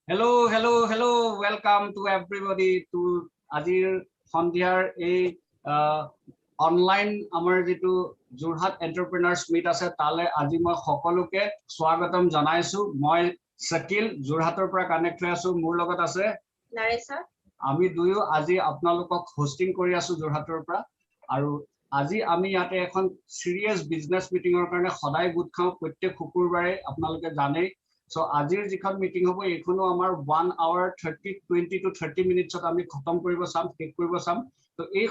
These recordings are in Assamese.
Hello. Welcome to everybody to Azir Hondiar online আমাৰ যেটো জুৰহাট এন্টাৰপ্ৰেনাৰ্ছ মিট আছে তালে আজি মই সকলোকে স্বাগতম জনাইছো মই সকিল জুৰহাটৰ পৰা কানেক্ট হৈ আছো মোৰ লগত আছে নাৰেছা আমি দুয়ো আজি আপোনালোকক হোষ্টিং কৰি আছো জুৰহাটৰ পৰা আৰু আজি আমি ইয়াতে এখন সিৰিয়াস বিজনেস মিটিংৰ কাৰণে সদায় গোট খাও প্ৰত্যেক শুকুৰবাৰে আপোনালোকে জানে So আজিৰ যিখন মিটিং হ'ব এখনো আমাৰ 1 hour 20 to 30 minutes আমি খতম কৰিব চাম শেষ কৰিব চাম তো এই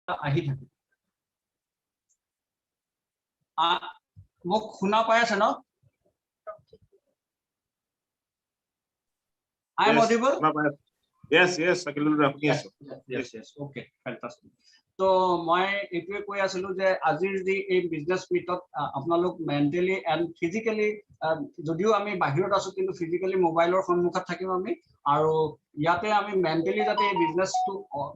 আহি থাকে মোক শুনা পাই আছে ন I am audible? Yes, okay, fantastic. So মই এইটোৱে কৈ আছিলো যে আজিৰ যি এই বিজনেস মিটত আপোনালোক মেন্টালি এন্ড ফিজিক্যালি যদিও আমি বাহিৰত আছো কিন্তু ফিজিক্যালি মোবাইলৰ সন্মুখত থাকিম আমি আৰু ইয়াতে আমি মেন্টালি যাতে এই বিজনেসটো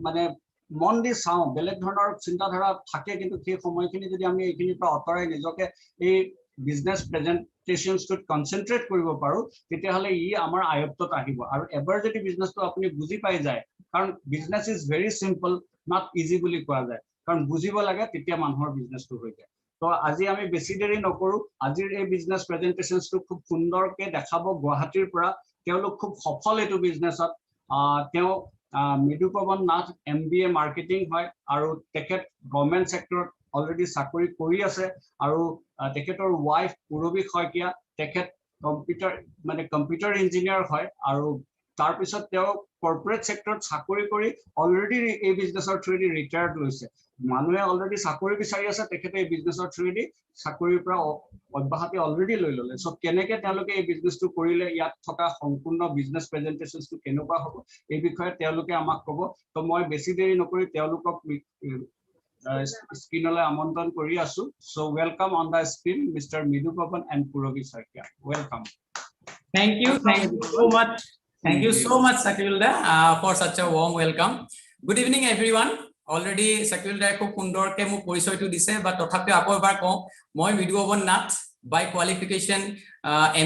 মানে মন দি চাও বেলেগ ধৰণৰ চিন্তাধাৰা থাকে কিন্তু সেই সময়খিনি যদি আমি এইখিনিৰ পৰা অতৰাই নিজকে এই বিজনেস প্ৰেজেন্টেশনস টু কনসেন্ট্ৰেট কৰিব পাৰো তেতিয়াহলে ই আমাৰ আয়ত্তত আহিব আৰু এবাৰ যদি বিজনেসটো আপুনি বুজি পাই যায় কাৰণ business is very simple not easy বুলি কোৱা যায় কাৰণ বুজিব লাগে তেতিয়া মানুহৰ বিজনেসটো হৈ যায় তো আজি আমি বেছি দেৰি নকৰো আজিৰ এই বিজনেস প্ৰেজেন্টেশনসটো খুব সুন্দৰকে দেখাব গুৱাহাটীৰ পৰা তেওঁলোক খুব সফল এটো বিজনেসত তেওঁ মৃদুপৱন নাথ MBA মাৰ্কেটিং হয় আৰু তেখেত গভৰ্নমেন্ট সেক্টৰত অলৰেডি চাকৰি কৰি আছে আৰু তেখেতৰ ওয়াইফ পুৰবী খয়কিয়া তেখেত কম্পিউটাৰ ইঞ্জিনিয়াৰ হয় আৰু তাৰ পিছত তেওঁ কৰ্পোৰেট সেক্টৰত চাকৰি কৰি অলৰেডি এই বিজনেসৰ থ্ৰুদি ৰিটায়াৰ্ড লৈছে মানুহে অলৰেডি চাকৰি বিচাৰি আছে তেখেতে এই বিজনেসৰ থ্ৰুদি চাকৰিৰ পৰা অব্যাহতি অলৰেডি লৈ ললে সো কেনেকে তেওঁলোকে এই বিজনেসটো কৰিলে ইয়াত থকা সম্পূৰ্ণ বিজনেস প্ৰেজেন্টেশনটো কেনেকুৱা হ'ব এই বিষয়ে তেওঁলোকে আমাক ক'ব তো মই বেছি দেৰি নকৰি তেওঁলোকক স্ক্ৰীনলৈ আমন্ত্ৰণ কৰি আছো so welcome on the screen mister Mridupawan and Purabi Saikia welcome Thank you so much. Thank you so much, Sakilda, for such a warm welcome. Good evening, everyone. Already, Sakilda ko kundor ke mu porisoy tu dise, but tothapi ako ebar ko moi Mridupawon Nath by qualification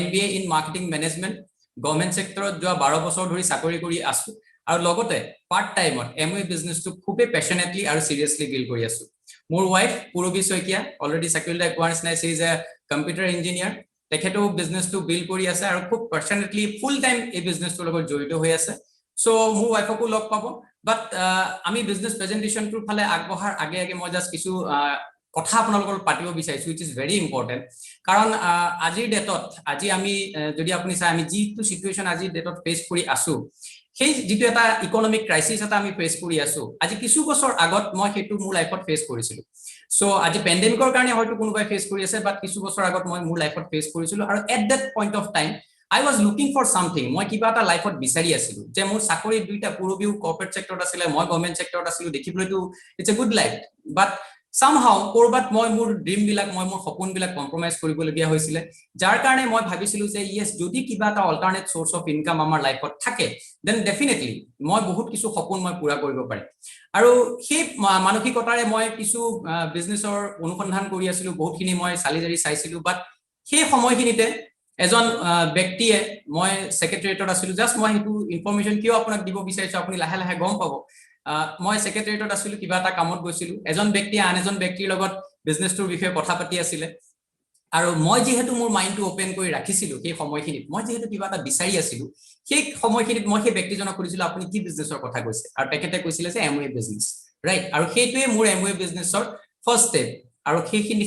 MBA in Marketing Management, government sector jo 12 বছৰ ধৰি চাকৰি কৰি আছো আৰু লগতে পাৰ্ট টাইমত MBA বিজনেস টু খুবে passionately আৰু seriously build কৰি আছো মোৰ wife Purabi Saikia already Sakilda acquires নাই she is a computer engineer তেখেতো বিজনেস টু বিল্ড কৰি আছে আৰু খুব পাৰ্সনেটলি ফুল টাইম এই বিজনেস টু লগত জড়িত হৈ আছে সো মোৰ ওয়াইফকো লগ পাব বাট আমি বিজনেস প্ৰেজেন্টেশন টুৰ ফালে আগবঢ়াৰ আগে মই জাস্ট কিছু কথা আপোনালোকৰ পাতিব বিচাৰিছো which is very important কাৰণ আজিৰ ডেটত আজি আমি যদি আপুনি চাই আমি যিটো সিচুৱেচন আজিৰ ডেটত ফেস কৰি আছো সেই যেটো এটা ইকোনমিক ক্ৰাইসিস এটা আমি ফেস কৰি আছো আজি কিছু বছৰ আগত মই হেতু মোৰ লাইফত ফেস কৰিছিলো সো আজি পেন্ডেমিকৰ কাৰণে হয়তো কোনোবাই ফেস কৰি আছে বাট কিছু বছৰ আগত মই মোৰ লাইফত ফেস কৰিছিলো আৰু at that point of time I was looking for something মই কিবা এটা লাইফত বিচাৰি আছিলো যে মোৰ চাকৰি দুইটা পুৰবিও কৰ্পোৰেট সেক্টৰত আছিল মই গভৰ্নমেন্ট সেক্টৰত আছিলো দেখিবলৈতো it's a good life but somehow কৰবাত মই মোৰ ড্ৰিম বিলাক মই মোৰ সপোন বিলাক কম্প্ৰমাইজ কৰিবলগীয়া হৈছিল যাৰ কাৰণে মই ভাবিছিলো যে ইয়েস যদি কিবা এটা অল্টাৰনেট সোৰ্স অফ ইনকাম আমাৰ লাইফত থাকে দেন ডেফিনেটলি মই বহুত কিছু সপোন মই পুৰা কৰিব পাৰিম আৰু সেই মানসিকতাৰে মই কিছু বিজনেছৰ অনুসন্ধান কৰি আছিলো বহুতখিনি মই সালিজাৰি চাইছিলো বাট সেই সময়খিনিতে এজন ব্যক্তিয়ে মই সেক্ৰেটাৰিয়েটত আছিলো জাস্ট মই হেতু ইনফৰমেশন কিয় আপোনাক দিব বিচাৰিছো আপুনি লাহে লাহে গম পাব মই সেক্ৰেটাৰিয়েটত আছিলো কিবা এটা কামত গৈছিলো এজন ব্যক্তিয়ে আন এজন ব্যক্তিৰ লগত বিজনেছটোৰ বিষয়ে কথা পাতি আছিল আৰু মই যেহেতু মোৰ মাইন্ডটো ওপেন কৰি ৰাখিছিলো সেই সময়খিনিত মই যেহেতু কিবা এটা বিচাৰি আছিলো সেই সময়খিনিত মই সেই ব্যক্তিজনক কৰিছিলো আপুনি কি বিজনেছৰ কথা কৈছে আৰু তেখেতে কৈছিল যে এমওয়ে বিজনেছ ৰাইট আৰু সেইটোৱে মোৰ এমওয়ে বিজনেছৰ ফাৰ্স্ট স্টেপ আৰু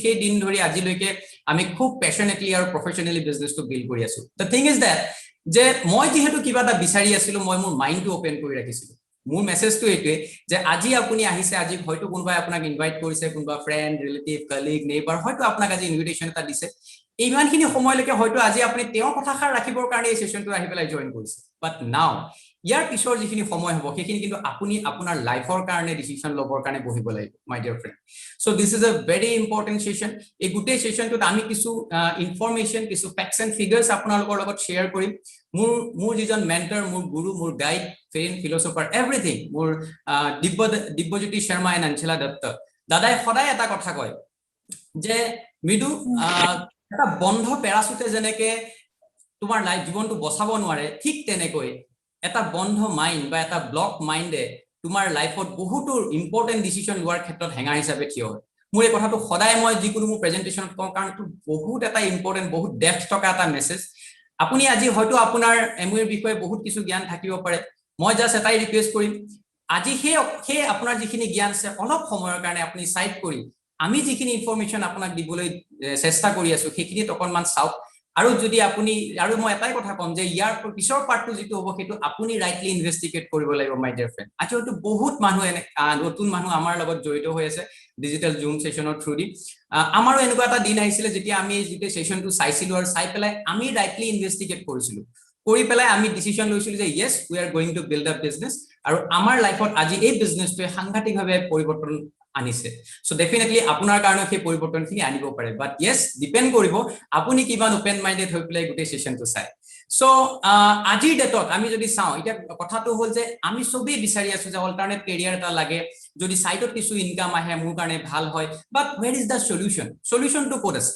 সেই দিন ধৰি আজিলৈকে আমি খুব প্যাশনেটলি আৰু প্ৰফেশনালি বিজনেছটো বিল্ড কৰি আছো the thing is that যে মই যেহেতু কিবা এটা বিচাৰি আছিলো মই মোৰ মাইন্ডটো ওপেন কৰি ৰাখিছিলো মোৰ মেসেজটো এইটোৱে যে আজি আপুনি আহিছে আজি হয়তো কোনোবাই আপোনাক ইনভাইট কৰিছে কোনোবা ফ্ৰেন্ড ৰিলেটিভ কলিগ নেইবাৰ হয়তো আপোনাক আজি ইনভিটেশন এটা দিছে ইমানখিনি সময়লৈকে হয়তো আজি আপুনি তেওঁৰ কথাখাৰ ৰাখিবৰ কাৰণে এই সেশনটো আহি পেলাই জয়েন কৰিছে বাট নাও ইয়াৰ পিছৰ যিখিনি সময় হ'ব সেইখিনি কিন্তু আপুনি আপোনাৰ লাইফৰ কাৰণে ডিসিশন ল'বৰ কাৰণে বহিব লাগিব মাই dear friend so this is a very important session এই গুটেই সেশনটোত আমি কিছু ইনফৰমেশন কিছু ফ্যাক্টস এন্ড ফিগাৰস আপোনালোকৰ লগত শেয়াৰ কৰিম মোৰ যিজন মেন্টৰ মোৰ গুৰু মোৰ গাইড ফ্ৰেণ্ড ফিলোসফাৰ এভৰিথিং মোৰ দিব্যজ্যোতি শৰ্মা এণ্ড অঞ্চলা দত্ত দাদাই সদায় এটা কথা কয় যে মৃদু এটা বন্ধ প্যাৰাচুটে যেনেকে তোমাৰ লাইফ জীৱনটো বচাব নোৱাৰে ঠিক তেনেকৈ এটা বন্ধ মাইন্ড বা এটা ব্লক মাইন্ডে তোমাৰ লাইফত বহুতো ইম্পৰ্টেন্ট ডিসিশন লোৱাৰ ক্ষেত্ৰত হেঙাৰ হিচাপে থিয় হয় মোৰ এই কথাটো সদায় মই যিকোনো মোৰ প্ৰেজেন্টেশনত কওঁ কাৰণ এইটো বহুত এটা ইম্পৰ্টেন্ট বহুত ডেপথ থকা এটা মেছেজ আপুনি আজি হয়তো আপোনাৰ এমওৰ বিষয়ে বহুত কিছু জ্ঞান থাকিব পাৰে মই জাস্ট এটাই ৰিকুৱেষ্ট কৰিম আজি সেই আপোনাৰ যিখিনি জ্ঞান আছে অলপ সময়ৰ কাৰণে আপুনি সাইড কৰি আমি যিখিনি ইনফৰমেশন আপোনাক দিবলৈ চেষ্টা কৰি আছো সেইখিনি অকনমান চাওক আৰু যদি আপুনি আৰু মই এটাই কথা কম যে ইয়াৰ পিছৰ পাৰ্টটো যেটো হ'ব সেইটো আপুনি ৰাইটলি ইনভেষ্টিগেট কৰিব লাগিব মাই ডিয়াৰ ফ্ৰেণ্ড আজি হয়তো বহুত মানুহ নতুন মানুহ আমাৰ লগত জড়িত হৈ আছে ডিজিটেল জুম সেশনৰ থ্ৰুদি আমাৰো এনেকুৱা এটা দিন আহিছিলে যেতিয়া আমি যেটো সেশনটো চাইছিলো আৰু চাই পেলাই আমি ৰাইটলি ইনভেষ্টিগেট কৰিছিলো কৰি পেলাই আমি ডিসিশন লৈছিলো যে yes we are going to build a business আৰু আমাৰ লাইফত আজি এই বিজনেসটোৱে সাংঘাতিকভাৱে পৰিৱৰ্তন আনিছে সো ডেফিনেটলি আপোনাৰ কাৰণে সেই পৰিৱৰ্তনখিনি আনিব পাৰে বাট ইয়েস ডিপেন্ড কৰিব আপুনি কিমান ওপেন মাইন্ডেড হৈ পেলাই গোটেই সেশনটো চাই সো আজিৰ ডেটত আমি যদি চাও এটা কথাটো হল যে আমি সবেই বিচাৰি আছো যে অল্টাৰনেট কেৰিয়াৰ এটা লাগে যদি সাইডত কিছু ইনকাম আহে মোৰ কাৰণে ভাল হয় বাট where is the solution to ক'ত আছে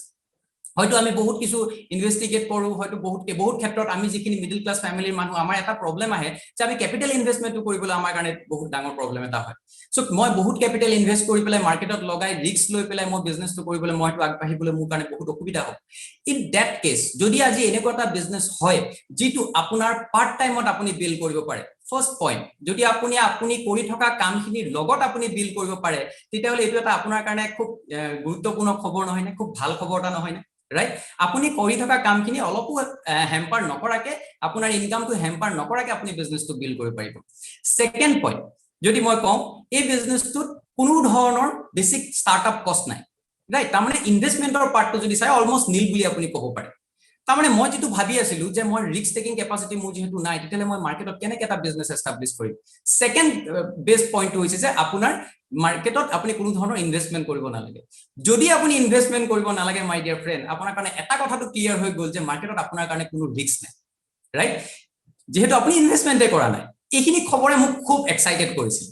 হয়তো আমি বহুত কিছু ইনভেষ্টিগেট কৰো হয়তো বহুত ক্ষেত্ৰত আমি যিখিনি মিডল ক্লাস ফ্যামিলিৰ মানুহ আমাৰ এটা প্ৰবলেম আহে যে আমি ক্যাপিটাল ইনভেষ্টমেন্টটো কৰিবলৈ আমাৰ কাৰণে বহুত ডাঙৰ প্ৰবলেম এটা হয় সো মই বহুত ক্যাপিটাল ইনভেষ্ট কৰি পেলাই মাৰ্কেটত লগাই ৰিস্ক লৈ পেলাই মই বিজনেসটো কৰিবলৈ মইটো আগবাঢ়িবলৈ মোৰ কাৰণে বহুত অসুবিধা হ'ব ইন দ্যাট কেস যদি আজি এনেকুৱা এটা বিজনেস হয় যেটো আপোনাৰ পাৰ্ট টাইমত আপুনি বিল কৰিব পাৰে ফাৰ্স্ট পইণ্ট যদি আপুনি কৰি থকা কামখিনিৰ লগত আপুনি বিল কৰিব পাৰে তেতিয়াহলে এটো এটা আপোনাৰ কাৰণে খুব গুৰুত্বপূৰ্ণ খবৰ নহয় নে খুব ভাল খবৰ এটা নহয় নে ৰাইট আপুনি কৰি থকা কামখিনি অলপো হেম্পাৰ নকৰাকে আপোনাৰ ইনকামটো হেম্পাৰ নকৰাকে আপুনি বিজনেসটো বিল কৰিব পাৰিব সেকেন্ড পইণ্ট যদি মই কওঁ এই বিজনেসটোত কোনো ধৰণৰ বেসিক স্টাৰ্টআপ কষ্ট নাই ৰাইট তাৰমানে ইনভেষ্টমেন্টৰ পাৰ্টটো যদি চাই অলমোস্ট নীল বুলি আপুনি ক'ব পাৰে তাৰমানে মই যেটো ভাবি আছিলো যে মই ৰিস্ক টেকিং ক্যাপাসিটি মোৰ যেহেতু নাই তেতিয়ালে মই মাৰ্কেটত কেনেকৈ এটা বিজনেস এস্টাবলিশ কৰিম সেকেন্ড বেস্ট পইণ্টটো হৈছে যে আপোনাৰ মাৰ্কেটত আপুনি কোনো ধৰণৰ ইনভেষ্টমেন্ট কৰিব নালাগে যদি আপুনি ইনভেষ্টমেন্ট কৰিব নালাগে মাই ডিয়াৰ ফ্ৰেণ্ড আপোনাৰ কাৰণে এটা কথাটো ক্লিয়াৰ হৈ গ'ল যে মাৰ্কেটত আপোনাৰ কাৰণে কোনো ৰিস্ক নাই ৰাইট যেহেতু আপুনি ইনভেষ্টমেন্টে কৰা নাই এইখিনি খবৰে মোক খুব এক্সাইটেড কৰিছিল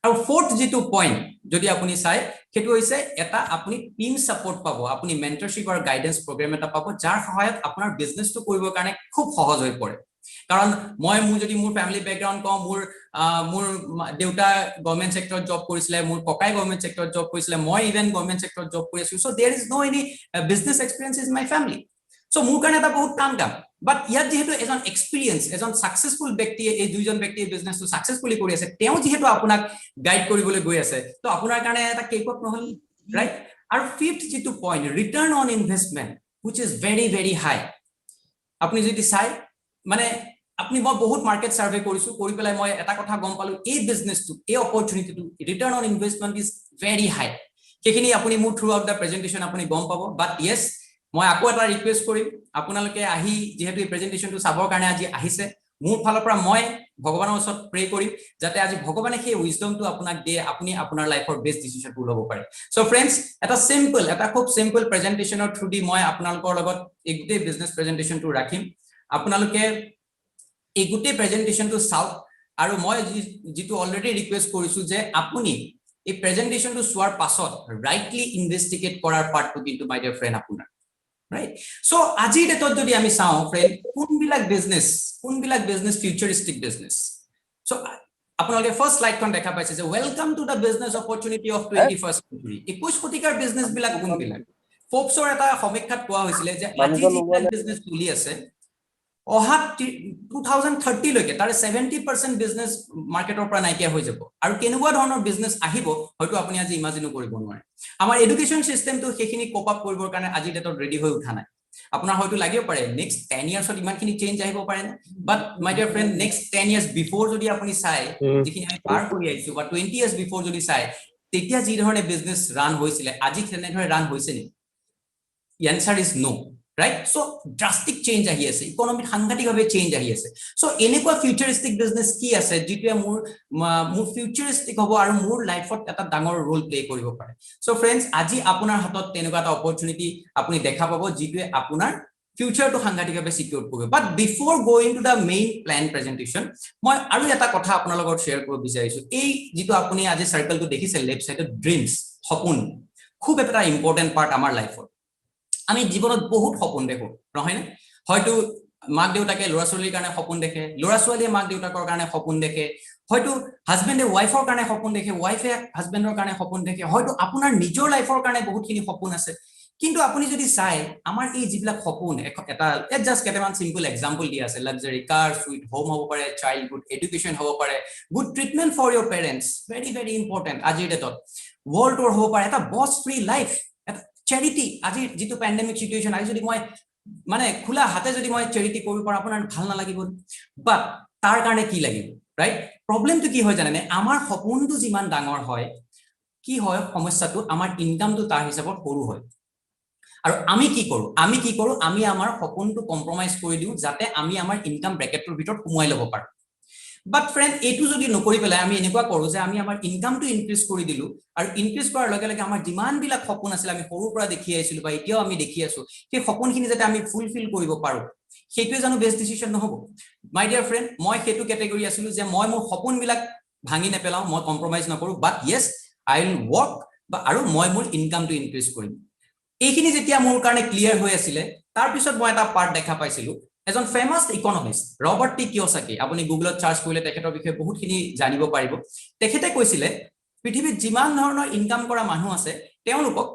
আৰু ফোৰ্থ যেটো পইণ্ট যদি আপুনি চাই সেইটো হৈছে এটা আপুনি টিম সাপোৰ্ট পাব আপুনি মেন্টৰশিপ আৰু গাইডেন্স প্ৰগ্ৰাম এটা পাব যাৰ সহায়ত আপোনাৰ বিজনেসটো কৰিবৰ কাৰণে খুব সহজ হৈ পৰে কাৰণ মই যদি মোৰ ফ্যামিলি ব্যাকগ্ৰাউণ্ড কওঁ মোৰ দেউতা গভৰ্নমেন্ট সেক্টৰত জব কৰিছিলে মোৰ ককাই গভৰ্নমেন্ট সেক্টৰত জব কৰিছিলে মই ইভেন গভৰ্নমেন্ট সেক্টৰত জব কৰি আছো so there is no any business experience in my family so মোৰ কাৰণে এটা বহুত টান কাম বাট ইয়াত যেহেতু এজন এক্সপেৰিয়েন্স এজন সাকসেসফুল ব্যক্তিয়ে এই দুইজন ব্যক্তিয়ে বিজনেসটো সাকসেসফুলি কৰি আছে তেওঁ যেহেতু আপোনাক গাইড কৰিবলৈ গৈ আছে তো আপোনাৰ কাৰণে এটা কেকত নহল ৰাইট আৰু ফিফথ যেটো point return on investment which is very very high আপুনি যদি চাই মানে আপুনি মই বহুত মাৰ্কেট সাৰ্ভে কৰিছো কৰি পেলাই মই এটা কথা গম পালো এই বিজনেসটো এই অপৰচুনিটিটো return on investment is very high সেইখিনি আপুনি মোৰ থ্ৰু আউট দা প্ৰেজেন্টেশন আপুনি গম পাব বাট ইয়েস মই আকৌ এটা ৰিকুৱেষ্ট কৰিম আপোনালোকে আহি যেহেতু এই প্ৰেজেন্টেশনটো চাবৰ কাৰণে আজি আহিছে মোৰ ফালৰ পৰা মই ভগৱানৰ ওচৰত প্ৰে কৰিম যাতে আজি ভগৱানে সেই উইজডমটো আপোনাক দিয়ে আপুনি আপোনাৰ লাইফৰ বেষ্ট ডিসিশনটো ল'ব পাৰে সো ফ্ৰেণ্ডছ এটা খুব সিম্পল প্ৰেজেন্টেশনৰ থ্ৰু দি মই আপোনালোকৰ লগত এই গোটেই বিজনেস প্ৰেজেন্টেশনটো ৰাখিম আপোনালোকে এই গোটেই প্ৰেজেন্টেশনটো চাওক আৰু মই যেটো অলৰেডি ৰিকুৱেষ্ট কৰিছো যে আপুনি এই প্ৰেজেন্টেশনটো চোৱাৰ পাছত ৰাইটলি ইনভেষ্টিগেট কৰাৰ পাৰ্টটো কিন্তু মাই ডিয়াৰ ফ্ৰেণ্ড আপোনাৰ right so আজি ডেটত যদি আমি চাও ফ্ৰেণ্ড কোনবিলাক বিজনেস ফিউচাৰিস্টিক বিজনেস so আপোনালোকে ফাৰ্স্ট স্লাইডখন দেখা পাইছে যে welcome to the business opportunity of 21st century 21 শতিকাৰ বিজনেস বিলাক কোনবিলাক ফোৰ্বছৰ এটা সমীক্ষাত কোৱা হৈছিল যে আজি যিবিলাক বিজনেস চলি আছে অহা 2030 লৈকে তাৰ 70% বিজনেস মাৰ্কেটৰ পৰা নাইকিয়া হৈ যাব আৰু কেনেকুৱা ধৰণৰ বিজনেস আহিব হয়তো আপুনি আজি ইমাজিনো কৰিব নোৱাৰে আমাৰ এডুকেশন সিস্টেমটো সেইখিনি কোপ আপ কৰিবৰ কাৰণে আজি ডেটত ৰেডি হৈ উঠা নাই আপোনাৰ হয়তো লাগিব পাৰে নেক্সট 10 ইয়াৰ্ছত ইমানখিনি চেঞ্জ আহিব পাৰে না বাট my dear friend next 10 years before যদি আপুনি চাই যিখিনি আমি পাৰ কৰি আইছো বা 20 ইয়াৰ্স বিফৰ যদি চাই তেতিয়া যি ধৰণে বিজনেস ৰান হৈছিল আজি কেনে ধৰণে ৰান হৈছে নি answer is no right? So drastic change ahi ase, economy সাংঘাতিক ভাবে change ahi ase. So এনেকুৱা futuristic business কি আছে যেটোৱে মোৰ futuristic হ'ব আৰু মোৰ লাইফত এটা ডাঙৰ ৰোল প্লে কৰিব পাৰে. So friends, আজি আপোনাৰ হাতত তেনেকুৱা এটা opportunity আপুনি দেখা পাব যেটোৱে আপোনাৰ future to সাংঘাতিক ভাবে সিকিউৰ কৰিব. But before going to the main plan presentation, মই আৰু এটা কথা আপোনাৰ লগত শেয়াৰ কৰিব বিচাৰিছো. এই যেটো আপুনি আজি সাৰ্কেলটো দেখিছে লেফট সাইডত ড্ৰিমছ, সপোন খুব এটা ইম্পৰ্টেন্ট পাৰ্ট আমাৰ লাইফত. আমি জীবনত বহুত সপোন দেখো নহয় না, হয়তো মাক দেউতাকে ল'ৰা ছোৱালীৰ কাৰণে সপোন দেখে, ল'ৰা ছোৱালীয়ে মাক দেউতাকৰ কাৰণে সপোন দেখে, হয়তো হাজবেণ্ডে ওয়াইফৰ কাৰণে সপোন দেখে, ওয়াইফে হাজবেণ্ডৰ কাৰণে সপোন দেখে, হয়তো আপোনাৰ নিজৰ লাইফৰ কাৰণে বহুতখিনি সপোন আছে. কিন্তু আপুনি যদি চাই আমাৰ এই যিবিলাক সপোন এটা জাস্ট কেইটামান সিম্পল এক্সাম্পল দিয়া আছে, লাক্সাৰি কাৰ, সুইট হোম হ'ব পাৰে, চাইল্ডহুড এডুকেশ্যন হ'ব পাৰে, good treatment for your parents, very very important আজিৰ ডেটত, ৱৰ্ল্ড টুৰ হ'ব পাৰে, এটা বছ ফ্ৰী লাইফ, charity আজি যেটো প্যান্ডেমিক সিচুয়েশন আজি যদি মই মানে খোলা হাতে যদি মই charity কৰিব পাৰো আপোনাৰ ভাল না লাগিব, বাট তাৰ কাৰণে কি লাগিব, ৰাইট? প্ৰবলেমটো কি হয় জানেনে, আমাৰ সপোনটো যিমান ডাঙৰ হয় কি হয় সমস্যাটো আমাৰ ইনকামটো তাৰ হিচাপত সৰু হয়। আৰু আমি কি কৰো আমি আমাৰ সপোনটো কম্প্ৰমাইজ কৰি দিও যাতে আমি আমাৰ ইনকাম ব্ৰেকেটৰ ভিতৰত সোমাই ল'ব পাৰো। But friend, এটো যদি নকৰি পেলাই আমি এনেকুৱা কৰো যে আমি আমাৰ ইনকামটো ইনক্ৰিজ কৰি দিলো আৰু ইনক্ৰিজ কৰাৰ লগে লগে আমাৰ যিমান বিলাক সপোন আছিল আমি সৰুৰ পৰা দেখি আহিছিলো বা এতিয়াও আমি দেখি আছো সেই সপোনখিনি যাতে আমি ফুলফিল কৰিব পাৰো, সেইটোৱে জানো বেষ্ট ডিসিশন নহব? মাই ডিয়াৰ ফ্ৰেন্ড, মই সেইটো ক্যাটেগৰি আছিলো যে মই মোৰ সপোনবিলাক ভাঙি নেপেলাও, মই কম্প্ৰমাইজ নকৰো, বাট ইয়েস আই উইল ওয়াৰ্ক বা আৰু মই মোৰ ইনকামটো ইনক্ৰিজ কৰিম। এইখিনি যেতিয়া মোৰ কাৰণে ক্লিয়াৰ হৈ আছিল তাৰ পিছত মই এটা পাৰ্ট দেখা পাইছিলো, এজন ফেমাস ইকোনমিষ্ট ৰবাৰ্ট টি কিয়সাকি, আপুনি গুগলত সাৰ্চ কৰিলে তেখেতৰ বিষয়ে বহুতখিনি জানিব পাৰিব। তেখেতে কৈছিলে পৃথিৱীত যিমান ধৰণৰ ইনকাম কৰা মানুহ আছে তেওঁলোকক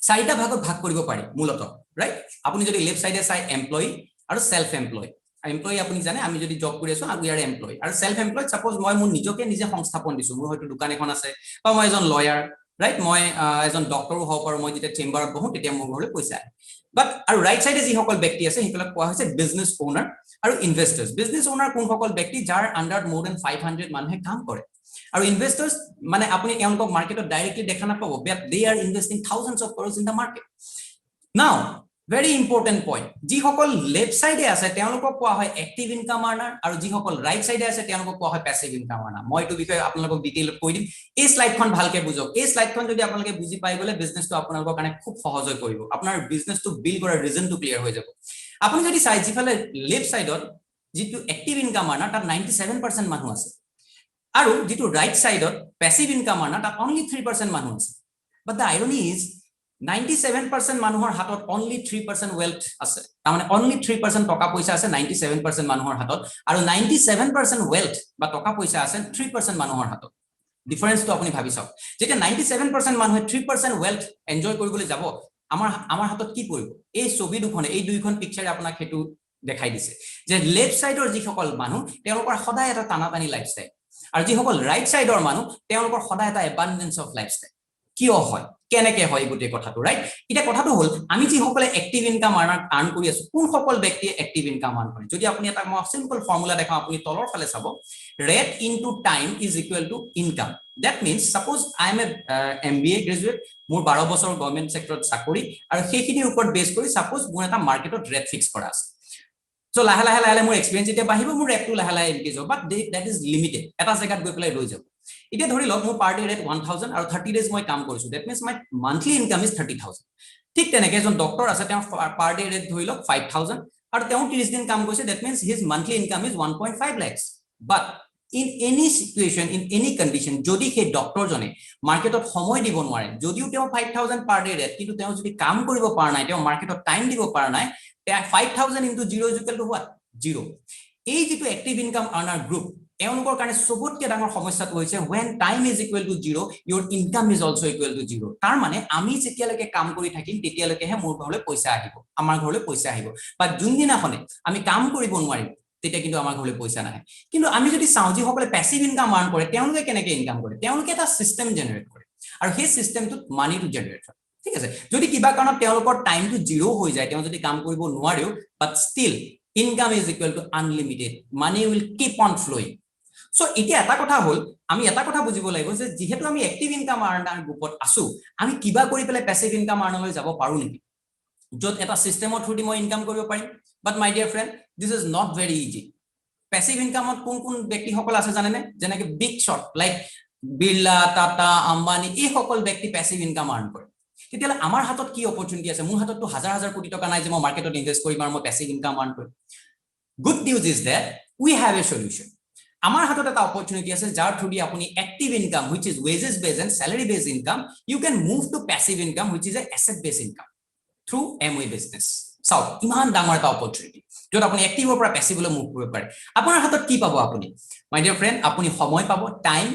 চাৰিটা ভাগত ভাগ কৰিব পাৰি মূলত, ৰাইট? আপুনি যদি লেফট সাইডে চাই এমপ্লয়ি আৰু সেলফ এমপ্লয়ি, এমপ্লয়ি আপুনি জানে আমি যদি জব কৰি আছো আমি আৰু এমপ্লয়ি, আৰু সেলফ এমপ্লয়ড সাপোজ মই মোৰ নিজকে নিজে সংস্থাপন দিছো, মোৰ হয়তো দোকান এখন আছে বা মই এজন লয়াৰ, ৰাইট? মই এজন ডক্টৰো হ'ব পাৰো, মই যেতিয়া চেম্বাৰত বহো তেতিয়া মোৰ ঘৰলৈ পইচা আহে। বাট আৰু ৰাইট সাইডে যিসকল ব্যক্তি আছে সেইবিলাক কোৱা হৈছে বিজনেস ওনাৰ আৰু ইনভেস্টাৰ্স। বিজনেস ওনাৰ কোনসকল ব্যক্তি যাৰ আন্ডাৰত মোৰ দেন 500 মানুহে কাম কৰে, আৰু ইনভেস্টাৰ্স মানে আপুনি এওঁলোকক মাৰ্কেটত ডাইৰেক্টলি দেখা নাপাব, but they are investing thousands of crores in the market. Now very important point, যিসকল লেফট সাইডে আছে তেওঁলোকক কোৱা হয় এক্টিভ ইনকাম আৰ্নাৰ আৰু যিসকল ৰাইট সাইডে আছে তেওঁলোকক কোৱা হয় প্যাসিভ ইনকাম আৰ্নাৰ। মই এইটো বিষয়ে আপোনালোকক ডিটেইলত কৈ দিম, এই স্লাইডখন ভালকে বুজক। এই স্লাইডখন যদি আপোনালোকে বুজি পাই গলে বিজনেসটো আপোনালোকৰ কাৰণে খুব সহজ হৈ পৰিব, আপোনাৰ বিজনেসটো বিল্ড কৰাৰ ৰিজনটো ক্লিয়াৰ হৈ যাব। আপুনি যদি চাই যিফালে লেফট সাইডত যেটো এক্টিভ ইনকাম আৰ্নাৰ তাত 97% মানুহ আছে, আৰু যেটো ৰাইট সাইডত প্যাসিভ ইনকাম আৰ্নাৰ তাত only 3% মানুহ আছে। বাট দা আইৰনি ইজ 97% মানুহৰ হাতত only 3% wealth আছে, তাৰমানে only 3% টকা পইচা আছে 97% মানুহৰ হাতত, আৰু 97% wealth বা টকা পইচা আছে 3% মানুহৰ হাতত। ডিফাৰেন্সটো আপুনি ভাবি চাওক, যেতিয়া 97% মানুহে 3% wealth এনজয় কৰিবলৈ যাব, আমাৰ হাতত কি পৰিব? এই ছবি দুখনে, এই দুইখন পিকচাৰে আপোনাক হেতু দেখাই দিছে যে লেফট সাইডৰ যিসকল মানুহ তেওঁলোকৰ সদায় এটা টানাটানি লাইফষ্টাইল, আৰু যিসকল ৰাইট সাইডৰ মানুহ তেওঁলোকৰ সদায় এটা এবান্ডেন্স অফ লাইফষ্টাইল। কিয় হয়, কেনেকে হয় গুটেই কথাটো, ৰাইট? এটা কথাটো হল আমি যিসকলে এক্টিভ ইনকাম আৰ্ন কৰি আছো, কোন সকল ব্যক্তিয়ে এক্টিভ ইনকাম আৰ্ন কৰে? যদি আপুনি এটা মই সিম্পল ফৰ্মুলা দেখাও, আপুনি তলৰ ফালে চাব, rate into time is equal two income. That means suppose I M A MBA graduate, মোৰ 12 বছৰ গভৰ্ণমেণ্ট সেক্টৰত চাকৰি, আৰু সেইখিনিৰ ওপৰত বেছ কৰি সাপোজ মোৰ এটা মাৰ্কেটত ৰেট ফিক্স কৰা আছে। সো লাহে লাহে মোৰ এক্সপেৰিয়েন্স যেতিয়া বাঢ়িব মোৰ ৰেটটো লাহে লাহে ইনক্ৰিজ হ'ব, বাট দ্যাট ইজ লিমিটেড, এটা জায়গাত গৈ পেলাই ৰৈ যাব। এতিয়া ধৰি লওক মোৰ পাৰ ডে ৰেট 1000 আৰু 30 ডেজ মই কাম কৰিছো, that means my monthly income is 30000। ঠিক তেনেকৈ এজন ডক্টৰ আছে, তেওঁ পাৰ ডে ৰেট ধৰি লওক 5000 আৰু তেওঁ 30 দিন কাম কৰিছে, that means his monthly income is 1.5 lakhs। But in any situation, in any condition, যদি সেই ডক্টৰজনে মাৰ্কেটত সময় দিব নোৱাৰে, যদিও তেওঁ 5000 পাৰ ডে ৰেট, কিন্তু তেওঁ যদি কাম কৰিব পৰা নাই, তেওঁ মাৰ্কেটত টাইম দিব পৰা নাই, 5000 into 0 is equal to what? 0. এই যেটো এক্টিভ ইনকাম আৰ্নাৰ গ্ৰুপ, এওঁলোকৰ কাৰণে সবতকৈ ডাঙৰ সমস্যাটো হৈছে when time is equal to 0 your income is also equal to 0। তাৰ মানে আমি যেতিয়ালৈকে কাম কৰি থাকিম তেতিয়ালৈকেহে মোৰ ঘৰলৈ পইচা আহিব, আমাৰ ঘৰলৈ পইচা আহিব, বা যোনদিনাখনে আমি কাম কৰিব নোৱাৰিম তেতিয়া কিন্তু আমাৰ ঘৰলৈ পইচা নাহে। কিন্তু আমি যদি চাওঁ যিসকলে প্যাসিভ ইনকাম আৰ্ন কৰে তেওঁলোকে কেনেকৈ ইনকাম কৰে, তেওঁলোকে এটা সিস্টেম জেনাৰেট কৰে, আৰু সেই সিস্টেমটোত মানিটো জেনাৰেট হয়। ঠিক আছে, যদি কিবা কাৰণত তেওঁলোকৰ টাইমটো 0 হৈ যায়, তেওঁ যদি কাম কৰিব নোৱাৰেও, but still income is equal to unlimited, money will keep on flowing. So এতিয়া এটা কথা হল, আমি এটা কথা বুজিব লাগিব যে যেহেতু আমি এক্টিভ ইনকাম আৰ্নাৰ গ্ৰুপত আছো, আমি কিবা কৰি পেলাই প্যাসিভ ইনকাম আৰ্নাৰলৈ যাব পাৰো নেকি? য'ত এটা সিস্টেমৰ থ্ৰু দি মই ইনকাম কৰিব পাৰিম but my dear friend this is not very easy passive ইনকামত কোন ব্যক্তিসকল আছে জানেনে যেনেকে big shot like Birla Tata Ambani এই সকল ব্যক্তি পেসিভ ইনকাম আৰ্ন কৰে তেতিয়ালে আমাৰ হাতত কি অপৰচুনিটি আছে মোৰ হাতত তো হাজাৰ হাজাৰ কোটি টকা নাই যে মই মাৰ্কেটত ইনভেষ্ট কৰিম আৰু মই পেসিভ ইনকাম আৰ্ন কৰিম good news is that we have a solution আমাৰ হাতত এটা অপৰচুনিটি আছে যাৰ থ্ৰু দি আপুনি active income which is wages based and salary based income you can move to passive income which is a asset based income through Amway business so ইমান ডাঙৰ এটা অপৰচুনিটি য'ত আপুনি এক্টিভৰ পৰা পেসিভলৈ মুভ কৰিব পাৰে আপোনাৰ হাতত কি পাব আপুনি মাই ডিয়াৰ ফ্ৰেণ্ড আপুনি সময় পাব time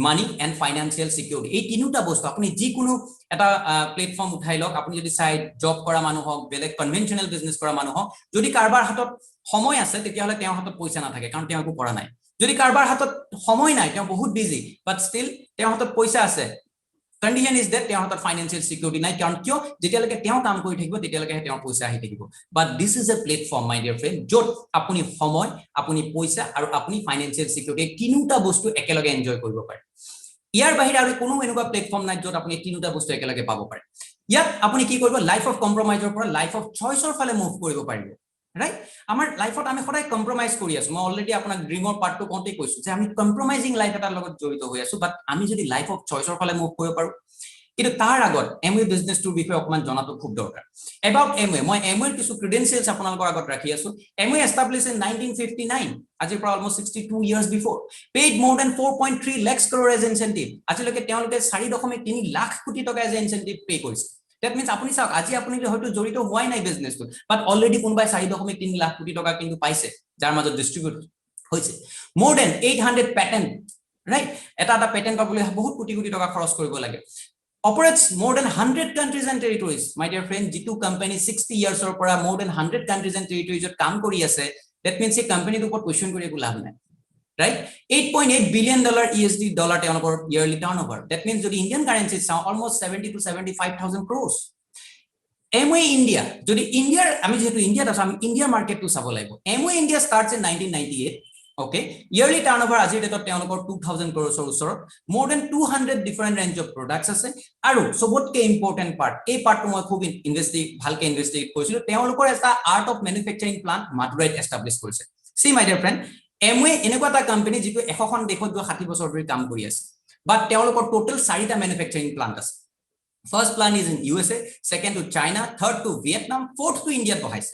money and financial security এই তিনিটা বস্তু আপুনি যিকোনো এটা প্লেটফৰ্ম উঠাই লওক আপুনি যদি চাই জব কৰা মানুহ হওক বেলেগ কনভেনচনেল বিজনেছ কৰা মানুহ হওক যদি কাৰোবাৰ হাতত সময় আছে তেতিয়াহ'লে তেওঁৰ হাতত পইচা নাথাকে কাৰণ তেওঁ একো কৰা নাই যদি কাৰোবাৰ হাতত সময় নাই তেওঁ বহুত বিজি বাট ষ্টিল তেওঁৰ হাতত পইচা আছে condition is that তেওঁৰ হাতত ফাইনান্সিয়েল সিকিউৰিটি নাই কাৰণ কিয় যেতিয়ালৈকে তেওঁ কাম কৰি থাকিব তেতিয়ালৈকে তেওঁৰ পইচা আহি থাকিব but this is a platform my dear friend য'ত আপুনি সময় আপুনি পইচা আৰু আপুনি ফাইনান্সিয়েল সিকিউৰিটি তিনিটা বস্তু একেলগে এনজয় কৰিব পাৰে ইয়াৰ বাহিৰে আৰু কোনো এনেকুৱা প্লেটফৰ্ম নাই য'ত আপুনি তিনিটা বস্তু একেলগে পাব পাৰে ইয়াত আপুনি কি কৰিব লাইফ অফ কম্প্ৰমাইজৰ পৰা লাইফ অফ চইচৰ ফালে মুভ কৰিব পাৰিব ৰাইট আমাৰ লাইফত আমি সদায় কম্প্ৰমাইজ কৰি আছো মই অলৰেডি আপোনাক ড্ৰিমৰ পাৰ্টটো কওঁতে কৈছো যে আমি কম্প্ৰমাইজিং লাইফ এটাৰ লগত জড়িত হৈ আছো বাট আমি যদি লাইফ অফ চইচৰ ফালে মুভ কৰিব পাৰো কিন্তু তাৰ আগত Amway বিজনেছটোৰ বিষয়ে অকমান জনাটো খুব দৰকাৰ এবাউট Amway মই Amway কিছু ক্ৰেডেনশিয়েলছ আপোনালোকৰ আগত ৰাখি আছো Amway established in 1959 আজিৰ পৰা almost 62 years before paid more than 4.3 lakhs crore as incentive আজিলৈকে তেওঁলোকে 4.3 লাখ কোটি টকা as incentive পে কৰিছে that means আপুনি চাওক আজি আপুনি হয়তো জড়িত হোৱাই নাই বিজনেছটো বাট অলৰেডি কোনবাই 4.3 লাখ কোটি টকা কিন্তু পাইছে যাৰ মাজত ডিস্ট্ৰিবিউট হৈছে more than 800 পেটেন্ট ৰাইট এটা পেটেন্ট পাবলৈ বহুত কোটি কোটি টকা খৰচ কৰিব লাগে operates more than 100 countries and territories my dear friend jitu company 60 years or pora more than 100 countries and territories jot kaam kori ase that means a company to upor question kori ekku labh nai right 8.8 billion USD dollar turnover yearly turnover that means jodi Indian currency sound almost 70 to 75000 crores Amway India jodi India ami jehetu India ta ami India market to sabo laibo Amway India starts in 1998 okay yearly turnover azir date teonokor 2000 crores or usor more than 200 different range of products ase aru sobotke important part ei part to moi khub investigate koisilo teonokor eta art of manufacturing plant Madurai establish korise see my dear friend Amway enekwa ta company jitu ekhon dekhot 60 বছৰ ধৰি কাম কৰি আছে but teonokor total 4 ta manufacturing plant ase first plant is in USA second to China third to Vietnam fourth to India bohaise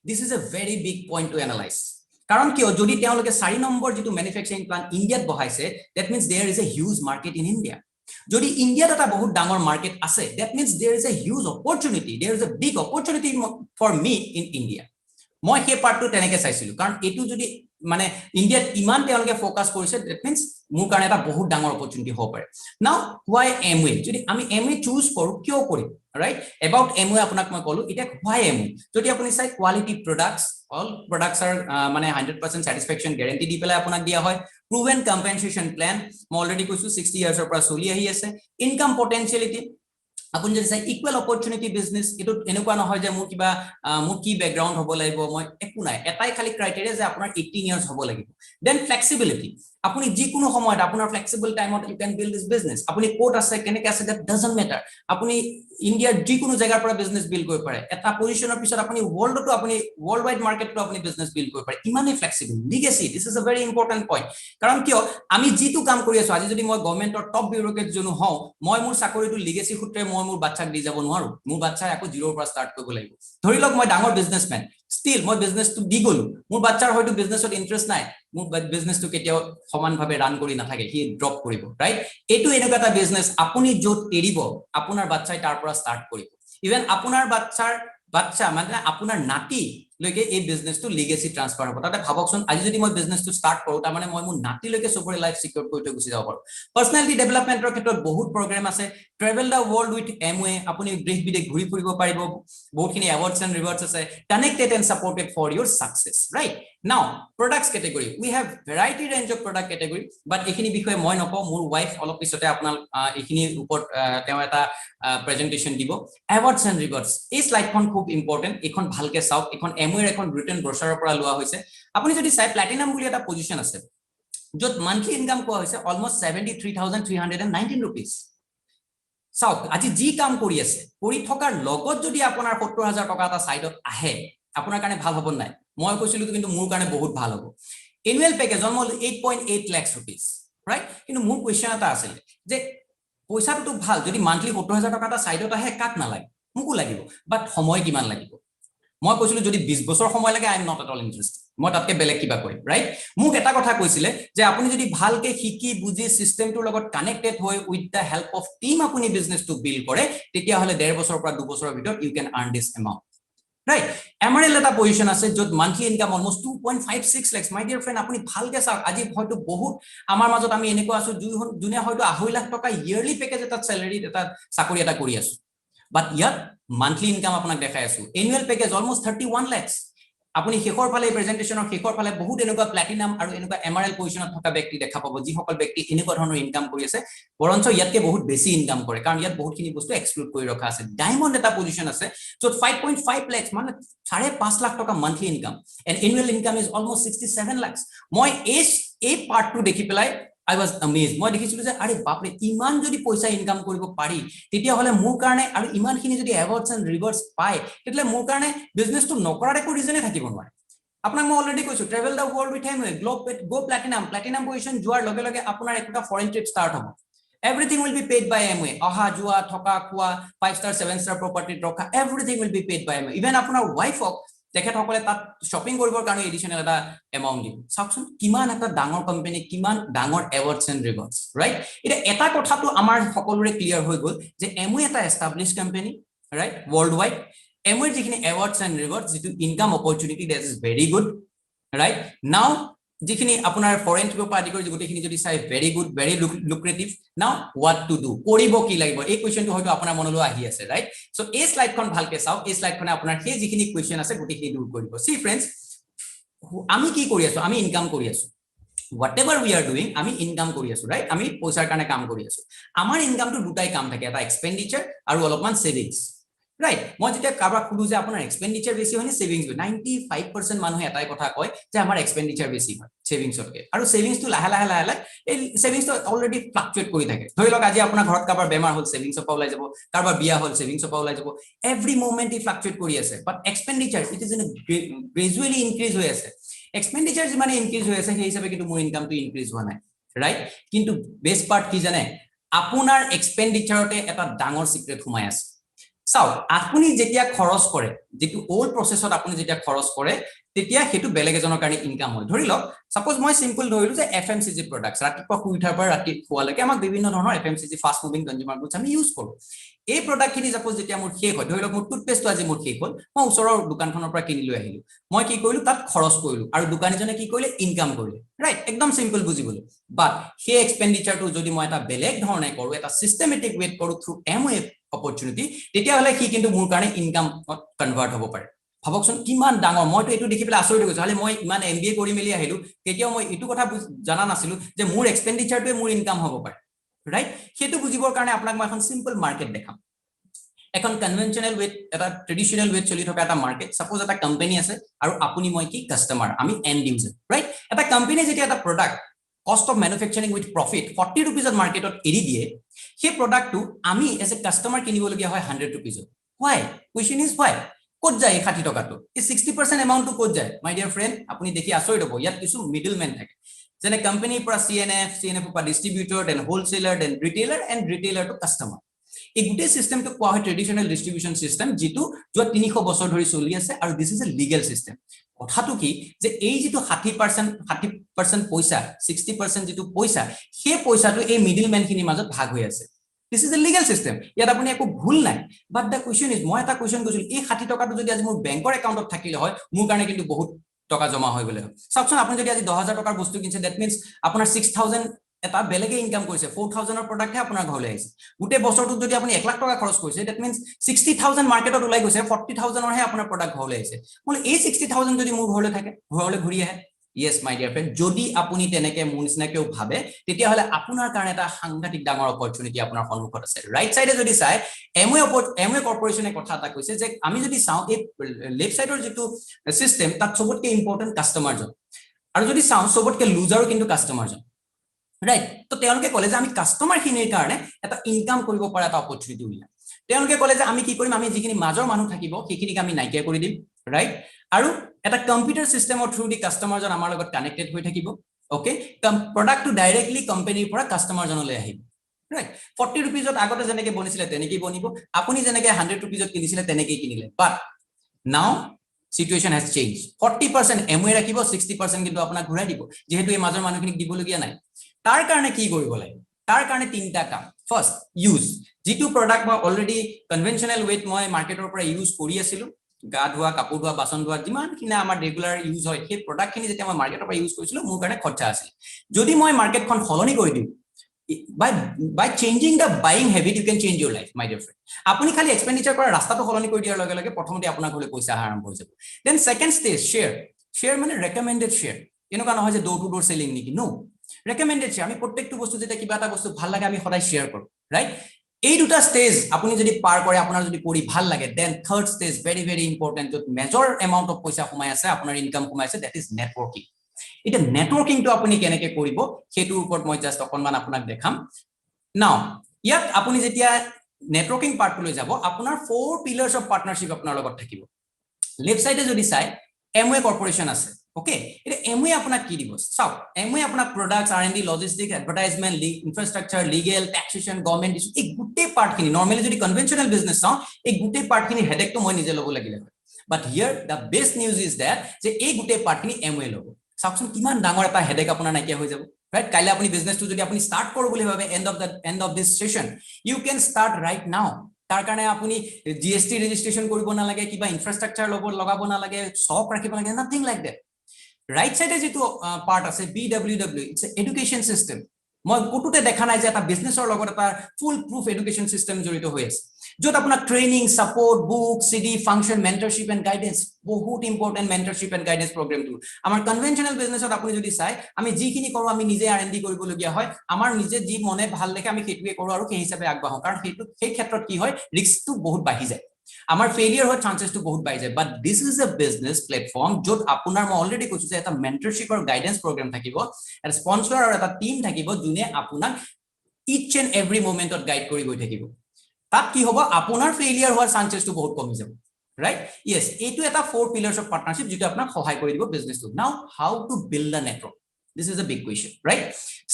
this is a very big point to analyze কারণ কি যদি তেওঁলোকে 4 নম্বৰ যেটো ম্যানুফ্যাকচাৰিং প্লান্ট ইন্ডিয়াত বহাইছে that means there is a huge market in India যদি ইন্ডিয়াত এটা বহুত ডাঙৰ মাৰ্কেট আছে that means there is a huge opportunity there is a big opportunity for me in India মই সেই পাৰ্টটো তেনেকে চাইছিলো কাৰণ এটো যদি মানে ইন্ডিয়াত ইমান তেওঁলোকে ফোকাস কৰিছে দ্যাট মিন্স মোৰ কাৰণে এটা বহুত ডাঙৰ অপৰচুনিটি হ'ব পাৰে নাও why Amway যদি আমি Amway চুজ কৰো কিয় কৰিম right about Amway আপোনাক মই কলো এটা why Amway যদি আপুনি চাই কোৱালিটি প্ৰডাক্টস all products are মানে 100% satisfaction guarantee দি পেলাই আপোনাক দিয়া হয় proven compensation plan মই অলৰেডি কৈছো 60 years পৰা চলি আহি আছে income potentiality আপুনি যদি চাই ইকুৱেল অপৰচুনিটি বিজনেস এটো এনেকুৱা নহয় যে মোৰ কিবা মোৰ কি ব্যাকগ্ৰাউণ্ড হ'ব লাগিব মই একো নাই এটাই খালি ক্ৰাইটেৰিয়া যে আপোনাৰ 18 ইয়াৰ্স হ'ব লাগিব দেন ফ্লেক্সিবিলিটি আপুনি যিকোনো সময়ত আপোনাৰ ফ্লেক্সিবল টাইমত you can build this business আপুনি কোড আছে কেনেকে আছে দ্যাট ডাজন্ট ম্যাটাৰ আপুনি ইন্ডিয়াৰ যিকোনো জায়গাৰ পৰা বিজনেস বিল্ড কৰিব পাৰে এটা পজিশনৰ পিছত আপুনি ওয়াৰ্ল্ডটো আপুনি ওয়াৰ্ল্ড ওয়াইড মাৰ্কেটটো আপুনি বিজনেস বিল্ড কৰিব পাৰে ইমানে flexible legacy this is a very important point কাৰণ কিয় আমি যিটো কাম কৰি আছো আজি যদি মই গভৰ্ণমেন্টৰ টপ বিউৰোক্ৰেট জনো হওঁ মই মোৰ চাকৰিটো লিগেসি সূত্ৰে মই মোৰ বাচ্চাক দি যাব নোৱাৰো মোৰ বাচ্চা আকৌ জিৰোৰ পৰা ষ্টাৰ্ট কৰিব লাগিব ধৰি লওক মই ডাঙৰ বিজনেসম্যান still মই বিজনেসটো দি গলো মোৰ বাচ্চাৰ হয়তো বিজনেসত ইন্টাৰেষ্ট নাই মোৰ বিজনেসটো কেতিয়াও সমানভাৱে ৰান কৰি নাথাকে হি ড্ৰপ কৰিব ৰাইট এটো এনেকুৱা এটা বিজনেস আপুনি য'ত এৰিব আপোনাৰ বাচ্চাই তাৰ পৰা ষ্টাৰ্ট কৰিব ইভেন আপোনাৰ বাচ্চা মানে আপোনাৰ নাতি লৈকে এই বিজনেসটো লিগেসি ট্ৰান্সফাৰ হ'ব তাতে ভাবকচোন আজি যদি মই বিজনেসটো ষ্টাৰ্ট কৰো তাৰ মানে মই মোৰ নাতি লৈকে সবৰে লাইফ সিকিউৰ কৰি থৈ গুচি যাব পাৰো পাৰ্সনালিটি ডেভেলপমেন্টৰ ক্ষেত্ৰত বহুত প্ৰগ্ৰাম আছে travel the world with Amway আপুনি দেশ বিদেশ ঘূৰি ফুৰিব পাৰিব বহুতখিনি এৱাৰ্ডছ এণ্ড ৰিৱাৰ্ডছ আছে connected and supported for your success right now products category we have variety range of product category but এইখিনি বিষয়ে মই নকওঁ মোৰ ওয়াইফ অলপ পিছতে আপোনাক এইখিনি ওপৰত তেওঁ এটা প্ৰেজেন্টেশন দিব এৱাৰ্ডছ এণ্ড ৰিৱাৰ্ডছ এই স্লাইডখন খুব ইম্পৰ্টেন্ট এখন ভালকে চাওক এখন Amway এখন ৰিটেন ব্ৰচাৰৰ পৰা লোৱা হৈছে আপুনি যদি চাই প্লাটিনাম বুলি এটা পজিশন আছে য'ত মান্থলি ইনকাম কোৱা হৈছে অলমোস্ট 73319 rupees চাওক আজি যি কাম কৰি আছে কৰি থকাৰ লগত যদি আপোনাৰ 70000 টকা এটা সাইডত আহে আপোনাৰ কাৰণে ভাল হ'ব নাই মই কৈছিলো কিন্তু মোৰ কাৰণে বহুত ভাল হ'ব annual package almost 8.8 lakh rupees right কিন্তু মোৰ কোৱেশ্চন এটা আছিল যে পইচাটো ভাল যদি মান্থলি 70000 টকা এটা সাইডত আহে কাক নালাগে মোকো লাগিব বাট সময় কিমান লাগিব মই কৈছিলো যদি 20 বছৰ সময় লাগে I am not at all interested মই তাতকে বেলেগ কিবা কৰিম ৰাইট মোক এটা কথা কৈছিলে যে আপুনি যদি ভালকে শিকি বুজি সিস্টেমটোৰ লগত কানেক্টেড হৈ with the help of team আপুনি বিজনেসটো বিল্ড কৰে তেতিয়া হলে 1.5 বছৰৰ পৰা 2 বছৰৰ ভিতৰত you can earn this amount right M R L এটা পজিশন আছে যত monthly income almost 2.56 lakh my dear friend আপুনি ভালকে চাওক আজি হয়তো বহুত আমাৰ মাজত আমি এনেকুৱা আছো দুনিয়া হয়তো 2.5 লাখ টকা ইয়াৰলি পেকেজ এটা স্যালাৰি এটা চাকৰি এটা কৰি আছো বাট ইয়াত মান্থলি ইনকাম আপোনাক দেখাই আছো এনুৱেল পেকেজ অলমোস্ট 31 লাখ আপুনি শেষৰ ফালে প্ৰেজেন্টেশনৰ শেষৰ ফালে বহুত এনেকুৱা প্লাটিনাম আৰু এনেকুৱা এমআৰএল পজিশনত থকা ব্যক্তি দেখা পাব যি সকল ব্যক্তি এনেকুৱা ধৰণৰ ইনকাম কৰি আছে বৰঞ্চ ইয়াতকে বহুত বেছি ইনকাম কৰে কাৰণ ইয়াত বহুতখিনি বস্তু এক্সক্লুড কৰি ৰখা আছে ডায়মণ্ড এটা পজিশন আছে যত 5.5 লাখ মানে 5.5 লাখ টকা monthly income and annual income is almost 67 lakh মই এই পাৰ্টটো দেখি পেলাই I was amazed মই দেখিছিলো যে আৰে বাপৰে ইমান যদি পইচা ইনকাম কৰিব পাৰি তেতিয়া হলে মোৰ কাৰণে আৰু ইমানখিনি যদি এৱাৰ্ডছ এণ্ড ৰিৱাৰ্ডছ পায় তেতিয়া মোৰ কাৰণে বিজনেসটো নকৰাৰ একো ৰিজনে থাকিব নোৱাৰে আপোনাক মই অলৰেডি কৈছো travel the world with Amway go platinum position যোৱাৰ লগে লগে আপোনাৰ একটা ফৰেন ট্ৰিপ ষ্টাৰ্ট হ'ব everything will be paid by Amway aha jua thoka khua 5 star 7 star property rokha everything will be paid by Amway even আপোনাৰ ওয়াইফক দেখে সকলে তাত শপিং কৰিবৰ কাৰণে এডিশনাল এটা এমাউন্ট দিব সাকচোন কিমান এটা ডাঙৰ কোম্পানী কিমান ডাঙৰ এৱাৰ্ডছ এণ্ড ৰিৱাৰ্ডছ ৰাইট এটা কথাটো আমাৰ সকলোৰে ক্লিয়াৰ হৈ গল যে Amway এটা establish company right world wide Amway যিখিনি এৱাৰ্ডছ এণ্ড ৰিৱাৰ্ডছ যেটো income opportunity that is very good right now যিখিনি আপোনাৰ ফৰেন ট্ৰিপৰ পৰা আদি কৰি গোটেইখিনি যদি চাই ভেৰি গুড ভেৰি লুক্ৰেটিভ নাও হোৱাট টু ডু কৰিব কি লাগিব এই কোৱেশ্চনটো হয়তো আপোনাৰ মনলৈ আহি আছে ৰাইট সো এই স্লাইডখন ভালকে চাওক এই স্লাইডখনে আপোনাৰ সেই যিখিনি কোৱেশ্চন আছে গোটেইখিনি দূৰ কৰিব সি ফ্ৰেন্ডস আমি কি কৰি আছো আমি ইনকাম কৰি আছো whatever we are doing আমি ইনকাম কৰি আছো ৰাইট আমি পইচাৰ কাৰণে কাম কৰি আছো আমাৰ ইনকামটো দুটাই কাম থাকে এটা এক্সপেন্ডিচাৰ আৰু অলপমান সেভিংস right মই যেতিয়া কাৰবাক খুদু যে আপোনাৰ এক্সপেন্ডিচাৰ বেছি হয় নে সেভিংস 95% মানুহে এটাই কথা কয় যে আমাৰ এক্সপেন্ডিচাৰ বেছি হয় সেভিংসতকে আৰু সেভিংসটো লাহে লাহে এই সেভিংসটো অলৰেডি ফ্লাকচুৱেট কৰি থাকে ধৰি লওক আজি আপোনাৰ ঘৰত কাৰবাৰ বেমাৰ হ'ল সেভিংসৰ পৰা ওলাই যাব কাৰবাৰ বিয়া হ'ল সেভিংসৰ পৰা ওলাই যাব এভৰি মোমেন্ট ই ফ্লাকচুৱেট কৰি আছে but expenditure it is in gradually increase হৈ আছে এক্সপেন্ডিচাৰ যিমানে ইনক্ৰিজ হৈ আছে সেই হিচাপে কিন্তু মোৰ ইনকামটো ইনক্ৰিজ হোৱা নাই ৰাইট কিন্তু বেষ্ট পাৰ্ট কি জানে আপোনাৰ এক্সপেন্ডিচাৰতে এটা ডাঙৰ সিক্ৰেট সোমাই আছে চাওক আপুনি যেতিয়া খৰচ কৰে যেটো ওল্ড প্ৰসেছত আপুনি যেতিয়া খৰচ কৰে তেতিয়া হেতু বেলেগ এজনৰ কাৰণে ইনকাম হয় ধৰি লওক সাপোজ মই সিম্পল ধৰিলো যে এফএমসিজি প্ৰডাক্টস ৰাতিপুৱা শুই উঠাৰ পৰা ৰাতি খোৱালৈকে আমাক বিভিন্ন ধৰণৰ FMCG fast moving consumer goods আমি ইউজ কৰো এই প্ৰডাক্টখিনি সাপোজ যেতিয়া মোৰ শেষ হয় ধৰি লওক মোৰ টুথপেষ্টটো আজি মোৰ শেষ হ'ল মই ওচৰৰ দোকানখনৰ পৰা কিনি লৈ আহিলো মই কি কৰিলো তাত খৰচ কৰিলো আৰু দোকানীজনে কি কৰিলে ইনকাম কৰিলে ৰাইট একদম সিম্পল বুজিবলৈ বাট সেই এক্সপেন্ডিচাৰটো যদি মই এটা বেলেগ ধৰণে কৰো এটা সিস্টেমেটিক ৱেট কৰো থ্ৰু Amway opportunity তেতিয়া হলে কি কিন্তু মোৰ কাৰণে ইনকাম কনভাৰ্ট হ'ব পাৰে ভাবকচোন কিমান ডাঙৰ মইতো এটো দেখি পেলাই আচৰিত গৈছো হলে মই ইমান এমবিএ কৰি মেলি আহিলো তেতিয়াও মই এটো কথা জানা নাছিলো যে মোৰ এক্সপেন্ডিচাৰটোৱে মোৰ ইনকাম হ'ব পাৰে ৰাইট হেতু বুজিবৰ কাৰণে আপোনাক মই এখন সিম্পল মাৰ্কেট দেখাম এখন কনভেনশনাল ৱেট এটা ট্ৰেডিশনাল ৱেট চলি থকা এটা মাৰ্কেট সাপোজ এটা কোম্পানী আছে আৰু আপুনি মই কি কাস্টমাৰ আমি এন্ড ইউজাৰ ৰাইট এটা কোম্পানী যেতিয়া এটা product cost of manufacturing with profit 40 rupees at market eri diye he product to ami as a customer kinibologia hoy 100 rupees why question is why kod jay 60 taka to is 60% amount to kod jay my dear friend apuni dekhi asoi dobo yat kisu middleman thake jene company pura cnf pura distributor then wholesaler then retailer to customer এই গুটে সিস্টেম তো কোৱা হয় ট্ৰেডিশনাল ডিস্ট্ৰিবিউশন সিস্টেম যেটো যত 300 বছৰ ধৰি চলি আছে আৰু this is A legal system কথাটো কি যে এই যেটো 60% পইচা 60% যেটো পইচা সেই পইচাটো এই মিডলম্যান খিনি মাজত ভাগ হৈ আছে this is A legal system ইয়াত আপুনি একো ভুল নাই বাট দা কোৱেশ্চন ইজ মই এটা কোৱেশ্চন কৈছিল এই 60 টকাটো যদি আজি মোৰ বেংকৰ একাউণ্টত থাকিলে হয় মোৰ কাৰণে কিন্তু বহুত টকা জমা হৈ গলে হয় চাওকচোন আপুনি যদি আজি 10000 টকাৰ বস্তু কিনছে দ্যাট মিন্স আপোনাৰ 6000 এটা বেলেগে ইনকাম কৰিছে 4000 ৰ প্ৰডাক্ট হে আপোনাৰ ঘৰলৈ আহিছে গুটে বছৰটো যদি আপুনি 1 লাখ টকা খৰচ কৰিছে দ্যাট মিন্স 60000 মাৰ্কেটত ওলাই গৈছে 40000 ৰ হে আপোনাৰ প্ৰডাক্ট ঘৰলৈ আহিছে মানে এই 60000 যদি মোৰ ঘৰলৈ থাকে ঘৰলৈ ঘূৰি আহে yes my dear friend যদি আপুনি তেনেকে মুনিছনাকেও ভাবে তেতিয়া হলে আপোনাৰ কাৰণে এটা সাংঘাতিক ডাঙৰ অপৰচুনিটি আপোনাৰ সন্মুখত আছে ৰাইট সাইডে যদি চাই Amway কৰ্পোৰেচনে কথা এটা কৈছে যে আমি যদি চাও এই লেফট সাইডৰ যেটো সিস্টেম তাত সবতকে ইম্পৰ্টেন্ট কাস্টমাৰ জন আৰু যদি চাও সবতকে লুজাৰো কিন্তু কাস্টমাৰ জন ৰাইট তো তেওঁলোকে ক'লে যে আমি কাস্টমাৰ খিনিৰ কাৰণে এটা ইনকাম কৰিব পৰা এটা অপৰচুনিটি উলিয়াম তেওঁলোকে ক'লে যে আমি কি কৰিম আমি যিখিনি মাজৰ মানুহ থাকিব সেইখিনিক আমি নাইকিয়া কৰি দিম ৰাইট আৰু এটা কম্পিউটাৰ সিস্টেমৰ থ্ৰু দি কাস্টমাৰজন আমাৰ লগত কানেক্টেড হৈ থাকিব ওকে প্ৰডাক্টটো ডাইৰেক্টলি কোম্পানীৰ পৰা কাস্টমাৰজনলৈ আহিব ৰাইট 40 रुपीजত আগতে যেনেকৈ বনিছিলে তেনেকৈ বনিব আপুনি যেনেকৈ 100 रुपीजত কিনিছিলে তেনেকৈ কিনিলে but now situation has changed 40% এমৱে ৰাখিব 60% কিন্তু আপোনাক ঘূৰাই দিব যেহেতু এই মাজৰ মানুহখিনিক দিবলগীয়া নাই তাৰ কাৰণে কি কৰিব লাগে তাৰ কাৰণে তিনটা কাম ফাৰ্স্ট ইউজ যেটো প্ৰডাক্ট মই অলৰেডি কনভেনশনাল ৱেত মই মাৰ্কেটৰ পৰা ইউজ কৰি আছিলো গা ধোৱা কাপোৰ ধোৱা বাচন ধোৱা যিমান কিনা আমাৰ ৰেগুলাৰ ইউজ হয় সেই প্ৰডাক্টখিনি যেতিয়া মই মাৰ্কেটৰ পৰা ইউজ কৰিছিলো মোৰ কাৰণে খৰচা আছিল যদি মই মাৰ্কেটখন সলনি কৰি দিওঁ by changing the buying habit you can change your life my dear friend apuni khali expenditure kora rasta to holoni kori diar loge loge prothomote apunar hole paisa aram hoye jabo then second stage share mane recommended share enuka no hoy je door to door selling niki no recommended share ami prottektu bostu jeta kiba eta bostu bhal lage ami khodai share koru right এই দুটা স্টেজ আপুনি যদি পার করে আপনার যদি পড়ি ভাল লাগে then third stage very very important যত মেজর অ্যামাউন্ট অফ পয়সা কমাই আছে আপনার ইনকাম কমাই আছে দ্যাট ইজ নেটওয়ার্কিং এটা নেটওয়ার্কিং তো আপুনি কেনেকে কৰিব হেতু ওপৰত মই জাস্ট অকনমান আপোনাক দেখাম নাও ইয়াত আপুনি যেতিয়া নেটওয়াৰ্কিং পাৰ্টটো লৈ যাব আপোনাৰ 4 পিলাৰ্স অফ পাৰ্টনাৰশ্বিপ আপোনাৰ লগত থাকিব লেফট সাইডে যদি চাই এমৱে কৰ্পোৰেচন আছে ওকে এটা এমৱে আপোনাক কি দিব চাওক এমৱে আপোনাক products R and D logistics advertisement infrastructure legal taxation government issue এই গুটে পাৰ্টখিনি নৰমালি যদি কনভেনশনাল বিজনেস চাও এই গুটে পাৰ্টখিনি হেডেকটো মই নিজে ল'ব লাগিলে but here the best news is that যে এই গুটে পাৰ্টখিনি এমৱে ল'ব সাকচোন কিমান ডাঙৰ এটা হেডেক আপোনাৰ নাইকিয়া হৈ যাব ৰাইট কাইলে আপুনি বিজনেসটো যদি আপুনি স্টাৰ্ট কৰো বুলি ভাবে end of this session you can start right now তাৰ কাৰণে আপুনি জিএসটি ৰেজিষ্ট্ৰেচন কৰিব না লাগে কিবা ইনফ্ৰাষ্ট্ৰাকচাৰ লগাব না লাগে সব ৰাখিব লাগে নাথিং লাইক দ্যাট ৰাইট সাইডে যেটো পাৰ্ট আছে BWW ইটস এডুকেশন সিস্টেম মই কোটোতে দেখা নাই যে এটা বিজনেসৰ লগত এটা ফুল প্ৰুফ এডুকেশন সিস্টেম জড়িত হৈ আছে যত আপোনাক training support book CD function mentorship and guidance বহুত ইম্পৰ্টেন্ট মেন্টৰশিপ এন্ড গাইডেন্স প্ৰগ্ৰামটো আমাৰ কনভেনশনাল বিজনেসত আপুনি যদি চাই আমি যিখিনি কৰো আমি নিজে আৰএনডি কৰিবলগীয়া হয় আমাৰ নিজে যি মনে ভাল দেখে আমি সেইটোৱে কৰো আৰু সেই হিচাপে আগবাঢ়ো কাৰণ সেই ক্ষেত্ৰত কি হয় ৰিস্কটো বহুত বাঢ়ি যায় আমাৰ ফেইলিয়াৰ হোৱাৰ চান্সেসটো বহুত বাঢ়ি যায় বাট দিস ইজ এ বিজনেস প্ল্যাটফৰ্ম যত আপোনাৰ মই অলৰেডি কৈছো যে এটা মেন্টৰশিপ আৰু গাইডেন্স প্ৰগ্ৰাম থাকিব এটা স্পন্সৰ আৰু এটা টিম থাকিব যোনে আপোনাক ইচ এন্ড এভৰি মোমেন্টত গাইড কৰি গৈ থাকিব তাত কি হ'ব আপোনাৰ ফেইলিয়াৰ হোৱাৰ চান্সেসটো বহুত কমি যাব right yes এইটো এটা 4 pillars of partnership যেটো আপোনাক সহায় কৰি দিব বিজনেসটো now how to build a network this is a big question right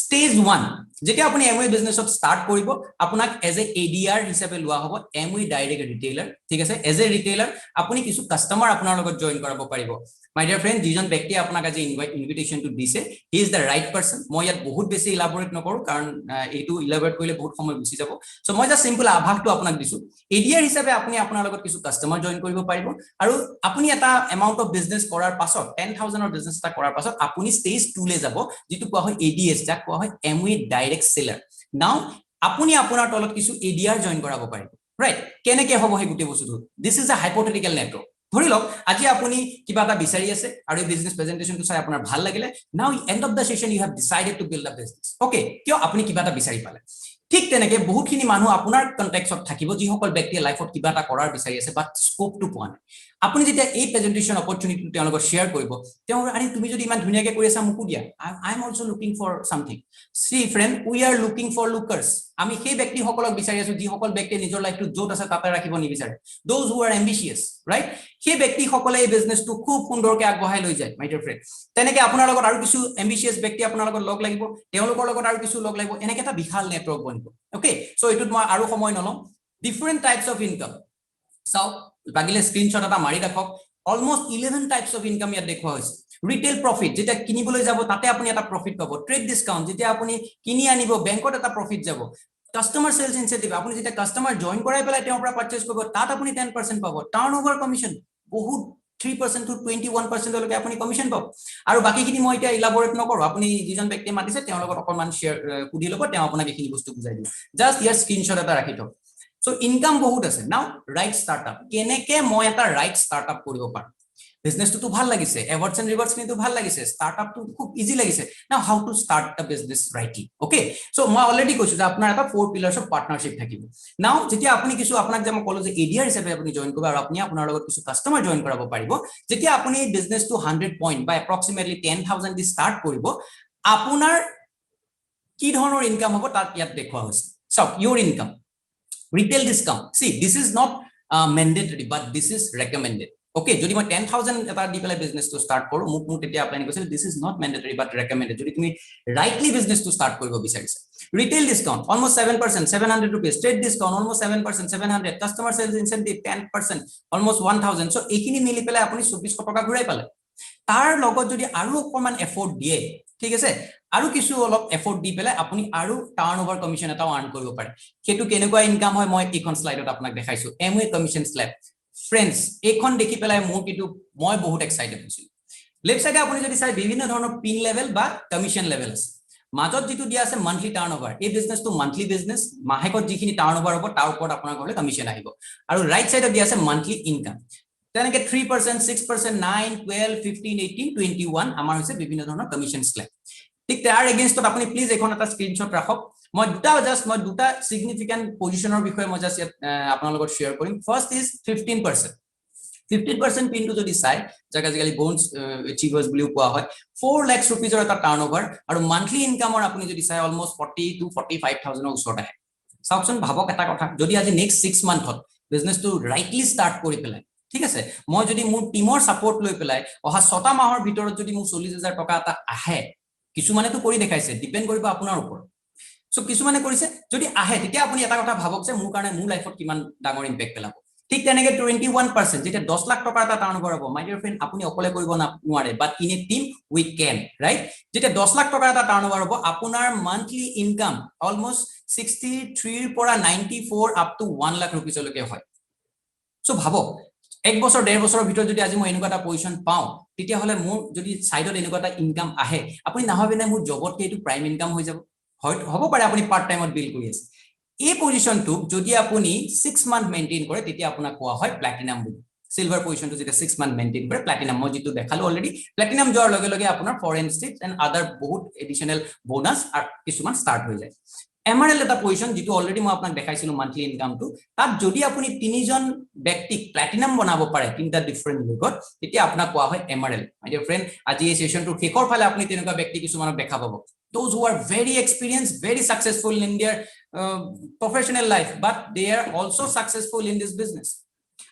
stage 1 যেতিয়া আপুনি এমৱে বিজনেসত স্টাৰ্ট কৰিব আপোনাক এজ এ এডিআৰ হিচাপে লোৱা হ'ব এমৱে ডাইৰেক্ট ৰিটেইলাৰ ঠিক আছে এজ এ ৰিটেইলাৰ আপুনি কিছু কাস্টমাৰ আপোনাৰ লগত জয়েন কৰাব পাৰিব মাই ডিয়াৰ ফ্ৰেন্ড যিজন ব্যক্তি আপোনাক আজি ইনভিটেশনটো দিছে he is the right person মই ইয়াত বহুত বেছি ইলাবৰেট নকৰো কাৰণ এইটো ইলাবৰেট কৰিলে বহুত সময় গুচি যাব সো মই জাস্ট সিম্পল আভাসটো আপোনাক দিছো এডিআৰ হিচাপে আপুনি আপোনাৰ লগত কিছু কাস্টমাৰ জয়েন কৰিব পাৰিব আৰু আপুনি এটা এমাউন্ট অফ বিজনেস কৰাৰ পাছত 10000 অৰ বিজনেস এটা কৰাৰ পাছত আপুনি স্টেজ 2 লে যাব যেটো কোৱা হয় এডিএস যাক কোৱা হয় এমৱে ডাইৰেক্ট সেলাৰ নাও আপুনি আপোনাৰ তলত কিছু এডিআৰ জয়েন কৰাব পাৰিব ৰাইট কেনেকে হ'ব হে গুটে বস্তুটো this is a hypothetical network ধৰি লওক আজি আপুনি কিবা এটা বিচাৰি আছে আৰু এই বিজনেস প্ৰেজেন্টেশনটো চাই আপোনাৰ ভাল লাগিলে now end of the session you have decided to build a business okay কিয় আপুনি কিবা এটা বিচাৰি পালে ঠিক তেনেকে বহুতখিনি মানুহ আপোনাৰ কন্টেক্সত থাকিব যিসকল ব্যক্তিয়ে লাইফত কিবা এটা কৰাৰ বিচাৰি আছে বাট স্কোপটো পোৱা নাই আপুনি যেতিয়া এই প্ৰেজেন্টেশন অপৰচুনিটি তেওঁলোকক শেয়াৰ কৰিব তেওঁ আৰে তুমি যদি ইমান ধুনিয়াকে কৰি আছা মুকু দিয়া I am also looking for something see friend we are looking for lookers আমি সেই ব্যক্তি সকলক বিচাৰি আছো যিসকল ব্যক্তিয়ে নিজৰ লাইফটো য'ত আছে তাতে ৰাখিব নিবিচাৰে দোজ হু আৰ এম্বিশিয়াস ৰাইট সেই ব্যক্তি সকলে এই বিজনেসটো খুব সুন্দৰকে আগবঢ়াই লৈ যায় মাই ডিয়াৰ ফ্ৰেন্ড তেনেকে আপোনাৰ লগত আৰু কিছু এম্বিশিয়াস ব্যক্তি আপোনাৰ লগত লগ লাগিব তেওঁলোকৰ লগত আৰু কিছু লগ লাগিব এনেকে এটা বিশাল নেটৱৰ্ক বনিব ওকে সো এটুত মই আৰু সময় নলম different types of income so লাগিলে স্ক্ৰিনশ্বট এটা মাৰি ৰাখক অলমোস্ট 11 টাইপস অফ ইনকাম ইয়াত দেখুৱা হৈছে ৰিটেইল প্ৰফিট যেটা কিনিবলৈ যাব তাতে আপুনি এটা প্ৰফিট পাব ট্ৰেড ডিসকাউন্ট যেতিয়া আপুনি কিনি আনিব বেংকত এটা প্ৰফিট যাব কাস্টমাৰ সেলস ইনসেন্টিভ আপুনি যেতিয়া কাস্টমাৰ জয়েন কৰাই পেলাই তেওঁৰ পৰা পাৰচেজ কৰিব তাত আপুনি 10% পাব টাৰ্নওভাৰ কমিশন বহুত 3% to 21% লৈকে আপুনি কমিশন পাব আৰু বাকিখিনি মই এতিয়া ইলাবৰেট নকৰো আপুনি যিজন ব্যক্তি মাতিছে তেওঁৰ লগত অকমান শেয়াৰ কুদি ল'ব তেওঁ আপোনাক এইখিনি বস্তু বুজাই দিব জাস্ট ইয়াৰ স্ক্ৰিনশ্বট এটা ৰাখি থওক সো ইনকাম বহুত আছে নাও ৰাইট স্টাৰ্টআপ কেনেকে মই এটা ৰাইট স্টাৰ্টআপ কৰিব পাৰো বিজনেসটো তো ভাল লাগিছে এৱাৰ্ডছ এণ্ড ৰিৱাৰ্ডছ কিন্তু ভাল লাগিছে স্টাৰ্টআপটো খুব ইজি লাগিছে নাও হাউ টু স্টাৰ্ট আ বিজনেস ৰাইটলি ওকে সো মই অলৰেডি কৈছো যে আপোনাৰ এটা 4 পিলাৰ্স অফ পাৰ্টনাৰশ্বিপ থাকিব নাও যেতিয়া আপুনি কিছু আপোনাক যে মই কলো যে এডিআৰ হিচাপে আপুনি জয়েন কৰিব আৰু আপুনি আপোনাৰ লগত কিছু কাস্টমাৰ জয়েন কৰাব পাৰিব যেতিয়া আপুনি বিজনেসটো 100 পইণ্ট বা এপ্ৰক্সিমেটলি 10000 দি স্টাৰ্ট কৰিব আপোনাৰ কি ধৰণৰ ইনকাম হ'ব তাত ইয়াত দেখুৱা হৈছে চাওক your income retail discount see this is not mandatory but this is recommended okay যদি মই 10000 এটা দি পেলাই বিজনেস টু স্টার্ট কৰো মোক তেতিয়া আপনি কৈছিল this is not mandatory but recommended যদি তুমি rightly business to start কৰিব বিচাৰিছা retail discount almost 7% 700 rupees trade discount almost 7% 700 customer sales incentive 10% almost 1000 so এইখিনি মিলি পেলাই আপুনি 2400 টকা ঘূৰাই পালে তাৰ লগত যদি আৰু অকমান এফৰ্ট দিয়ে ঠিক আছে আৰু কিছু অলপ এফৰ্ট দি পেলাই আপুনি আৰু টাৰ্নওভাৰ কমিশন এটা আৰ্ন কৰিব পাৰে হেতু কেনেকুৱা ইনকাম হয় মই এইখন স্লাইডত আপোনাক দেখাইছো এমওয়ে কমিশন স্ল্যাব ফ্ৰেন্ডস এইখন দেখি পেলাই মোৰ কিন্তু মই বহুত এক্সাইটেড হৈছো লেফট সাইডে আপুনি যদি চাই বিভিন্ন ধৰণৰ পিন লেভেল বা কমিশন লেভেল আছে মাজত যেটো দিয়া আছে মান্থলি টাৰ্নওভাৰ এই বিজনেস টু মান্থলি বিজনেস মাহেকত যিখিনি টাৰ্নওভাৰ হ'ব তাৰ ওপৰত আপোনাৰ ঘৰলে কমিশন আহিব আৰু ৰাইট সাইডত দিয়া আছে মান্থলি ইনকাম তেনেকে 3% 6% 9 12 15 18 21 আমাৰ হৈছে বিভিন্ন ধৰণৰ কমিশন স্ল্যাব ঠিক তাৰ এগেইনষ্টত আপুনি প্লিজ এখন এটা স্ক্ৰিনশ্বট ৰাখক মই দুটা সিগনিফিকেন্ট পজিশনৰ বিষয়ে মই জাস্ট আপোনাৰ লগত শেয়াৰ কৰিম ফাৰ্স্ট ইজ 15% পিনটো যদি চাই জাগা জাগালি বোনস এচিভাৰ্স বুলিও কোৱা হয় 4 লাখ रुपीजৰ এটা টাৰ্নওভাৰ আৰু মান্থলি ইনকামৰ আপুনি যদি চাই অলমোস্ট 40 to 45000 ৰ ওচৰত আহে চাওকচোন ভাবক এটা কথা যদি আজি নেক্সট 6 মান্থত বিজনেস টু ৰাইটলি ষ্টাৰ্ট কৰি পেলাই ঠিক আছে মই যদি মোৰ টিমৰ সাপোৰ্ট লৈ পেলাই অহা 6টা মাহৰ ভিতৰত যদি মোৰ 40000 টকা এটা আহে কিছুমানে তো কৰি দেখাইছে ডিপেন্ড কৰিব আপোনাৰ ওপৰত সো কিছুমানে কৰিছে যদি আহে তেতিয়া আপুনি এটা কথা ভাবক যে মোৰ কাৰণে মোৰ লাইফত কিমান ডাঙৰ ইমপ্যাক্ট পেলাব ঠিক তেনেকে 21% যেটা 10 লাখ টকা এটা টাৰ্নওভাৰ হ'ব মাই ডিয়াৰ ফ্ৰেন্ড আপুনি অকলে কৰিব নোৱাৰে but in a team we can right যেটা 10 লাখ টকা এটা টাৰ্নওভাৰ হ'ব আপোনাৰ মান্থলি ইনকাম অলমোস্ট 63 ৰ পৰা 94 আপ টু 1 লাখ रुपीज লৈকে হয় সো ভাবক এক বছৰ ডেৰ বছৰৰ ভিতৰত যদি আজি মই এনেকুৱা এটা পজিশন পাও তেতিয়া হলে মোৰ যদি সাইডত এনেকুৱা এটা ইনকাম আহে আপুনি নাভাবে না মোৰ জবত এইটো প্ৰাইম ইনকাম হৈ যাব হয় হ'ব পাৰে আপুনি পাৰ্ট টাইমত বিল কৰি আছে এই পজিশনটো যদি আপুনি 6 মান্থ মেইনটেইন কৰে তেতিয়া আপোনাক কোৱা হয় প্লাটিনাম বুলি সিলভাৰ পজিশনটো যেটা 6 মান্থ মেইনটেইন কৰে প্লাটিনাম মই যেটো দেখালো অলৰেডি প্লাটিনাম যোৱাৰ লগে লগে আপোনাৰ ফৰেন ষ্টেটস এণ্ড আদাৰ বহুত এডিশনাল বোনাস আৰু কিছুমান স্টাৰ্ট হৈ যায় এমাৰেল এটা পজিশন যেটো অলৰেডি মই আপোনাক দেখাইছিলো মান্থলি ইনকামটো তাত যদি আপুনি তিনিজন ব্যক্তিক প্লাটিনাম বনাব পাৰে তিনটা ডিফাৰেন্ট লিগত তেতিয়া আপোনাক কোৱা হয় এমাৰেল মাই ডিয়াৰ ফ্ৰেন্ড আজি এই সেশনটো শেষৰ ফালে আপুনি তেনেকুৱা ব্যক্তি কিছুমানক দেখা পাব those who are very experienced very successful in their professional life but they are also successful in this business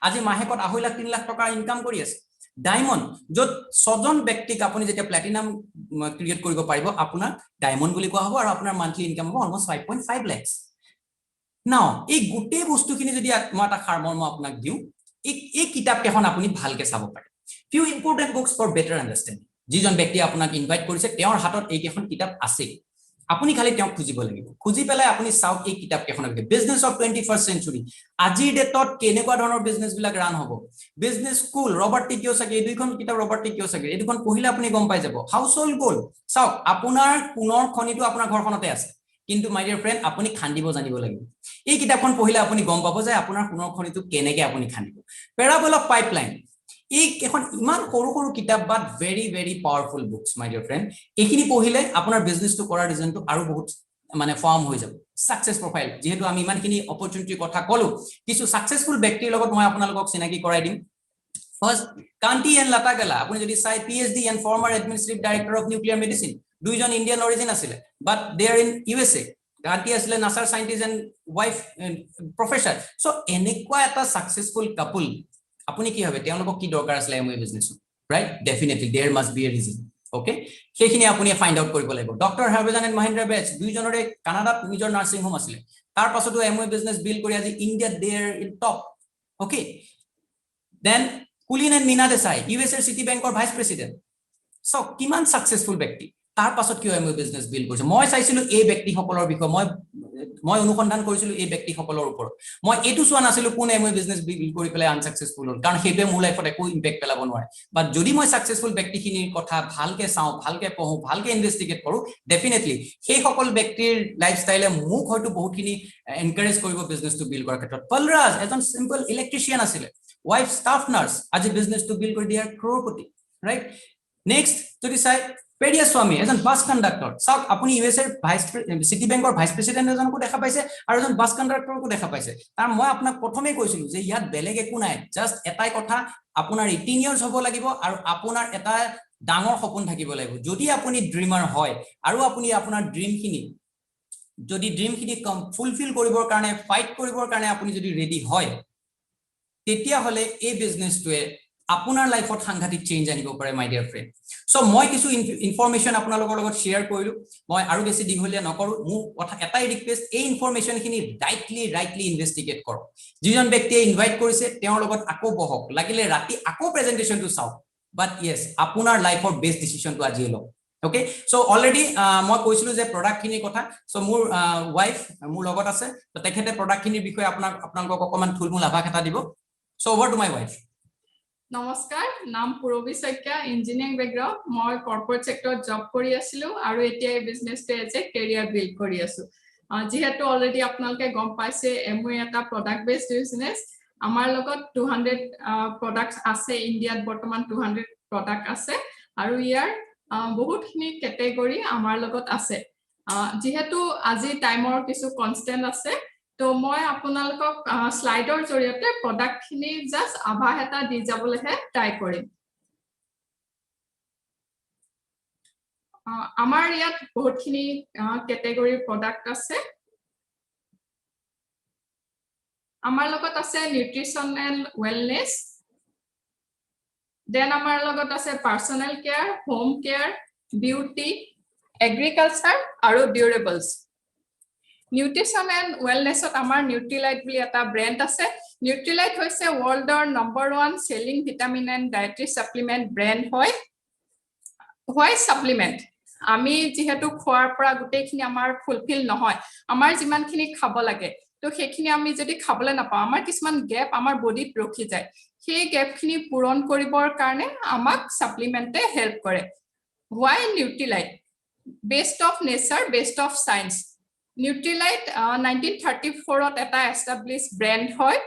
আজি মাহেকত 2 লাখ 3 লাখ টকা ইনকাম কৰি আছে ডায়মন্ড যত ছজন ব্যক্তিক আপুনি যেতিয়া প্লাটিনাম ক্ৰিয়েট কৰিব পাৰিব আপোনাৰ ডায়মন্ড বুলি কোৱা হ'ব আৰু আপোনাৰ মান্থলি ইনকাম হ'ব অলমোস্ট 5.5 lakhs নাও এই গুটে বস্তুখিনি যদি মই এটা খাৰমৰ্ম আপোনাক দিও এই কিতাপ কেখন আপুনি ভালকে চাব পাৰে few important books for better understanding যিজন ব্যক্তি আপোনাক ইনভাইট কৰিছে তেওঁৰ হাতত এই কেখন কিতাপ আছে আপুনি খালি তেওঁক খুজিব লাগিব খুজি পেলাই আপুনি চাওক এই কিতাপ কেখনৰ বিজনেস অফ 21st century আজি ডেটত কেনেকুৱা ধৰণৰ বিজনেস বিলাক ৰান হ'ব বিজনেস স্কুল ৰবাৰ্ট টি কিয়সাকি এই দুইখন কিতাপ ৰবাৰ্ট টি কিয়সাকি এই দুখন পঢ়িলে আপুনি গম পাই যাব হাউস হোল্ড গোল চাওক আপোনাৰ পুনৰ খনিটো আপোনাৰ ঘৰখনতে আছে কিন্তু মাই ডিয়াৰ ফ্ৰেন্ড আপুনি খান্দিব জানিব লাগিব এই কিতাপখন পঢ়িলে আপুনি গম পাব যে আপোনাৰ পুনৰ খনিটো কেনেকৈ আপুনি খান্দিব প্যাৰাবল অফ পাইপলাইন এই এখন ইমান সৰু সৰু কিতাপ but very very powerful books my dear friend এইখিনি পঢ়িলে আপোনাৰ বিজনেসটো কৰাৰ ৰিজনটো আৰু বহুত মানে ফৰ্ম হৈ যাব সাকসেস প্ৰফাইল যেহেতু আমি ইমানখিনি অপৰচুনিটিৰ কথা কলো কিছু সাকসেসফুল ব্যক্তিৰ লগত মই আপোনালোকক চিনাকি কৰাই দিম ফাৰ্স্ট কান্তি এণ্ড লাটাগালা আপুনি যদি চাই PhD and former administrative director of nuclear medicine দুইজন ইণ্ডিয়ান অৰিজিন আছিলে but they are in USA Kanti আছিলে নাছাৰ scientist and wife professor so এনেকুৱা এটা সাকসেসফুল কাপল আপুনি কি হবে তেওঁলোকক কি দৰকাৰ আছে Amway business right definitely there must be a reason okay সেইখিনি আপুনি ফাইন্ড আউট কৰিব লাগিব ডক্টৰ হৰভজন এণ্ড মহেন্দ্ৰ বেচ দুইজনৰে কানাডাত নিজৰ নাৰ্সিং হোম আছিল তাৰ পাছতো এমওয়ে বিজনেস বিল্ড কৰি আজি ইণ্ডিয়াত there in top okay then Kulin and Meena Desai ইউএছএৰ সিটি বেংকৰ ভাইস প্ৰেসিডেন্ট সো কিমান সাকসেসফুল ব্যক্তি তাৰ পাছত কি এমওয়ে বিজনেস বিল্ড কৰিছে মই চাইছিলো এই ব্যক্তিসকলৰ বিষয়ে মই অনুসন্ধান কৰিছিলো এই ব্যক্তিসকলৰ ওপৰত মই এটো চোৱা নাছিলো কোন এমওয়ে বিজনেস বিল্ড কৰি পেলাই আনসাকসেসফুল হ'ল কাৰণ হেবে মোৰ লাইফত একো ইমপ্যাক্ট পেলাব নোৱাৰে বাট যদি মই সাকসেসফুল ব্যক্তিখিনিৰ কথা ভালকে চাও ভালকে পঢ়ো ভালকে ইনভেষ্টিগেট কৰো ডেফিনেটলি সেই সকল ব্যক্তিৰ লাইফষ্টাইলে মোক হয়তো বহুতখিনি এনকাৰেজ কৰিব বিজনেসটো বিল্ড কৰাৰ ক্ষেত্ৰত পলৰাজ এজন সিম্পল ইলেক্ট্ৰিশিয়ান আছিল ওয়াইফ স্টাফ নাৰ্স আজি বিজনেসটো বিল্ড কৰি দিয়াৰ ক্ৰোৰপতি ৰাইট নেক্সট যদি চাই পেডিয়া স্বামী এজন বাস কন্ডাক্টৰ সাউথ আপুনি ইউএছএৰ ভাইস সিটি বেংকৰ ভাইস প্ৰেসিডেন্ট এজনকো দেখা পাইছে আৰু এজন বাস কন্ডাক্টৰকো দেখা পাইছে তাৰ মই আপোনাক প্ৰথমে কৈছিলো যে ইয়াত বেলেগ একো নাই জাস্ট এটাই কথা আপোনাৰ 18 ইয়াৰ্স হ'ব লাগিব আৰু আপোনাৰ এটা ডাঙৰ সপোন থাকিব লাগিব যদি আপুনি ড্ৰিমাৰ হয় আৰু আপুনি আপোনাৰ ড্ৰিমখিনি যদি ড্ৰিম খিনি ফুলফিল কৰিবৰ কাৰণে ফাইট কৰিবৰ কাৰণে আপুনি যদি ৰেডি হয় তেতিয়া হলে এই বিজনেছটোৱে আপোনাৰ লাইফত সাংঘাতিক চেঞ্জ আনিব পাৰে মাই ডিয়াৰ ফ্ৰেণ্ড সো মই কিছু ইনফৰমেশন আপোনালোকৰ লগত শেয়াৰ কৰিলো মই আৰু বেছি দীঘলীয়া নকৰো মোৰ কথা এটাই ৰিকুৱেষ্ট এই ইনফৰমেশন খিনি ৰাইটলি ইনভেষ্টিগেট কৰক যিজন ব্যক্তিয়ে ইনভাইট কৰিছে তেওঁৰ লগত আকৌ বহক লাগিলে ৰাতি আকৌ প্ৰেজেন্টেশনটো চাওক বাট ইয়েস আপোনাৰ লাইফৰ বেষ্ট ডিসিশনটো আজি লওক Okay, so already মই কৈছিলো যে প্ৰডাক্ট খিনি কথা সো মোৰ ওয়াইফ মোৰ লগত আছে তো তেখেতে প্ৰডাক্ট খিনিৰ বিষয়ে আপোনালোকক অকমান থুলমূল আভাস এটা দিব so over to my wife নমস্কাৰ নাম পুৰবী শইকীয়া ইঞ্জিনিয়াৰিং বেকগ্ৰাউণ্ড মই কৰ্পোৰেট সেক্টৰত জব কৰি আছিলো আৰু এতিয়া এই বিজনেছটো এজ এ কেৰিয়াৰ বিল্ড কৰি আছো যেহেতু অলৰেডি আপোনালোকে গম পাইছে এমৱে এটা প্ৰডাক্ট বেসড বিজনেছ আমাৰ লগত 200 প্ৰডাক্টস আছে ইণ্ডিয়াত বৰ্তমান 200 প্ৰডাক্ট আছে আৰু ইয়াৰ বহুতখিনি কেটেগৰী আমাৰ লগত আছে যেহেতু আজি টাইমৰ কিছু কনষ্টেন্ট আছে তো মই আপোনালোকক স্লাইডৰ জৰিয়তে প্ৰডাক্ট খিনি জাস্ট আভাস এটা দি যাবলৈহে ট্ৰাই কৰিম আমাৰ ইয়াত বহুতখিনি কেটেগৰী প্ৰডাক্ট আছে আমাৰ লগত আছে নিউট্ৰিচনেল ৱেলনেস দেন আমাৰ লগত আছে personnel care home care beauty agriculture আৰু ডিউৰেবলছ নিউট্ৰিচন এণ্ড ৱেলনেছত আমাৰ নিউট্ৰিলাইট বুলি এটা ব্ৰেণ্ড আছে নিউট্ৰিলাইট হৈছে ৱৰ্ল্ডৰ number 1 selling vitamin and dietary supplement brand হয় হোৱাই সাপ্লিমেন্ট আমি যেহেতু খোৱাৰ পৰা গোটেইখিনি আমাৰ ফুলফিল নহয় আমাৰ যিমানখিনি খাব লাগে তো সেইখিনি আমি যদি খাবলৈ নাপাওঁ আমাৰ কিছুমান গেপ আমাৰ বডিত ৰখি যায় সেই গেপখিনি পূৰণ কৰিবৰ কাৰণে আমাক সাপ্লিমেন্টে হেল্প কৰে why Nutrilite best of nature best of science Nutrilite 1934ত এটা এস্টাব্লিশ ব্ৰেণ্ড হয়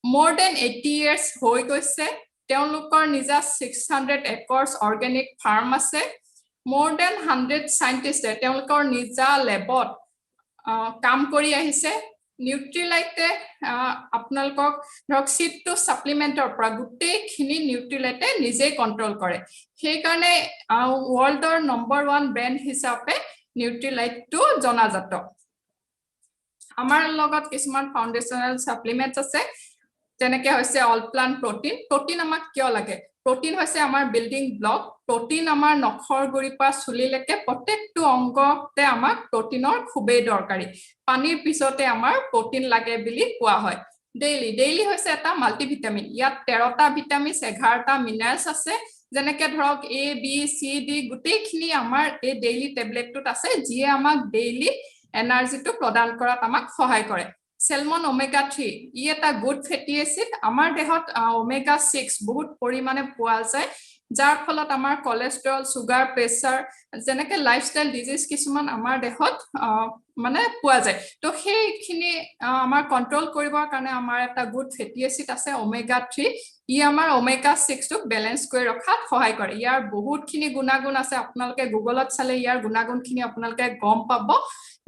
more than 80 years হৈ গৈছে তেওঁলোকৰ নিজা 600 একৰ্স অৰ্গেনিক ফাৰ্ম আছে more than 100 সায়েন্টিস্টে তেওঁলোকৰ নিজা ল্যাবত কাম কৰি আহিছে নিউট্ৰিলাইটে আপোনালোকক ধৰক সিড টু সাপ্লিমেন্টৰ পৰা গোটেইখিনি নিউট্ৰিলাইটে নিজে কন্ট্ৰোল কৰে সেই কাৰণে ৱৰ্ল্ডৰ নম্বৰ 1 ব্ৰেণ্ড হিচাপে নিউট্ৰিলাইটটো জনাজাত আমাৰ লগত কিছুমান ফাউন্ডেশনাল সাপ্লিমেন্টস আছে যেনেকৈ হৈছে অল প্লান প্ৰটিন আমাক কিয় লাগে প্ৰটিন হৈছে আমাৰ বিল্ডিং ব্লক প্ৰটিন আমাৰ নখৰ গুৰিৰ পৰা চুলিলৈকে প্ৰত্যেকটো অংগতে আমাক প্ৰটিনৰ খুবেই দৰকাৰী পানীৰ পিছতে আমাৰ প্ৰটিন লাগে বুলি কোৱা হয় ডেইলি হৈছে এটা মাল্টিভিটামিন ইয়াত 13টা ভিটামিন 11টা মিনাৰেলছ আছে যেনেকৈ ধৰক এ বি সি ডি গোটেইখিনি আমাৰ এই ডেইলি টেবলেটটোত আছে যিয়ে আমাক ডেইলি এনাৰ্জিটো প্ৰদান কৰাত আমাক সহায় কৰে সেলমন ওমেগা 3 ই এটা গুড ফেটি এসিড আমাৰ দেহত ওমেগা 6 বহুত পৰিমাণে পোৱা যায় যাৰ ফলত আমাৰ কোলেষ্ট্ৰল সুগাৰ প্ৰেছাৰ যেনেকৈ লাইফষ্টাইল ডিজিজ কিছুমান আমাৰ দেহত মানে পোৱা যায় তো সেইখিনি আমাৰ কন্ট্ৰোল কৰিবৰ কাৰণে আমাৰ এটা গুড ফেটি এসিড আছে ওমেগা 3 ই আমাৰ ওমেগা 6 টো বেলেন্স কৰি ৰখাত সহায় কৰে ইয়াৰ বহুতখিনি গুণাগুণ আছে আপোনালোকে গুগলত চালে ইয়াৰ গুণাগুণখিনি আপোনালোকে গম পাব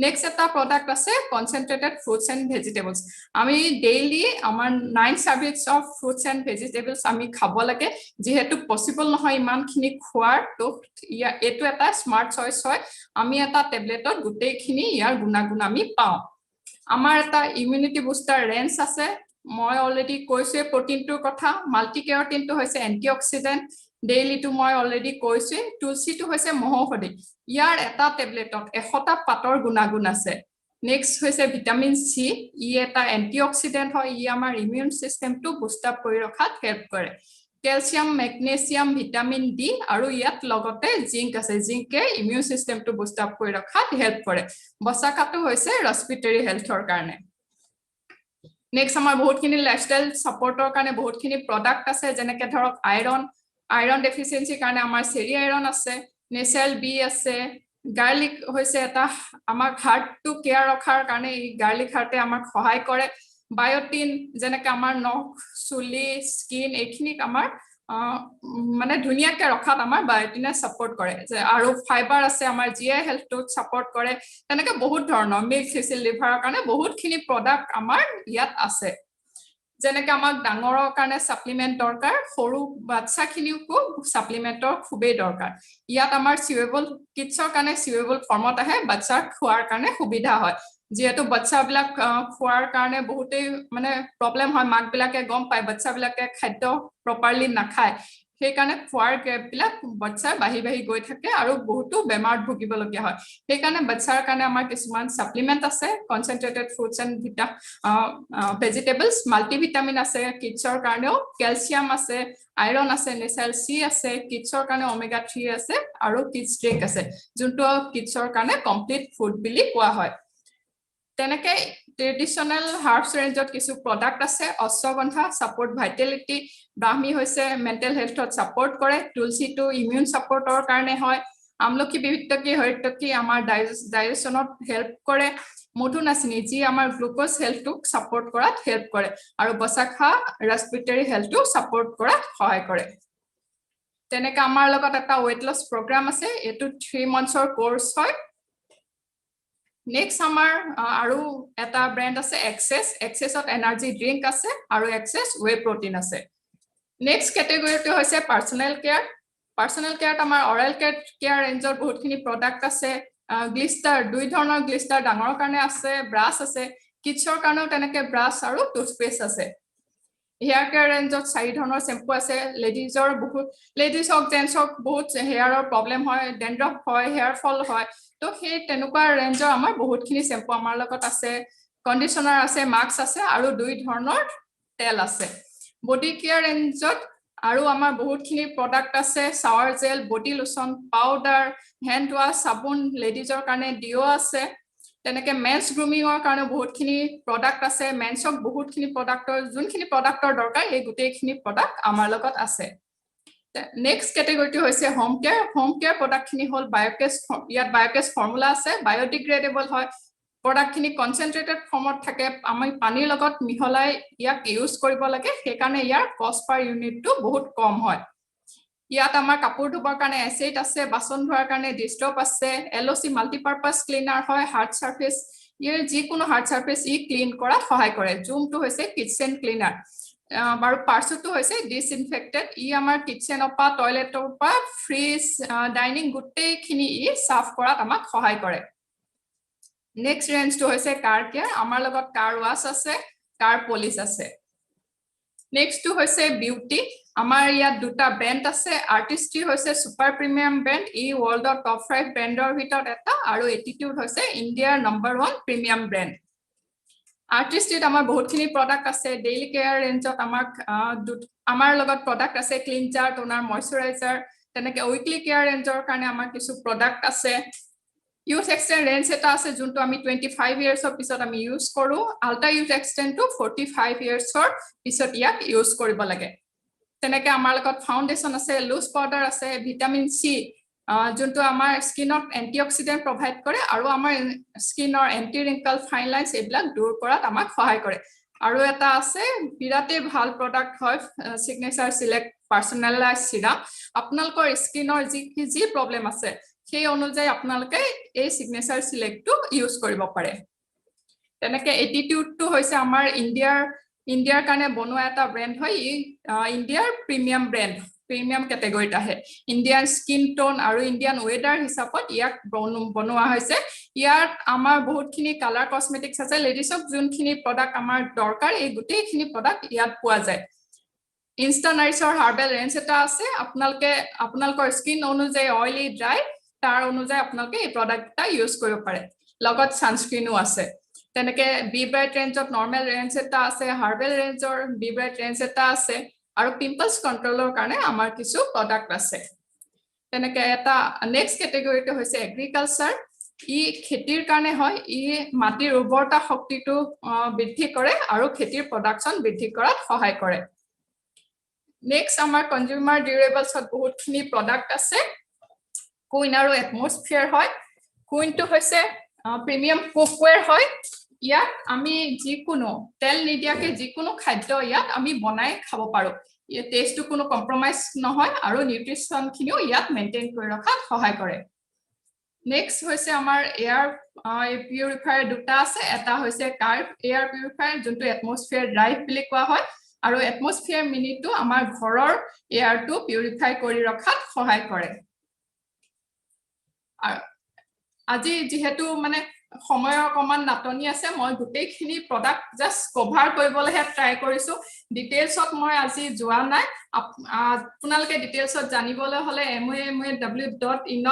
নেক্সট এটা প্ৰডাক্ট আছে কনসেন্ট্ৰেটেড ফ্ৰুটস এণ্ড ভেজিটেবলছ আমি ডেইলি আমাৰ 9 সাৰ্ভিংছ অফ ফ্ৰুটস এণ্ড ভেজিটেবলছ আমি খাব লাগে যেহেতু পসিবল নহয় ইমানখিনি খোৱাৰ তো এটো এটা স্মাৰ্ট চইচ হয় আমি এটা টেবলেটত গোটেইখিনি ইয়াৰ গুণাগুণ আমি পাওঁ আমাৰ এটা ইমিউনিটি বুষ্টাৰ ৰেঞ্জ আছে মই অলৰেডি কৈছে প্ৰটিনটোৰ কথা মাল্টিকেৰটিনটো হৈছে এন্টিঅক্সিডেন্ট ডেইলি টু মই অলৰেডি কৈছে তুলসীটো হৈছে মহৌষধি ইয়াৰ এটা টেবলেটত 100টা পাতৰ গুণাগুণ আছে নেক্সট হৈছে ভিটামিন সি ই এটা এন্টিঅক্সিডেন্ট হয় ই আমাৰ ইমিউন সিস্টেমটো বুষ্ট আপ কৰি ৰখাত হেল্প কৰে ক্যালসিয়াম ম্যাগনেসিয়াম ভিটামিন ডি আৰু ইয়াত লগতে জিংক আছে জিংকে ইমিউন সিস্টেমটো বুষ্ট আপ কৰি ৰখাত হেল্প কৰে বসাকাটো হৈছে ৰেসপিৰেটৰি হেলথৰ কাৰণে নেক্সট আমাৰ বহুতখিনি লাইফষ্টাইল সাপোৰ্টৰ কাৰণে বহুতখিনি প্ৰডাক্ট আছে যেনেকৈ ধৰক আইৰন ডেফিচিয়েন্সিৰ কাৰণে আমাৰ চেৰি আইৰন আছে নেচেল বি আছে গাৰ্লিক হৈছে এটা আমাৰ হাৰ্টটো কেয়াৰ ৰখাৰ কাৰণে এই গাৰ্লিক হাৰ্টে আমাক সহায় কৰে বায়োটিন যেনেকৈ আমাৰ নখ চুলি স্কিন এইখিনিক আমাৰ মানে ধুনীয়াকৈ ৰখাত আমাৰ বায়োটিনে সাপোৰ্ট কৰে আৰু ফাইবাৰ আছে আমাৰ জিআই হেলথটো সাপোৰ্ট কৰে তেনেকৈ বহুত ধৰণৰ মিল্ক সিসিল লিভাৰৰ কাৰণে বহুতখিনি প্ৰডাক্ট আমাৰ ইয়াত আছে যেনেকৈ আমাক ডাঙৰৰ কাৰণে সাপ্লিমেন্ট দৰকাৰ সৰু বাচ্চাখিনিকো সাপ্লিমেন্টৰ খুবেই দৰকাৰ ইয়াত আমাৰ চিউৱেবল কিডছৰ কাৰণে চিউৱেবল ফৰ্মত আহে বাচ্চাৰ খোৱাৰ কাৰণে সুবিধা হয় যেহেতু বাচ্চাবিলাক খোৱাৰ কাৰণে বহুতেই মানে প্ৰবলেম হয় মাকবিলাকে গম পায় বাচ্চাবিলাকে খাদ্য প্ৰপাৰলি নাখায় সেইকাৰণে খোৱাৰ গেপবিলাক বাচ্চাৰ বাঢ়ি বাঢ়ি গৈ থাকে আৰু বহুতো বেমাৰত ভুগিবলগীয়া হয় সেইকাৰণে বাচ্চাৰ কাৰণে আমাৰ কিছুমান সাপ্লিমেন্ট আছে concentrated fruits and vegetables multivitamin আছে কিডছৰ কাৰণেও কেলচিয়াম আছে আইৰন আছে নেচাৰেল চি আছে কিডছৰ কাৰণে ওমেগা 3 আছে আৰু কিডছ ড্ৰিংক আছে যোনটো কিডছৰ কাৰণে কমপ্লিট ফুড বুলি কোৱা হয় তেনেকে ট্ৰেডিশনেল হাৰ্বছ ৰেঞ্জত কিছু প্ৰডাক্ট আছে অশ্বগন্ধা সাপোৰ্ট ভাইটেলিটি ব্ৰাহ্মী হৈছে মেন্টেল হেলথত সাপোৰ্ট কৰে তুলসীটো ইমিউন সাপোৰ্টৰ কাৰণে হয় আমলখি বিবিধকি হৰিতকি আমাৰ ডাইজেশনত হেল্প কৰে মধুনাচিনী যি আমাৰ গ্লুকোজ হেলথটোক সাপোৰ্ট কৰাত হেল্প কৰে আৰু বসাখা ৰেসপিৰেটৰী হেলথটো সাপোৰ্ট কৰাত সহায় কৰে তেনেকে আমাৰ লগত এটা ওয়েট লছ প্ৰগ্ৰাম আছে এটো 3 মান্থছৰ কোৰ্স হয় নেক্সট আমাৰ আৰু এটা ব্ৰ্যান্ড আছে এক্সেছত এনাৰ্জি ড্ৰিংক আছে আৰু এক্সেছ ৱে প্ৰটিন আছে নেক্সট ক্যাটেগৰীটো হৈছে পাৰ্সোনেল কেয়াৰত আমাৰ অৰেল কেয়াৰ ৰেঞ্জৰ বহুতখিনি প্ৰডাক্ট আছে গ্লিষ্টাৰ দুই ধৰণৰ গ্লিষ্টাৰ ডাঙৰৰ কাৰণে আছে ব্ৰাছ আছে কিডছৰ কাৰণেও তেনেকে ব্ৰাছ আৰু টুথপেষ্ট আছে হেয়াৰ কেয়াৰ ৰেঞ্জত 4 ধৰণৰ শ্যাম্পু আছে লেডিজ হক জেন্টছ হক বহুত হেয়াৰৰ প্ৰবলেম হয় ডেন্ড্ৰফ হয় হেয়াৰ ফল হয় তো সেই তেনেকুৱা ৰেঞ্জৰ আমাৰ বহুতখিনি শ্যাম্পু আমাৰ লগত আছে কণ্ডিশনাৰ আছে মাস্ক আছে আৰু দুই ধৰণৰ তেল আছে বডি কেয়াৰ ৰেঞ্জত আৰু আমাৰ বহুতখিনি প্ৰডাক্ট আছে shower gel body lotion powder hand wash সাবুন লেডিজৰ কাৰণে ডিও আছে তেনেকে মেন্স গ্ৰুমিঙৰ কাৰণে বহুতখিনি প্ৰডাক্ট আছে মেন্সক বহুতখিনি প্ৰডাক্টৰ যোনখিনি প্ৰডাক্টৰ দৰকাৰ এই গোটেইখিনি প্ৰডাক্ট আমাৰ লগত আছে নেক্সট ক্যাটেগৰীটো হৈছে হোম কেয়াৰ প্ৰডাক্টখিনি হল বায়োকেছ ফৰ্মুলা আছে বায়োডিগ্ৰেডেবল হয় প্ৰডাক্টখিনি কনচেন্ট্ৰেটেড ফৰ্মত থাকে আমি পানীৰ লগত মিহলাই ইয়াক ইউজ কৰিব লাগে সেইকাৰণে ইয়াৰ কষ্ট পাৰ ইউনিটটো বহুত কম হয় ইয়াত আমাৰ কাপোৰ ধুবৰ কাৰণে এচিড আছে বাচন ধোৱাৰ কাৰণে ডিষ্টপ আছে এলওচি মাল্টিপাৰপাস ক্লিনাৰ হয় হাৰ্ড সাৰফেস ইয়াৰ যিকোনো হাৰ্ড সাৰফেস ই ক্লিন কৰাত সহায় কৰে জুমটো হৈছে কিচেন ক্লিনাৰ বাৰু পাৰ্সটো হৈছে ডিসইনফেক্টেড ই আমাৰ কিচেনৰ পৰা টয়লেটৰ পৰা ফ্ৰিজ ডাইনিং গোটেইখিনি ই সাফ কৰাত আমাক সহায় কৰে নেক্সট ৰেঞ্জটো হৈছে কাৰ কেয়াৰ আমাৰ লগত কাৰ ৱাছ আছে কাৰ পলিশ আছে নেক্সটটো হৈছে বিউটি আমাৰ ইয়াত দুটা ব্ৰ্যান্ড আছে আৰ্টিস্ট্ৰি হৈছে সুপাৰ প্ৰিমিয়াম ব্ৰ্যান্ড ই ওয়াৰ্ল্ডৰ টপ 5 ব্ৰ্যান্ডৰ ভিতৰত এটা আৰু এটিটিউড হৈছে ইণ্ডিয়াৰ নম্বৰ 1 প্ৰিমিয়াম ব্ৰ্যান্ড আৰ্টিস্ট্ৰিত আমাৰ বহুতখিনি প্ৰডাক্ট আছে ডেইলি কেয়াৰ ৰেঞ্জত আমাৰ লগত প্ৰডাক্ট আছে ক্লিনজাৰ টোনাৰ ময়শ্চাৰাইজাৰ তেনেকে উইকলি কেয়াৰ ৰেঞ্জৰ কাৰণে আমাৰ কিছু প্ৰডাক্ট আছে ইউথ এক্সটেন্ড ৰেঞ্জ এটা আছে যোনটো আমি 25 ইয়াৰ্ছৰ পিছত আমি ইউজ কৰো আল্ট্ৰা ইউথ এক্সটেন্ডটো 45 ইয়াৰ্ছৰ পিছত ইয়াক ইউজ কৰিব লাগে তেনেকে আমাৰ লগত ফাউণ্ডেশ্যন আছে লুজ পাউডাৰ আছে ভিটামিন সি যোনটো আমাৰ স্কিনত এন্টিঅক্সিডেন্ট প্ৰভাইড কৰে আৰু আমাৰ স্কিনৰ এন্টি ৰিংকল ফাইন লাইনছ এইবিলাক দূৰ কৰাত আমাক সহায় কৰে আৰু এটা আছে বিৰাটেই ভাল প্ৰডাক্ট হয় সিগনেচাৰ সিলেক্ট পাৰ্সোনেলাইজ সিৰাম আপোনালোকৰ স্কিনৰ যি প্ৰবলেম আছে সেই অনুযায়ী আপোনালোকে এই সিগনেচাৰ সিলেক্টটো ইউজ কৰিব পাৰে তেনেকে এটিটিউডটো হৈছে আমাৰ ইণ্ডিয়াৰ কাৰণে বনোৱা এটা ব্ৰ্যান্ড হয় ইণ্ডিয়াৰ প্ৰিমিয়াম ব্ৰ্যান্ড প্ৰিমিয়াম ক্যাটেগৰীত আহে ইণ্ডিয়ান স্কিন টোন আৰু ইণ্ডিয়ান ওয়েদাৰ হিচাপত ইয়াক বনোৱা হৈছে ইয়াত আমাৰ বহুতখিনি কালাৰ কসমেটিক্স আছে লেডিজক যোনখিনি প্ৰডাক্ট আমাৰ দৰকাৰ এই গোটেইখিনি প্ৰডাক্ট ইয়াত পোৱা যায় ইনষ্টানাইছৰ হাৰ্বেল ৰেঞ্জ এটা আছে আপোনালোকৰ স্কিন অনুযায়ী অইলি ড্ৰাই তাৰ অনুযায়ী আপোনালোকে এই প্ৰডাক্টটা ইউজ কৰিব পাৰে লগত সানস্ক্ৰিনো আছে তেনেকে বি ব্ৰাইট ৰেঞ্জত নৰ্মেল ৰেঞ্জ এটা আছে হাৰ্বেল ৰেঞ্জৰ বি ব্ৰাইট ৰেঞ্জ এটা আছে আৰু পিম্পলছ কন্ট্ৰোলৰ কাৰণে আমাৰ কিছু প্ৰডাক্ট আছে তেনেকে এটা নেক্সট ক্যাটেগৰীটো হৈছে এগ্ৰিকালচাৰ ই খেতিৰ কাৰণে হয় ই মাটিৰ উৰ্বৰতা শক্তিটো বৃদ্ধি কৰে আৰু খেতিৰ প্ৰডাকচন বৃদ্ধি কৰাত সহায় কৰে নেক্সট আমাৰ কনজিউমাৰ ডিউৰেবলছত বহুতখিনি প্ৰডাক্ট আছে কুইন আৰু এটমস্ফিয়াৰ হয় কুইনটো হৈছে প্ৰিমিয়াম কুকৱেৰ হয় ইয়াত আমি যিকোনো তেল নিদিয়াকে যিকোনো খাদ্য ইয়াত আমি বনাই খাব পাৰো এই টেষ্টটো কোনো কম্প্ৰমাইজ নহয় আৰু নিউট্ৰিচনখিনিও ইয়াত মেইনটেইন কৰি ৰখাত সহায় কৰে নেক্সট হৈছে আমাৰ এয়াৰ পিউৰিফায়াৰ দুটা আছে এটা হৈছে কাৰ্ভ এয়াৰ পিউৰিফায়াৰ যোনটো এটমস্ফিয়াৰ ড্ৰাইভ বুলি কোৱা হয় আৰু এটমস্ফিয়াৰ মিনিটো আমাৰ ঘৰৰ এয়াৰটো পিউৰিফাই কৰি ৰখাত সহায় কৰে আজি যেহেতু মানে সময়ৰ অকমান নাটনি আছে মই গোটেইখিনি প্ৰডাক্ট জাস্ট কভাৰ কৰিবলৈহে ট্ৰাই কৰিছো ডিটেইলছত মই আজি যোৱা নাই আপোনালোকে ডিটেইলছত জানিবলৈ হলে www.moe.in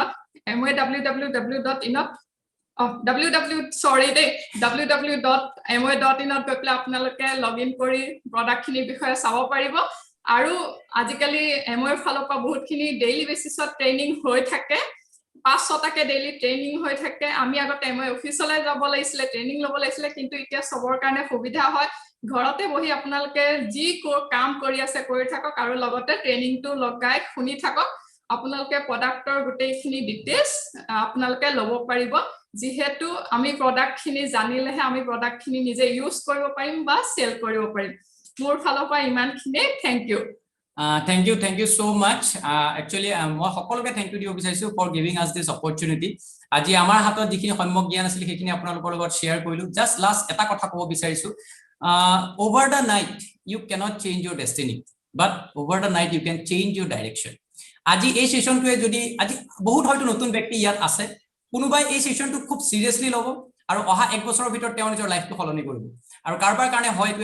গৈ পেলাই আপোনালোকে লগইন কৰি প্ৰডাক্টখিনিৰ বিষয়ে চাব পাৰিব আৰু আজিকালি MOE ফালৰ পৰা বহুতখিনি ডেইলি বেচিছত ট্ৰেইনিং হৈ থাকে 5-6টাকে ডেইলি ট্ৰেইনিং হৈ থাকে আমি আগতে MOE অফিচলৈ যাব লাগিছিলে ট্ৰেইনিং ল'ব লাগিছিলে কিন্তু এতিয়া সবৰ কাৰণে সুবিধা হয় ঘৰতে বহি আপোনালোকে যি কাম কৰি আছে কৰি থাকক আৰু লগতে ট্ৰেইনিংটো লগাই শুনি থাকক আপোনালোকে প্ৰডাক্টৰ গোটেইখিনি ডিটেইলছ আপোনালোকে ল'ব পাৰিব যেহেতু আমি প্ৰডাক্টখিনি জানিলেহে আমি প্ৰডাক্টখিনি নিজে ইউজ কৰিব পাৰিম বা সেল কৰিব পাৰিম মোৰ ফালৰ পৰা ইমানখিনি thank you Thank you so much. Actually, মই সকলোকে thank you দিব বিচাৰিছো for giving us this opportunity. আজি আমাৰ হাতত যিখিনি সম্যক জ্ঞান আছিল সেইখিনি আপোনালোকৰ লগত শ্বেয়াৰ কৰিলো জাস্ট লাষ্ট এটা কথা ক'ব বিচাৰিছো over the night you cannot change your destiny but over the night you can change your direction. আজি এই সেশনটোৱে যদি আজি বহুত হয়তো নতুন ব্যক্তি ইয়াত আছে কোনোবাই এই সেশনটো খুব সিৰিয়াসলি ল'ব আৰু অহা এক বছৰৰ ভিতৰত তেওঁ নিজৰ লাইফটো সলনি কৰিব আৰু কাৰবাৰ কাৰণে হয়তো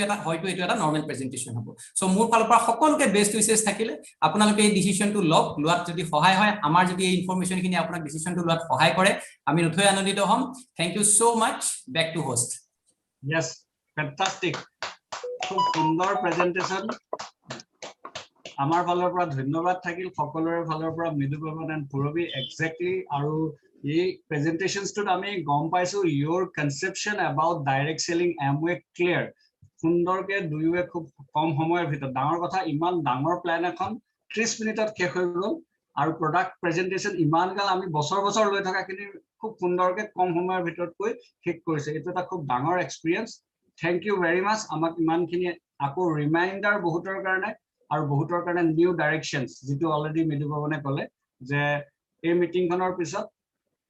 এটো এটা নৰমাল প্ৰেজেন্টেশন হ'ব সো মোৰ ফালৰ পৰা সকলোকে বেষ্ট উইচেছ থাকিলে আপোনালোকে এই ডিসিশনটো লোৱাত যদি সহায় হয় আমাৰ যদি এই ইনফৰমেশনখিনি আপোনাক ডিসিশনটো লোৱাত সহায় কৰে আমি নথৈ আনন্দিত হ'ম thank you so much back to host Yes, fantastic. খুব সুন্দৰ প্ৰেজেন্টেশন আমাৰ ফালৰ পৰা ধন্যবাদ থাকিল সকলোৰে ফালৰ পৰা মৃদুপৱন এণ্ড পুৰবী এক্স্যাক্টলি আৰু এই প্ৰেজেন্টেশনছটোত আমি গম পাইছো your conception about direct selling MOE clear সুন্দৰকে দুইৱে খুব কম সময়ৰ ভিতৰত ডাঙৰ কথা ইমান ডাঙৰ প্ল্যান এখন 30 মিনিটত শেষ হৈ গ'ল আৰু প্ৰডাক্ট প্ৰেজেন্টেশন ইমান গাল আমি বছৰ লৈ থকা কিনি খুব সুন্দৰকে কম সময়ৰ ভিতৰত কৈ শেষ কৰিছে এটো এটা খুব ডাঙৰ এক্সপেৰিয়েন্স থ্যাংক ইউ ভেৰি মাচ আমাক ইমানখিনি আকৌ ৰিমাইন্ডাৰ বহুতৰ কাৰণে আৰু বহুতৰ কাৰণে নিউ ডাইৰেকশনছ যেটো অলৰেডি মৃদুপৱনে ক'লে যে এই মিটিংখনৰ পিছত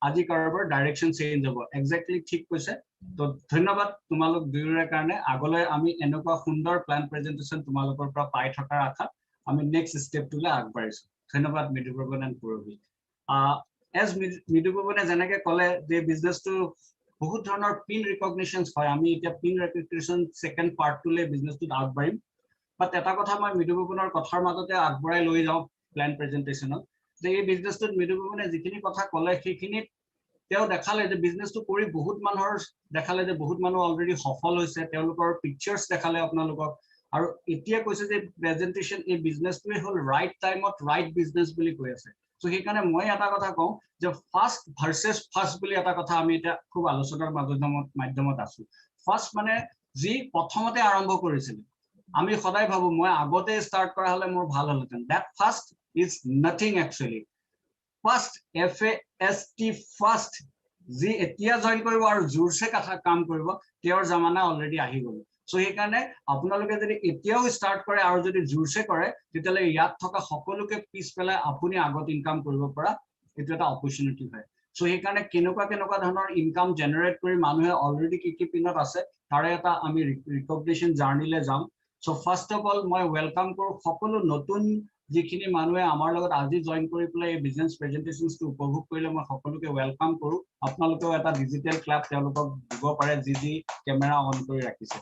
আজি কাৰবাৰ ডাইৰেকশন চেঞ্জ হ'ব এক্স্যাক্টলি ঠিক কৈছে তো ধন্যবাদ তোমালোক দুয়োৰে কাৰণে আগলৈ আমি এনেকুৱা সুন্দৰ প্ল্যান প্ৰেজেন্টেশন তোমালোকৰ পৰা পাই থকাৰ আশা আমি নেক্সট ষ্টেপটোলৈ আগবাঢ়িছো ধন্যবাদ মৃদুপৱন এণ্ড পুৰবী এজ মৃদুপৱনে যেনেকৈ ক'লে যে বিজনেছটো বহুত ধৰণৰ পিন ৰিকগনিশনছ হয় আমি এতিয়া পিন ৰিকগনিশন সেকেন্ড পাৰ্টটোলৈ বিজনেছটোত আগবাঢ়িম বাট এটা কথা মই মৃদুপৱনৰ কথাৰ মাজতে আগবঢ়াই লৈ যাওঁ প্ল্যান প্ৰেজেন্টেশনত যে এই বিজনেছটোত মৃদুপৱনে যিখিনি কথা ক'লে সেইখিনি তেওঁ দেখালে যে বিজনেছটো কৰি বহুত মানুহৰ দেখালে যে বহুত মানুহ অলৰেডি সফল হৈছে তেওঁলোকৰ পিকচাৰ্ছ দেখালে আপোনালোকক আৰু এতিয়া কৈছে যে প্ৰেজেন্টেশন এই বিজনেছটোৱে হ'ল ৰাইট টাইমত ৰাইট বিজনেছ বুলি কৈ আছে সো সেইকাৰণে মই এটা কথা কওঁ যে ফাৰ্ষ্ট ভাৰ্সেস ফাৰ্ষ্ট বুলি এটা কথা আমি এটা খুব আলোচনাৰ মাধ্যমত আছো ফাৰ্ষ্ট মানে যি প্ৰথমতে আৰম্ভ কৰিছিল আমি সদায় ভাবো মই আগতে ষ্টাৰ্ট কৰা হলে মোৰ ভাল হলহেঁতেন that first is nothing actually first FAST first যি এতিয়া জয়েন কৰিব আৰু জোৰছে কাম কৰিব তেওঁৰ জামানা অলৰেডি আহি গ'ল সো সেইকাৰণে আপোনালোকে যদি এতিয়াও ষ্টাৰ্ট কৰে আৰু যদি জোৰছে কৰে তেতিয়ালে ইয়াত থকা সকলোকে পিছ পেলাই আপুনি আগত ইনকাম কৰিব পৰা এটা অপৰচুনিটি হয় সো সেইকাৰণে কেনেকুৱা ধৰণৰ ইনকাম জেনাৰেট কৰি মানুহে অলৰেডি কি পিনত আছে তাৰে এটা আমি ৰিকগনিশন জাৰ্নিলে যাম সো ফাৰ্ষ্ট অফ অল মই ওয়েলকাম কৰো সকলো নতুন যিখিনি মানুহে আমাৰ লগত আজি জয়েন কৰি পেলাই এই বিজনেছ প্ৰেজেন্টেশনছটো উপভোগ কৰিলে মই সকলোকে ওয়েলকাম কৰো আপোনালোকেও এটা ডিজিটেল ক্লাব তেওঁলোকক দিব পাৰে যি কেমেৰা অন কৰি ৰাখিছে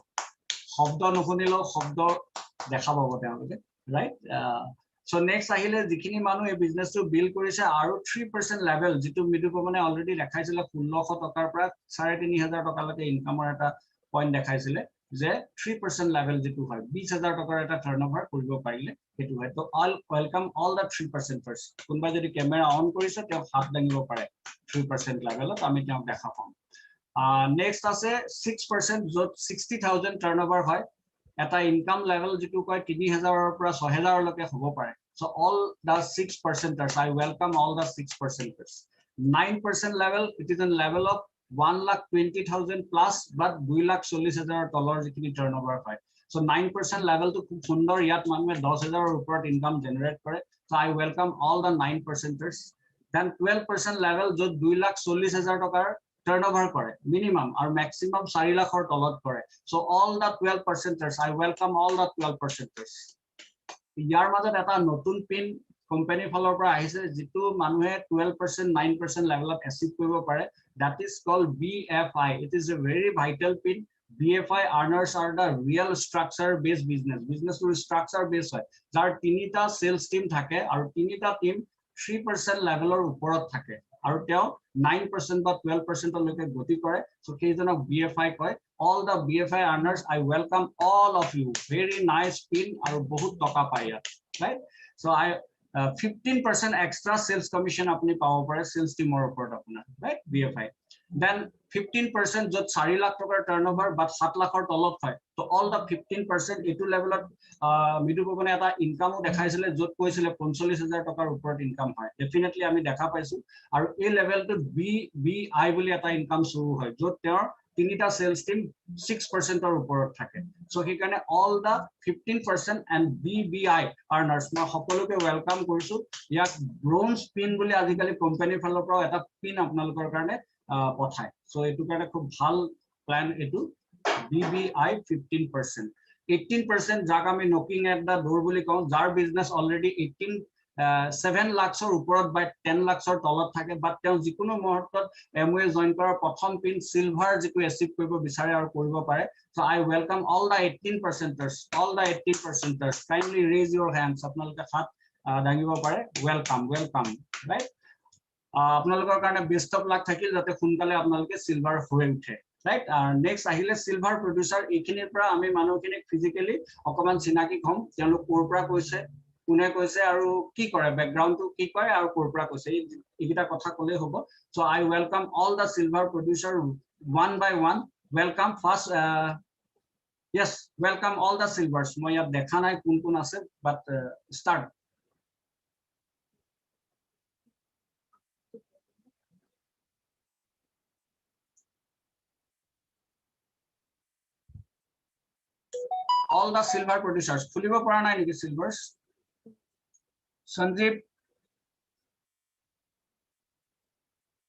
শব্দ নুশুনিলেও শব্দ দেখা পাব তেওঁলোকে ৰাইট সো নেক্সট আহিলে যিখিনি মানুহ এই বিজনেছটো বিল্ড কৰিছে আৰু 3% লেভেল যেটো মৃদুপৱনে অলৰেডি দেখাইছিল 1600 টকাৰ পৰা 3500 টকালৈকে ইনকামৰ এটা পইণ্ট দেখাইছিল যে 3% লেভেল যেটো হয় 20000 টকাৰ এটা টাৰ্নওভাৰ কৰিব পাৰিলে হেতু হয় তো অল ওয়েলকাম অল দা 3% ফাৰ্স্ট কোনবা যদি কেমেৰা অন কৰিছে তেওঁ হাত দাঙিব পাৰে 3% লেভেলত আমি তেওঁক দেখা পাম নেক্সট আছে 6% যত 60000 টাৰ্নওভাৰ হয় এটা ইনকাম লেভেল যেটো কয় 3000 ৰ পৰা 6000 লৈকে হ'ব পাৰে so all the 6%ers I welcome all the 6%ers 9% level it is a level of 1,20,000 plus but 2,40,000 তলৰ যিখিনি টাৰ্নওভাৰ হয় সো 9% level to খুব সুন্দৰ ইয়াত মানুহে 10000 ৰ ওপৰত ইনকাম জেনাৰেট কৰে so I welcome all the 9%ers then 12% level যত 2,40,000 টকাৰ turnover কৰে minimum আৰু maximum 4 লাখৰ তলত কৰে so all the 12%ers I welcome all the 12%ers ইয়াৰ মাজত এটা নতুন পিন কোম্পানী ফলৰ পৰা আহিছে যেটো মানুহে 12% 9% লেভেলত এচিভ কৰিব পাৰে that is called BFI it is a very vital pin BFI earners are the real structure based business to structure based হয় যাৰ তিনিটা সেলস টিম থাকে আৰু তিনিটা টিম 3% লেভেলৰ ওপৰত থাকে আৰু তেও 9% বা 12% লৈকে গতি কৰে so কেইজনক BFI কয় all the BFI earners I welcome all of you very nice pin আৰু বহুত টকা পায় right so I 15% extra sales commission apni পাব পাৰে sales team or ওপৰত আপোনাৰ right BFI then 15% যত 4 লাখ টকাৰ turnover but 7 লাখৰ তলত হয় so all the 15% এটো লেভেলত মিডু পবনে এটা ইনকামো দেখাইছিলে যত কৈছিলে 45,000 টকাৰ ওপৰত ইনকাম হয় ডেফিনেটলি আমি দেখা পাইছো আৰু এই লেভেলটো BBI বুলি এটা ইনকাম শুৰু হয় যত তেওঁৰ তিনিটা সেলস টিম 6% or ওপৰত থাকে so সেইকাৰণে all the 15% and BBI earners মই সকলোকে ওয়েলকাম কৰিছো ইয়াক ব্ৰোঞ্জ পিন বুলি আজিকালি কোম্পানী ফালৰ পৰা এটা পিন আপোনালোকৰ কাৰণে পঠায় so এটো কাৰণে খুব ভাল প্ল্যান এটো BBI 15% 18% যাক আমি নকিং এট দা ডোৰ বুলি কওঁ যাৰ বিজনেস অলৰেডি 7 লাখৰ ওপৰত বা 10 লাখৰ তলত থাকে বাট তেওঁ যিকোনো মুহূৰ্তত এমওএ জয়েন কৰাৰ প্ৰথম পিন সিলভাৰ যিটো এচিভ কৰিব বিচাৰে আৰু কৰিব পাৰে so I welcome all the 18%ers kindly raise your hands আপোনালোকে হাত দাঙিব পাৰে welcome right আপোনালোকৰ কাৰণে বেষ্ট অফ লাক থাকিল যাতে সোনকালে আপোনালোকে সিলভাৰ হৈ উঠে right next আহিলে সিলভাৰ প্ৰডিউসাৰ এইখিনিৰ পৰা আমি মানুহখিনিক ফিজিক্যালি অকমান চিনাকি হম তেওঁলোক কোৰ পৰা কৈছে কোনে কৈছে আৰু কি কৰে ব্যাকগ্ৰাউন্ডটো কি কয় আৰু কোৰ পৰা কৈছে এইটা কথা কলে হ'ব so I welcome all the silver producer one by one welcome first yes welcome all the silvers মই ইয়াত দেখা নাই কোন কোন আছে but start all the silver producers খুলিব পৰা নাই নেকি silvers Sanjeev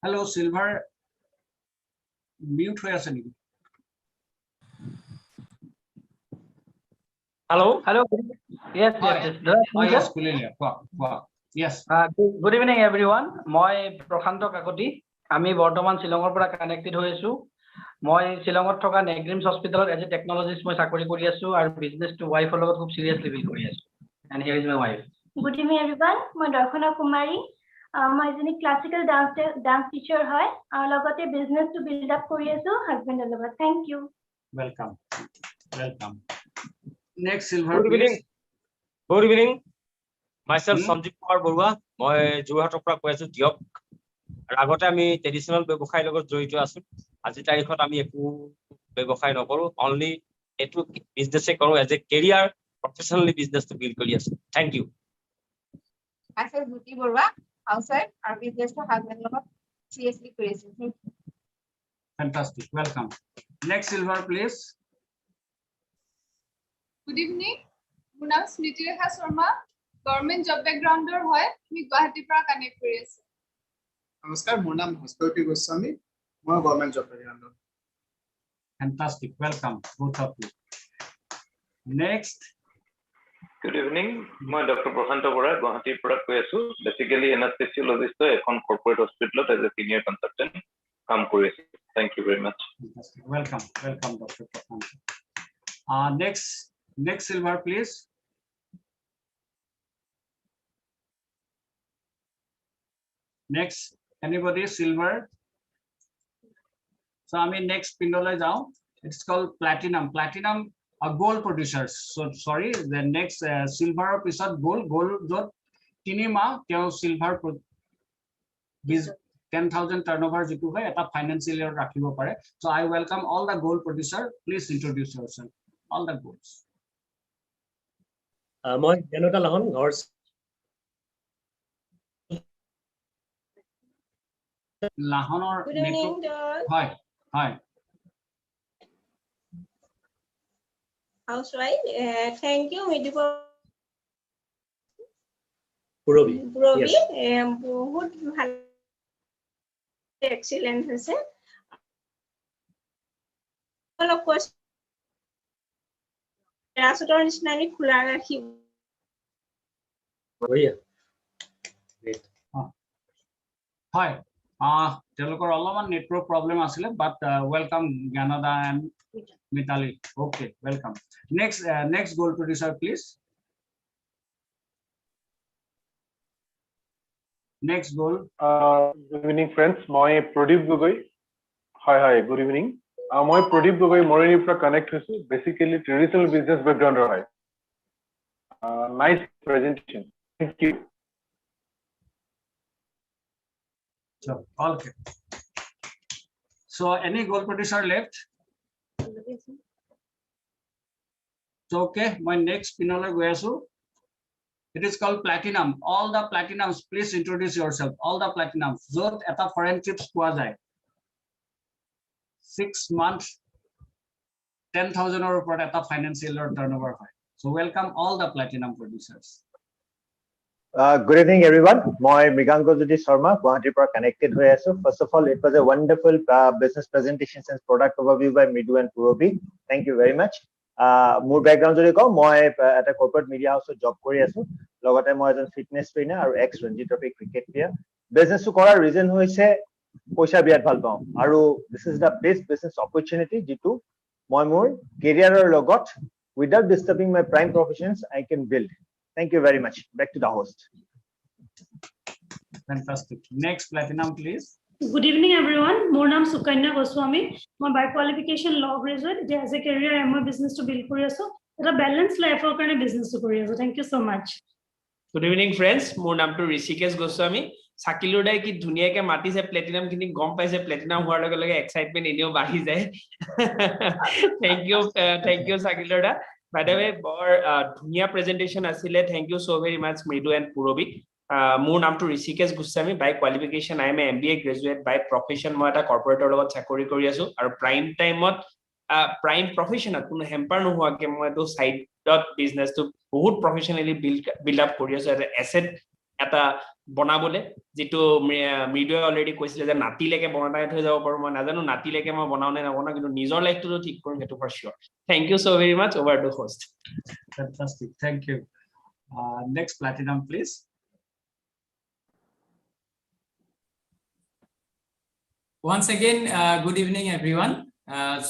hello silver mute হৈ আছে নেকি Hello. Yes. yes খুলিলে কোৱা yes Good evening everyone. মই প্ৰশান্ত কাকতি আমি বৰ্তমান শিলঙৰ পৰা কানেক্টেড হৈ আছো মই শিলঙত থকা নেগ্ৰিমছ হস্পিটেলত এজ এ টেকনলজিষ্ট মই চাকৰি কৰি আছো আৰু বিজনেস টু ওয়াইফৰ লগত খুব সিৰিয়াসলি বিল কৰি আছো and here is my wife Good evening everyone মই দৰ্শনা কুমাৰী মই এজনী ক্লাসিক্যাল ডান্স টিচাৰ হয় আৰু লগতে বিজনেস টু বিল্ড আপ কৰি আছো হাজবেণ্ডৰ লগত thank you welcome next silver good evening myself Sanjeev Kumar Borua মই যোৰহাটৰ পৰা কৈ আছো দিয়ক আগতে আমি ট্ৰেডিশনাল ব্যৱসায়ৰ লগত জড়িত আছো আজি তাৰিখত আমি একো ব্যৱসায় নকৰো অনলি এটো বিজনেসে কৰো as a career professionally business to build কৰি আছো thank you myself Bhuti Borua outside our business to husband লগত seriously কৰি আছো fantastic welcome next silver please Good evening. মোৰ নাম স্মৃতি ৰেখা শৰ্মা গভৰ্ণমেণ্ট জব বেকগ্ৰাউণ্ডৰ হয় আমি গুৱাহাটীৰ পৰা কানেক্ট কৰি আছো নমস্কাৰ মোৰ নাম ভাস্কৰ পি গোস্বামী মই গভৰ্ণমেণ্ট জব বেকগ্ৰাউণ্ডৰ fantastic welcome both of you next Good evening. মই ডক্টৰ প্ৰশান্ত বৰা গুৱাহাটীৰ পৰা কৈ আছো বেসিক্যালি এনাস্থেসিওলজিষ্ট এখন কৰ্পোৰেট হস্পিটেলত এজ এ সিনিয়ৰ কনসালটেন্ট কাম কৰি আছো thank you very mass welcome Dr. Prashant next silver please next anybody silver so I mean next pindole jao it's called platinum gold producers so sorry the next silver pisot gold jot tinima teo silver 10,000 turnover jitu hoy eta financial year rakhibo pare so I welcome all the gold producer please introduce yourself all the golds মই জনতা লাহন ঘৰ লাহনৰ Good evening হয় housewife thank you Midipur Purabi Purabi বহুত ভাল এক্সিলেন্ট হৈছে অলপ কৈছে ৰাসুতৰ নিচিনা আমি খোলা ৰাখিব হয় তেওঁলোকৰ অলপমান নেটৱৰ্ক প্ৰব্লেম আছিলে but welcome Gyanda and Mitali okay welcome next gold producer please next gold good evening friends মই প্ৰদীপ গগৈ হয় গুড ইভিনিং মই প্ৰদীপ গগৈ মৰিনীৰ পৰা কানেক্ট হৈছো বেসিক্যালি ট্ৰেডিশনাল বিজনেস ব্যাকগ্ৰাউণ্ডৰ হয় nice presentation thank you okay so any goal producer left so okay my next pinole go asu it is called platinum all the platinums please introduce yourself all the platinums jot eta foreign trips poa jay 6 months 10,000 or upor eta financial turnover hoy so welcome all the platinum producers Good evening, everyone. Moi Mrigangjyoti Sharma, Guwahati para connected hoye asu. First of all, it was a wonderful business presentation and product overview by Midu and Purobi. Thank you very much. More background jodi ko, moi at a corporate media house job kori asu. Logote moi ejon fitness trainer aru ex Ranji Trophy cricket player. Business to korar reason hoise poisa biat bhal pao. Aru this is the best business opportunity jitu moi mor career or logot without disturbing my prime professions I can build. Thank you very much. Back to the host. Fantastic. Next platinum, please. Good evening, everyone. My name is Sukanya Goswami. My by qualification law graduate. As a career, I am a business to build career. So, it's a balanced life for kind of business to career. So, thank you so much. Good evening, friends. My name is Rishikesh Goswami. Sakilodai ki दुनिया के माटी से platinum किन्हीं गम पाइसे platinum हुआ लगे excitement इन्हीं बाही जाए. Thank you, Sakilodai. By the way, for dunia presentation asile, thank you so very much, Mridu and Purobi. More naam to Rishikesh Goswami. By qualification, I am an MBA graduate. By profession, moi eta corporate logot chakori kori asu. Aru prime time ot prime profession at kuno hamper no hua ke moi to side dot business to bahut professionally build up kori asu. Asset eta বনাবলে যেটো মিডিয়া অলরেডি কৈছিল যে নাতি লেকে বনাই থৈ যাব পাৰো মই নাজানো নাতি লেকে মই বনাও নে নবনাও কিন্তু নিজৰ লাইফটো ঠিক কৰিম হেতু for sure thank you so very much over to host Fantastic. Thank you. Next platinum, please. Once again, good evening, everyone.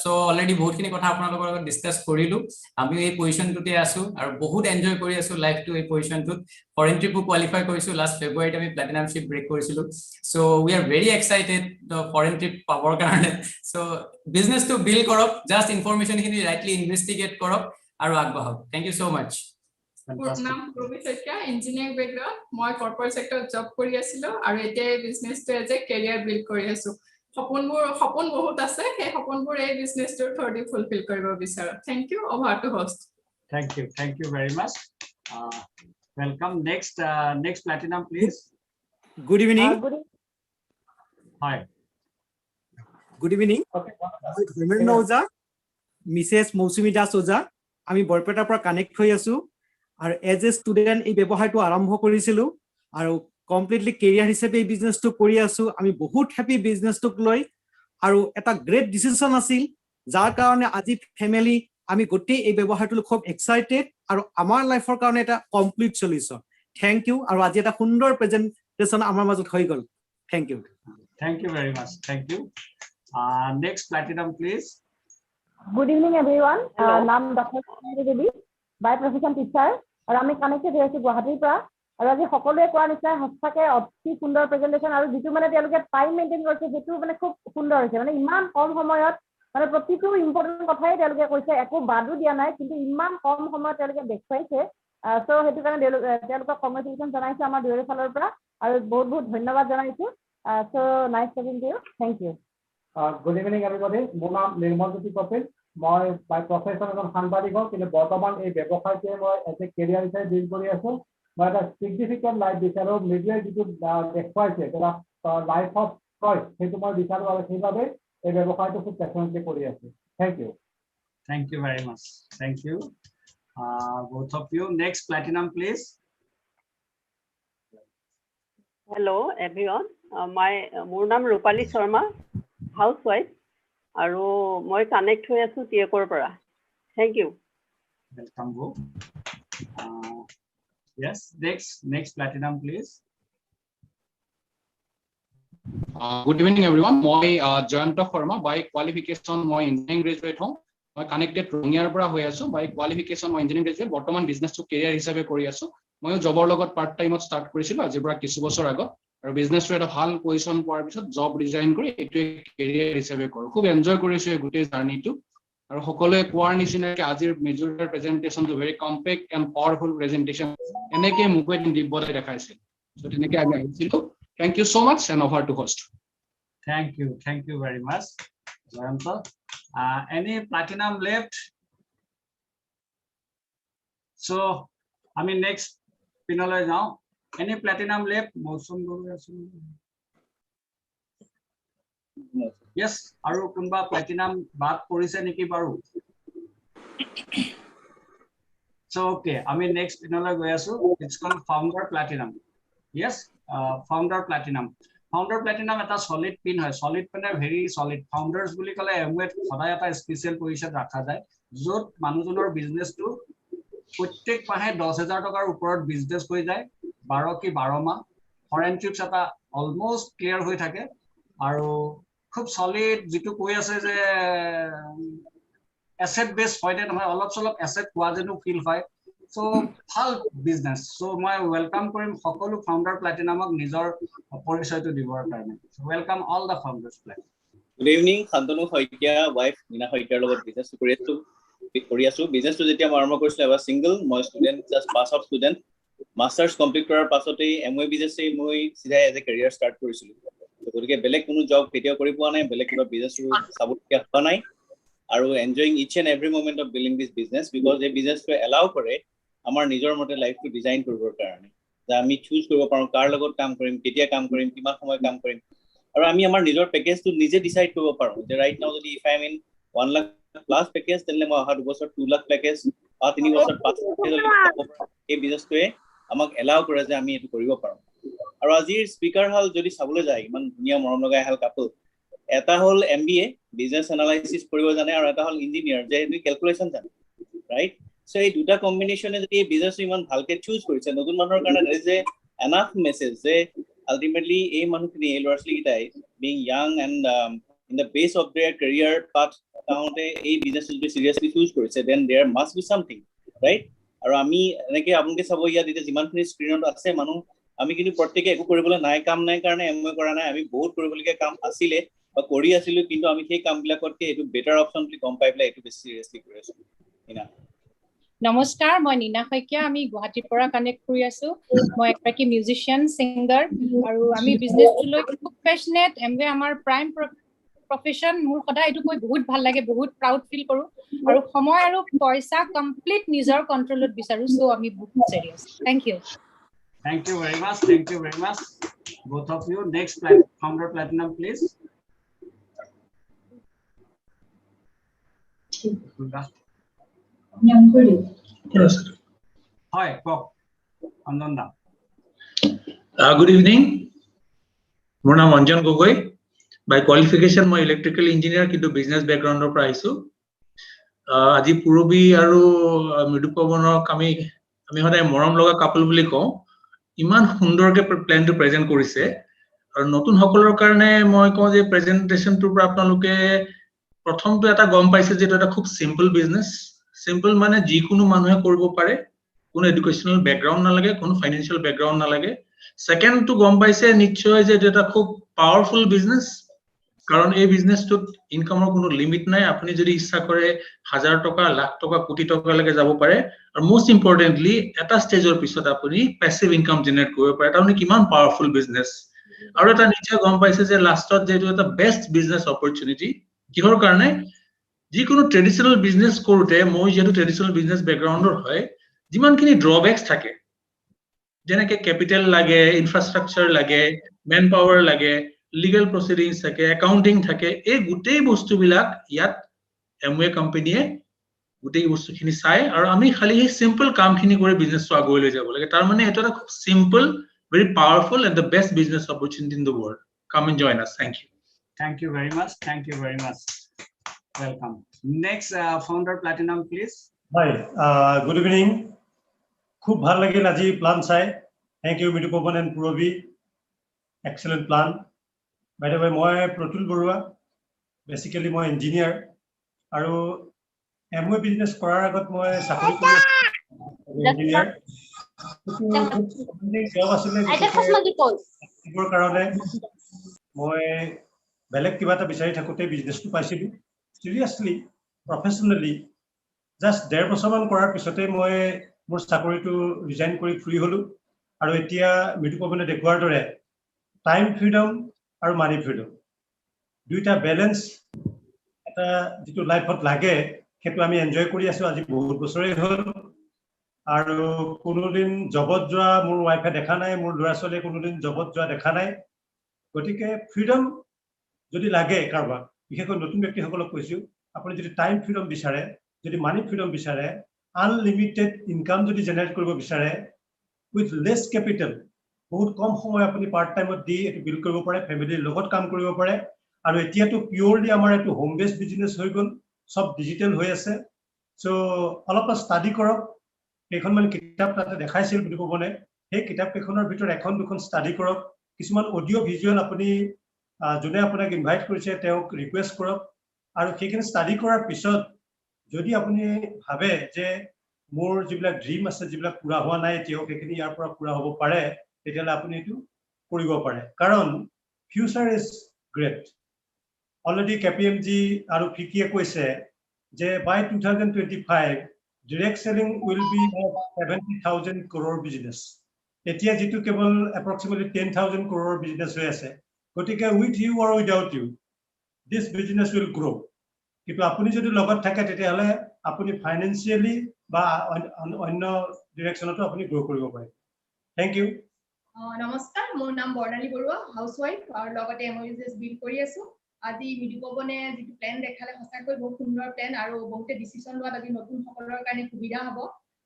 So already বহুত খিনি কথা আপোনালোকৰ লগত ডিসকাস কৰিলো আমি এই পজিশনটোতে আছো আৰু বহুত এনজয় কৰি আছো লাইফটো এই পজিশনটোত ফৰেন ট্ৰিপো কোৱালিফাই কৰিছো লাষ্ট ফেব্ৰুৱাৰীত আমি প্লাটিনামশিপ ব্ৰেক কৰিছিলো so we are very excited the foreign trip পাবৰ কাৰণে সো বিজনেস টু বিল্ড কৰক জাস্ট ইনফৰমেশন খিনি ৰাইটলি ইনভেষ্টিগেট কৰক আৰু আগবাঢ়ক থ্যাংক ইউ সো মাচ নাম ৰবি শইকীয়া ইঞ্জিনিয়াৰিং বেকগ্ৰাউণ্ড মই কৰ্পৰেট সেক্টৰত জব কৰি আছিলো আৰু এতিয়া এই বিজনেছটো এজ এ কেৰিয়াৰ বিল্ড কৰি আছো সপোন বহুত আছে সেই সপোনবোৰ এই বিজনেছটোৰ থ্ৰুদি ফুলফিল কৰিব বিচাৰো thank you over to host Thank you very much. Welcome. Next platinum, please. Good evening. Hi. Good evening. Dhर्मेन्द्र Oja Mrs মৌসুমী দাস ওজা আমি বৰপেটাৰ পৰা কানেক্ট হৈ আছো আৰু এজ এ ষ্টুডেন্ট এই ব্যৱসায়টো আৰম্ভ কৰিছিলো আৰু কমপ্লিটলি কেৰিয়াৰ হিচাপে এই বিজনেছটো কৰি আছো আমি বহুত হ্যাপি বিজনেছটোক লৈ আৰু এটা গ্ৰেট ডিসিশন আছিল যাৰ কাৰণে আজি ফ্যামিলি আমি গোটেই এই ব্যৱসায়টো খুব এক্সাইটেড আৰু আমাৰ লাইফৰ কাৰণে এটা কমপ্লিট সলিউশন থ্যাংক ইউ আৰু আজি এটা সুন্দৰ প্ৰেজেন্টেশন আমাৰ মাজত হৈ গল thank you very much. Thank you. Next platinum, please. Good evening, everyone. Naam Dr. Kumari Devi, by profession teacher. আৰু আমি কানেক্টেড হৈ আছো গুৱাহাটীৰ পৰা আৰু আজি সকলোৱে কোৱা নিচিনা হস্তাকে অতি সুন্দৰ প্ৰেজেন্টেশন আৰু যেটো মানে তেওঁলোকে টাইম মেইনটেইন কৰিছে যেটো মানে খুব সুন্দৰ হৈছে মানে ইমান কম সময়ত মানে প্ৰতিটো ইম্পৰ্টেন্ট কথাই তেওঁলোকে কৈছে একো বাদু দিয়া নাই কিন্তু ইমান কম সময়ত তেওঁলোকে দেখুৱাইছে সো হেতু কাৰণে তেওঁলোকক কংগ্ৰেচুলেশ্যন জনাইছো আমাৰ দুয়োৰে ফালৰ পৰা আৰু বহুত বহুত ধন্যবাদ জনাইছো so nice talking to you thank you Good evening, everybody. মোৰ নাম নিৰ্মলজ্যোতি কপিল মই বাই প্ৰফেছন এজন সাংবাদিক কিন্তু বৰ্তমান এই ব্যৱসায়টোৱে মই এজ এ কেৰিয়াৰ হিচাপে বিল্ড কৰি আছো মই এটা সিগনিফিকেন্ট লাইফ বিচাৰো মিডিয়াই যিটো দেখুৱাইছে এটা লাইফ অফ চইচ সেইটো মই বিচাৰো আৰু সেইবাবে এই ব্যৱসায়টো খুব পেছনেটলি কৰি আছো Thank you very much. Thank you both of you. Next platinum, please. Hello everyone. মোৰ নাম ৰূপালী শৰ্মা, হাউচৱাইফ, আৰু মই কানেক্ট হৈ আছো টিএকৰ পৰা। Thank you. Welcome, Go. Yes, next platinum, please. Good evening, everyone. মই জয়ন্ত শৰ্মা by qualification মই engineering graduate হওঁ। মই connected ৰঙিয়াৰ পৰা হৈ আছো by qualification মই engineering graduate, বৰ্তমান business to career হিচাপে কৰি আছো। মই জবৰ লগত পাৰ্ট টাইমত ষ্টাৰ্ট কৰিছিলো আজিৰ পৰা কিছু বছৰ আগত, আৰু বিজনেছটো এটা ভাল পজিশন পোৱাৰ পিছত জব ৰিজাইন কৰি এইটোৱে কেৰিয়াৰ হিচাপে কৰো। খুব এনজয় কৰিছো এই গোটেই জাৰ্নিটো, আৰু সকলোৱে কোৱাৰ নিচিনাকৈ আজিৰ মেজৰ প্ৰেজেন্টেশনটো very compact and powerful presentation এনেকৈ মুকুৱে দিব্যতে দেখাইছিল। চ' তেনেকৈ আমি আহিছিলো। Thank you so much and over to host. Thank you very much, Jayanta. Any platinum left? So, I mean, next panel now. Any platinum left? Yes, aru kunba platinum baat korise niki baru. So, okay, I mean, next panel goi asu. It's called founder platinum. Yes, founder platinum. Founder platinum এটা solid pin হয়, solid pin very solid. Founders বুলি কলে এমৱেত সদায় এটা স্পেশাল পজিশন ৰাখা যায়, য'ত মানুহজনৰ বিজনেছটো প্ৰত্যেক মাহে 10,000 টকাৰ ওপৰত বিজনেছ হৈ যায়, 12 কি 12 মাহ ফৰেন ট্ৰিপছ এটা অলমোস্ট ক্লিয়াৰ হৈ থাকে, আৰু খুব সলিড যেটো কৈ আছে যে এসেট বেস হয় নে নহয়, অলপ চলপ এসেট হোৱা যেনো ফিল হয়। So, ভাল বিজনেছ। So, মই ওয়েলকাম কৰিম সকলো ফাউণ্ডাৰ প্লাটিনামক নিজৰ পৰিচয়টো দিবৰ কাৰণে। Welcome all the founders platinum. Good evening, Shantanu Saikia wife Meena শইকীয়াৰ লগত বিজনেছ কৰি আছো। বিজনেছটো যেতিয়া মই আৰম্ভ কৰিছিলো এবাৰ সিংগল, মই student, just pass out student. Masters complete কৰাৰ পাছতেই এমৱে বিজনেছে মই চিধাই এজ এ কেৰিয়াৰ ষ্টাৰ্ট কৰিছিলো। গতিকে বেলেগ কোনো জব কেতিয়াও কৰি পোৱা নাই, বেলেগ কিবা বিজনেছটো চাবলগীয়া হোৱা নাই, আৰু enjoying each and every moment of building this business, because এই বিজনেছটোৱে এলাউ কৰে আমাৰ নিজৰ মতে লাইফটো ডিজাইন কৰিবৰ কাৰণে, যে আমি চুজ কৰিব পাৰোঁ কাৰ লগত কাম কৰিম, কেতিয়া কাম কৰিম, কিমান সময় কাম কৰিম, আৰু আমি আমাৰ নিজৰ পেকেজটো নিজে ডিচাইড কৰিব পাৰোঁ। যে ৰাইট নাও যদি if I am in 1 lakh plus package, তেনেহ'লে মই অহা 2 বছৰ 2 লাখ পেকেজ, অহা 3 বছৰ 5 পেকেজ, এই বিজনেছটোৱে আমাক এলাউ কৰে যে আমি এইটো কৰিব পাৰোঁ। আৰু আজিৰ স্পীকাৰ হল যদি চাবলৈ যায়, ইমান ধুনীয়া মৰম লগা এহাল কাপল, এটা হ'ল MBA বিজনেছ এনালাইচিছ কৰিব জানে, আৰু এটা হ'ল ইঞ্জিনিয়াৰ যে সেইটো কেলকুলেশ্যন জানে, ৰাইট? So, এই দুটা কম্বিনেশ্যনে যদি এই বিজনেছটো ইমান ভালকে চুজ কৰিছে নতুন মানুহৰ কাৰণে, there is a enough message যে আলটিমেটলি এই মানুহখিনি, এই ল'ৰা ছোৱালীকেইটাই being young and in the base of their career path তাহাঁতে এই বিজনেছটো যদি চিৰিয়াছলি চুজ কৰিছে, then there must be something, right? আৰু আমি এনেকে আপোনালোকে চাব, ইয়াত এতিয়া যিমানখিনি স্ক্ৰীণত আছে মানুহ, আমি কিন্তু প্ৰত্যেকে একো কৰিবলৈ কাম নাই কাৰণে এমৱে কৰা নাই, আমি বহুত কৰিবলগীয়া কাম আছিলে বা কৰি আছিলো, কিন্তু আমি সেই কামবিলাকতকে এইটো বেটাৰ অপশ্যন বুলি গম পাই পেলাই এইটো বেছি চিৰিয়াছলি কৰি আছো। নমস্কাৰ, মই নীনা শইকীয়া, আমি গুৱাহাটীৰ পৰা কানেক্ট কৰি আছো। মই এগৰাকী মিউজিচিয়ান, ছিংগাৰ, আৰু আমি বিজনেছটো লৈ খুব পেছনেট। এমৱে আমাৰ প্ৰাইম প্ৰফেশ্যন। মোৰ সদায় এইটো কৈ বহুত ভাল লাগে, বহুত প্ৰাউড ফিল কৰোঁ, আৰু সময় আৰু পইচা কমপ্লিট নিজৰ কণ্ট্ৰলত বিচাৰোঁ। চ' আমি বহুত serious. Thank you. Thank you very much. Thank you very much, both of you. Next founder platinum, please. Hi, Kok. Ananda. Good evening. মোৰ নাম অঞ্জন গগৈ। By qualification মই ইলেক্ট্ৰিকেল ইঞ্জিনিয়াৰ, কিন্তু বিজনেছ বেকগ্ৰাউণ্ডৰ পৰা আহিছো। আজি পুৰবী আৰু মৃদু পৱনক আমি সদায় মৰম লগা কাপল বুলি কওঁ। ইমান সুন্দৰকে প্লেনটো প্ৰেজেন্ট কৰিছে, আৰু নতুন সকলৰ কাৰণে মই কওঁ যে প্ৰেজেন্টেশনটোৰ পৰা আপোনালোকে প্ৰথমটো এটা গম পাইছে যে এটা খুব সিম্পল বিজনেছ। সিম্পল মানে যিকোনো মানুহে কৰিব পাৰে, কোনো এডুকেশ্যনেল বেকগ্ৰাউণ্ড নালাগে, কোনো ফাইনেন্সিয়েল বেকগ্ৰাউণ্ড নালাগে। সেকেন্ডটো গম পাইছে নিশ্চয় যে এটা খুব পাৱাৰফুল বিজনেছ, কাৰণ এই বিজনেছটোত ইনকামৰ কোনো লিমিট নাই। আপুনি যদি ইচ্ছা কৰে 1000 টকা, লাখ টকা, কোটি টকালৈকে যাব পাৰে, আৰু মোষ্ট ইম্পৰ্টেণ্টলি এটা ষ্টেজৰ পিছত আপুনি পেছিভ ইনকাম জেনেৰেট কৰিব পাৰে। তাৰমানে কিমান পাৱাৰফুল বিজনেছ। আৰু এটা নিশ্চয় গম পাইছে যে লাষ্টত যে এইটো এটা বেষ্ট বিজনেছ অপৰচুনিটি। কিহৰ কাৰণে? যিকোনো ট্ৰেডিশ্যনেল বিজনেছ কৰোঁতে, মই যিহেতু ট্ৰেডিশ্যনেল বিজনেছ বেকগ্ৰাউণ্ডৰ হয়, যিমানখিনি ড্ৰবেক্স থাকে, যেনেকে কেপিটেল লাগে, ইনফ্ৰাষ্ট্ৰাকচাৰ লাগে, মেন পাৱাৰ লাগে, লিগেল প্ৰচিডিংছ থাকে, একাউণ্টিং থাকে, এই গোটেই বস্তুবিলাক ইয়াত এমৱে কোম্পানীয়ে গোটেই বস্তুখিনি চাই, আৰু আমি খালি সেই চিম্পল কামখিনি কৰি বিজনেছটো আগুৱাই লৈ যাব লাগে। তাৰমানে এইটো এটা খুব simple very powerful and the best business opportunity in the world. Come and join us. Thank you. Thank you very much. Thank you very much. Welcome. Next, founder Platinum, please. Hi. Good evening. খুব ভাল লাগিল আজি প্লান চাই। Thank you, Midu Pawan and Purabi. Excellent plan. By the way, মই প্ৰতুল বৰুৱা। Basically, মই engineer. আৰু MOA business কৰাৰ আগত মই চাকৰি কৰি engineer। কাৰণে মই বেলেগ কিবা এটা বিচাৰি থাকোঁতে বিজনেছটো পাইছিলোঁ। Seriously, professionally, just 1.5 বছৰমান কৰাৰ পিছতে মই মোৰ চাকৰিটো ৰিজাইন কৰি ফ্ৰী হলো আৰু এতিয়া মিটু পৱনে দেখুৱাৰ দৰে টাইম ফ্ৰীডম আৰু মানি ফ্ৰীডম দুইটা বেলেন্স এটা যেটো লাইফত লাগে সেইটো আমি এনজয় কৰি আছো আজি বহুত বছৰেই হ'ল আৰু কোনোদিন জবত যোৱা মোৰ ওয়াইফে দেখা নাই মোৰ ল'ৰা ছোৱালীয়ে কোনোদিন জবত যোৱা দেখা নাই গতিকে ফ্ৰীডম যদি লাগে কাৰোবাক বিশেষকৈ নতুন ব্যক্তিসকলক কৈছো আপুনি যদি টাইম ফ্ৰীডম বিচাৰে যদি মানি ফ্ৰীডম বিচাৰে unlimited income যদি জেনাৰেট কৰিব বিচাৰে with less capital বহুত কম সময় আপুনি পাৰ্ট টাইমত দি এটো বিল কৰিব পাৰে ফ্যামিলিৰ লগত কাম কৰিব পাৰে আৰু এতিয়াটো পিওৰলি আমাৰ এটো হোম বেস বিজনেস হৈ গল সব ডিজিটাল হৈ আছে সো অলপ ষ্টাডি কৰক এখনমান কিতাপ তাতে দেখাইছিল বুলি ক'বনে সেই কিতাপ কেখনৰ ভিতৰ এখন দুখন ষ্টাডি কৰক কিছুমান অডিও ভিজুৱেল আপুনি যোনে আপোনাক ইনভাইট কৰিছে তেওঁক ৰিকুৱেষ্ট কৰক আৰু সেইখিনি ষ্টাডি কৰাৰ পিছত যদি আপুনি ভাবে যে মোৰ যিবিলাক ড্ৰিম আছে যিবিলাক পুৰা হোৱা নাই তেও কেখিনি ইয়াৰ পৰা পুৰা হ'ব পাৰে তেতিয়ালে আপুনি এটো কৰিব পাৰে কাৰণ future is great already KPMG আৰু ফিকিয়ে কৈছে যে বাই 2025 direct selling will be a 70,000 crore business এতিয়া যেটো কেৱল approximately 10,000 crore business হৈ আছে গতিকে with you or without you this business will grow কিন্তু আপুনি যদি লগত থাকে তেতিয়ালে আপুনি ফাইনান্সিয়ালি বা অন্য ডিৰেকশনতো আপুনি গ্ৰো কৰিব পাৰে থ্যাংক ইউ নমস্কাৰ মোৰ নাম বৰ্ণালী বৰুৱা হাউসৱাইফ আৰু লগতে এমবিএস বিল কৰি আছো আজি মিডু পৱনে যেটো প্ল্যান দেখালে সঁচাকৈ বহুত সুন্দৰ প্ল্যান আৰু বহুতে ডিসিশন লোৱাত আজি নতুন সকলৰ কাৰণে সুবিধা হ'ব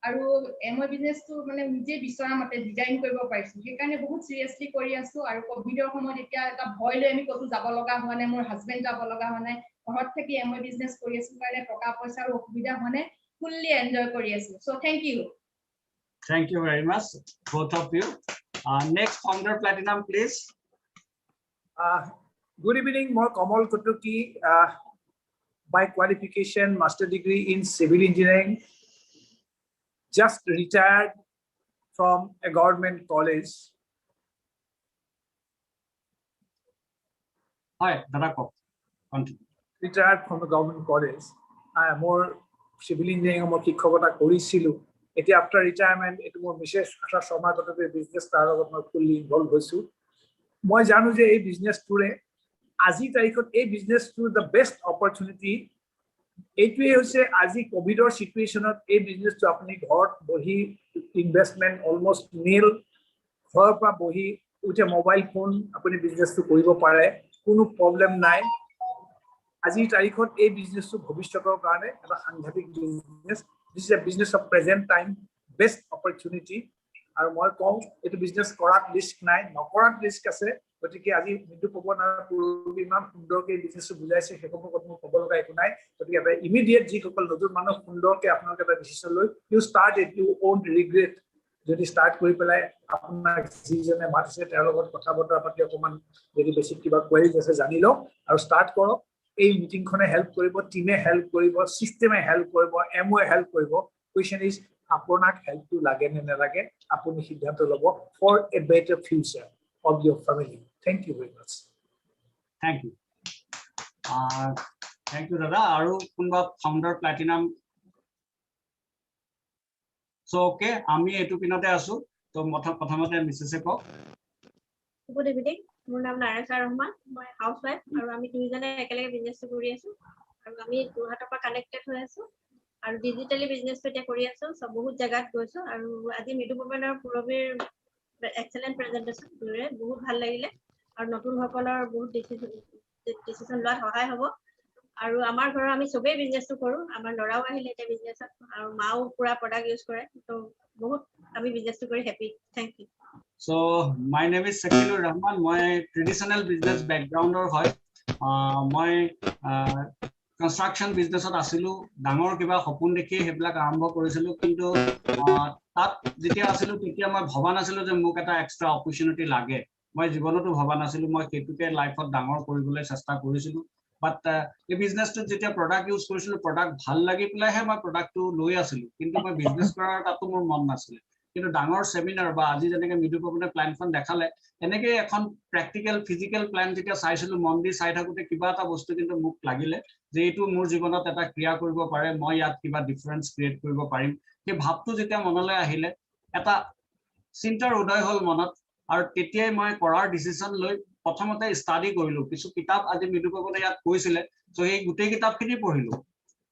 আৰু এমঅ বিজনেসটো মানে নিজে বিচৰা মতে ডিজাইন কৰিব পাৰিছো সেইকাৰণে বহুত সিৰিয়াসলি কৰি আছো আৰু কোভিডৰ সময়ত এতিয়া এটা ভয় লৈ আমি কতো যাব লগা হোৱা নাই মোৰ হাজবেণ্ড যাব লগা হোৱা নাই ঘৰত থাকি এমঅ বিজনেস কৰি আছো কাৰণে টকা পইচাৰ অসুবিধা হোৱা নাই fully enjoy কৰি আছো so thank you very much both of you next founder Platinum please good evening more Kamal Kutuki by qualification master degree in civil engineering just retired from a government college hi dadako continue retired from a government college I am more civil engineering মই শিক্ষকতা কৰিছিলো এতিয়া after retirement এটো মোৰ বিশেষ আশা সমাজগত বিজনেস তাৰ লগত মই ফুলি ইনভলভ হৈছো মই জানো যে এই বিজনেস টুৰে আজি তাৰিখত এই business two the best opportunity এইটোৱে হৈছে আজি কোভিডৰ সিচুৱেচনত এই বিজনেসটো আপুনি ঘৰত বহি ইনভেষ্টমেন্ট অলমোস্ট নীল ঘৰৰ পৰা বহি উঠে মোবাইল ফোন আপুনি বিজনেসটো কৰিব পাৰে কোনো প্ৰবলেম নাই আজি তাৰিখত এই বিজনেসটো ভৱিষ্যতৰ কাৰণে এটা সাংঘাতিক business this is a business of present time best opportunity আৰু মই কম এটো বিজনেস কৰাত ৰিস্ক নাই নকৰাত ৰিস্ক আছে গতিকে আজি মিডু পৱন আৰু ইমান সুন্দৰকৈ বিজনেসটো বুজাইছে হেককৰ কথা মই ক'ব লগা একো নাই গতিকে এটা ইমিডিয়েট যি সকল নতুন মানুহ সুন্দৰকৈ আপোনালোকে এটা ডিসিশন লৈ you start it you won't regret যদি স্টাৰ্ট কৰি পেলাই আপোনাৰ যিজনে মাতিছে তেওঁৰ লগত কথা বতৰা পাতি অকমান যদি বেছিক কিবা কোৱেৰিজ আছে জানি লওক আৰু স্টাৰ্ট কৰক এই মিটিংখনে হেল্প কৰিব টিমে হেল্প কৰিব সিস্টেমে হেল্প কৰিব এমওয়ে হেল্প কৰিব কোৱেশ্চন ইজ আপোনাক হেল্পটো লাগে নে নালাগে আপুনি সিদ্ধান্ত ল'ব for a better future of your family thank you very much thank you dada aru kunba founder Platinum so okay ami etu pinote asu to prothomote mrs ko good evening মোৰ নাম নাৰায়ণ ৰহমান মই হাউসৱাইফ আৰু আমি দুইজনে একেলগে বিজনেস কৰি আছো আৰু আমি যোৰহাটৰ পৰা কানেক্টেড হৈ আছো আৰু ডিজিটালি বিজনেসটো এতিয়া কৰি আছো সব বহুত জায়গাত গৈছো আৰু আজি মিডু পৱনৰ পুৰবীৰ এক্সেলেন্ট প্ৰেজেন্টেশন কৰে বহুত ভাল লাগিলে আৰু নতুন সকলৰ বহুত ডিসিশন লোৱাত সহায় হ'ব আৰু আমাৰ ঘৰৰ আমি সবেই বিজনেসটো কৰো আমাৰ লৰাও আহিলে এটা বিজনেসত আৰু মাও পুৰা প্ৰডাক্ট ইউজ কৰে তো বহুত আমি বিজনেসটো কৰি happy thank you So my name is Shakilur Rahman. My traditional business background or hoy. My construction business at asilu. Dangor kiba hopun dekhi heblak arambho korisilu. Kintu tat jetia asilu tetia moi bhaba nasilu je muk eta extra opportunity lage. Moi jibonoto bhaba nasilu moi ketuke life ot dangor koribole chesta korisilu. But এই বিজনেছটো যেতিয়া প্ৰডাক্ট ইউজ কৰিছিলো প্ৰডাক্ট ভাল লাগি পেলাইহে মই প্ৰডাক্টটো লৈ আছিলো কিন্তু মই বিজনেছ কৰাৰ তাতো মোৰ মন নাছিলে কিন্তু ডাঙৰ সেমিনাৰ বা আজি যেনেকৈ মিডু পবনে প্ল্যানখন দেখালে এনেকৈ এখন প্ৰ্যাকটিক্যাল ফিজিক্যাল প্ল্যান যেতিয়া চাইছিলো মন দি চাই থাকোতে কিবা এটা বস্তু কিন্তু মোক লাগিলে যে এইটো মোৰ জীৱনত এটা ক্ৰিয়া কৰিব পাৰে মই ইয়াত কিবা ডিফাৰেন্স ক্ৰিয়েট কৰিব পাৰিম সেই ভাৱটো যেতিয়া মনলৈ আহিলে এটা চিন্তাৰ উদয় হ'ল মনত আৰু তেতিয়াই মই কৰাৰ ডিসিশন লৈ প্ৰথমতে ষ্টাডি কৰিলো কিছু কিতাপ আজি মিডু পবনে ইয়াত কৈছিলে সো এই গুটেই কিতাপখিনি পঢ়িলো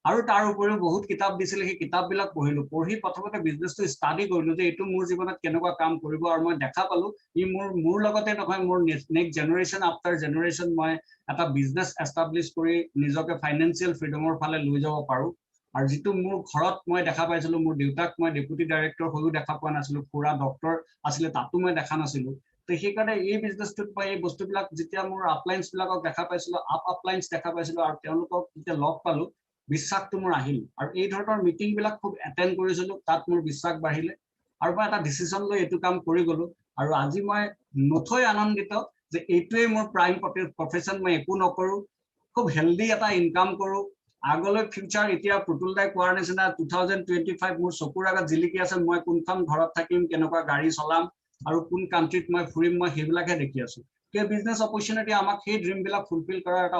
আৰু তাৰ উপৰিও বহুত কিতাপ দিছিলে সেই কিতাপবিলাক পঢ়িলো পঢ়ি প্ৰথমতে বিজনেছটো ষ্টাডি কৰিলো যে এইটো মোৰ জীৱনত কেনেকুৱা কাম কৰিব আৰু মই দেখা পালো ই মোৰ লগতে নহয় মোৰ নেক্সট জেনাৰেশন আফটাৰ জেনাৰেশন মই এটা বিজনেছ এস্টাবলিশ কৰি নিজকে ফাইনান্সিয়েল ফ্ৰীডমৰ ফালে লৈ যাব পাৰো আৰু যেটো মোৰ ঘৰত মই দেখা পাইছিলো মোৰ দেউতাক মই ডেপুটি ডাইৰেক্টৰ হৈও দেখা পোৱা নাছিলো পুৰা ডক্টৰ আছিল তাতো মই দেখা নাছিলো তো সেইকাৰণে এই বিজনেছটোত পাই এই বস্তুবিলাক যেতিয়া মোৰ আপলাইন্স বিলাকক দেখা পাইছিলো আপলাইন্স দেখা পাইছিলো আৰু তেওঁলোকক যেতিয়া লগ পালো বিশ্বাসটো মোৰ আহিল আৰু এই ধৰণৰ মিটিং বিলাক খুব এটেন্ড কৰিছিলো তাত মোৰ বিশ্বাস বাঢ়িলে আৰু মই এটা ডিসিশন লৈ এটো কাম কৰি গলো আৰু আজি মই নথৈ আনন্দিত যে এইটোৱে মোৰ প্ৰাইম প্ৰফেশন মই একো নকৰো খুব হেলদি এটা ইনকাম কৰো আগলৈ ফিউচাৰ এতিয়া পুতুল দাই কোৱাৰ নিচিনা 2025 মোৰ চকুৰ আগত জিলিকি আছে মই কোনখন ঘৰত থাকিম কেনেকুৱা গাড়ী চলাম আৰু কোন কান্ট্ৰিত মই ফুৰিম মই হেবিলাকে দেখি আছো কে বিজনেস অপৰচুনিটি আমাক সেই ড্ৰিম বিলাক ফুলফিল কৰাৰ এটা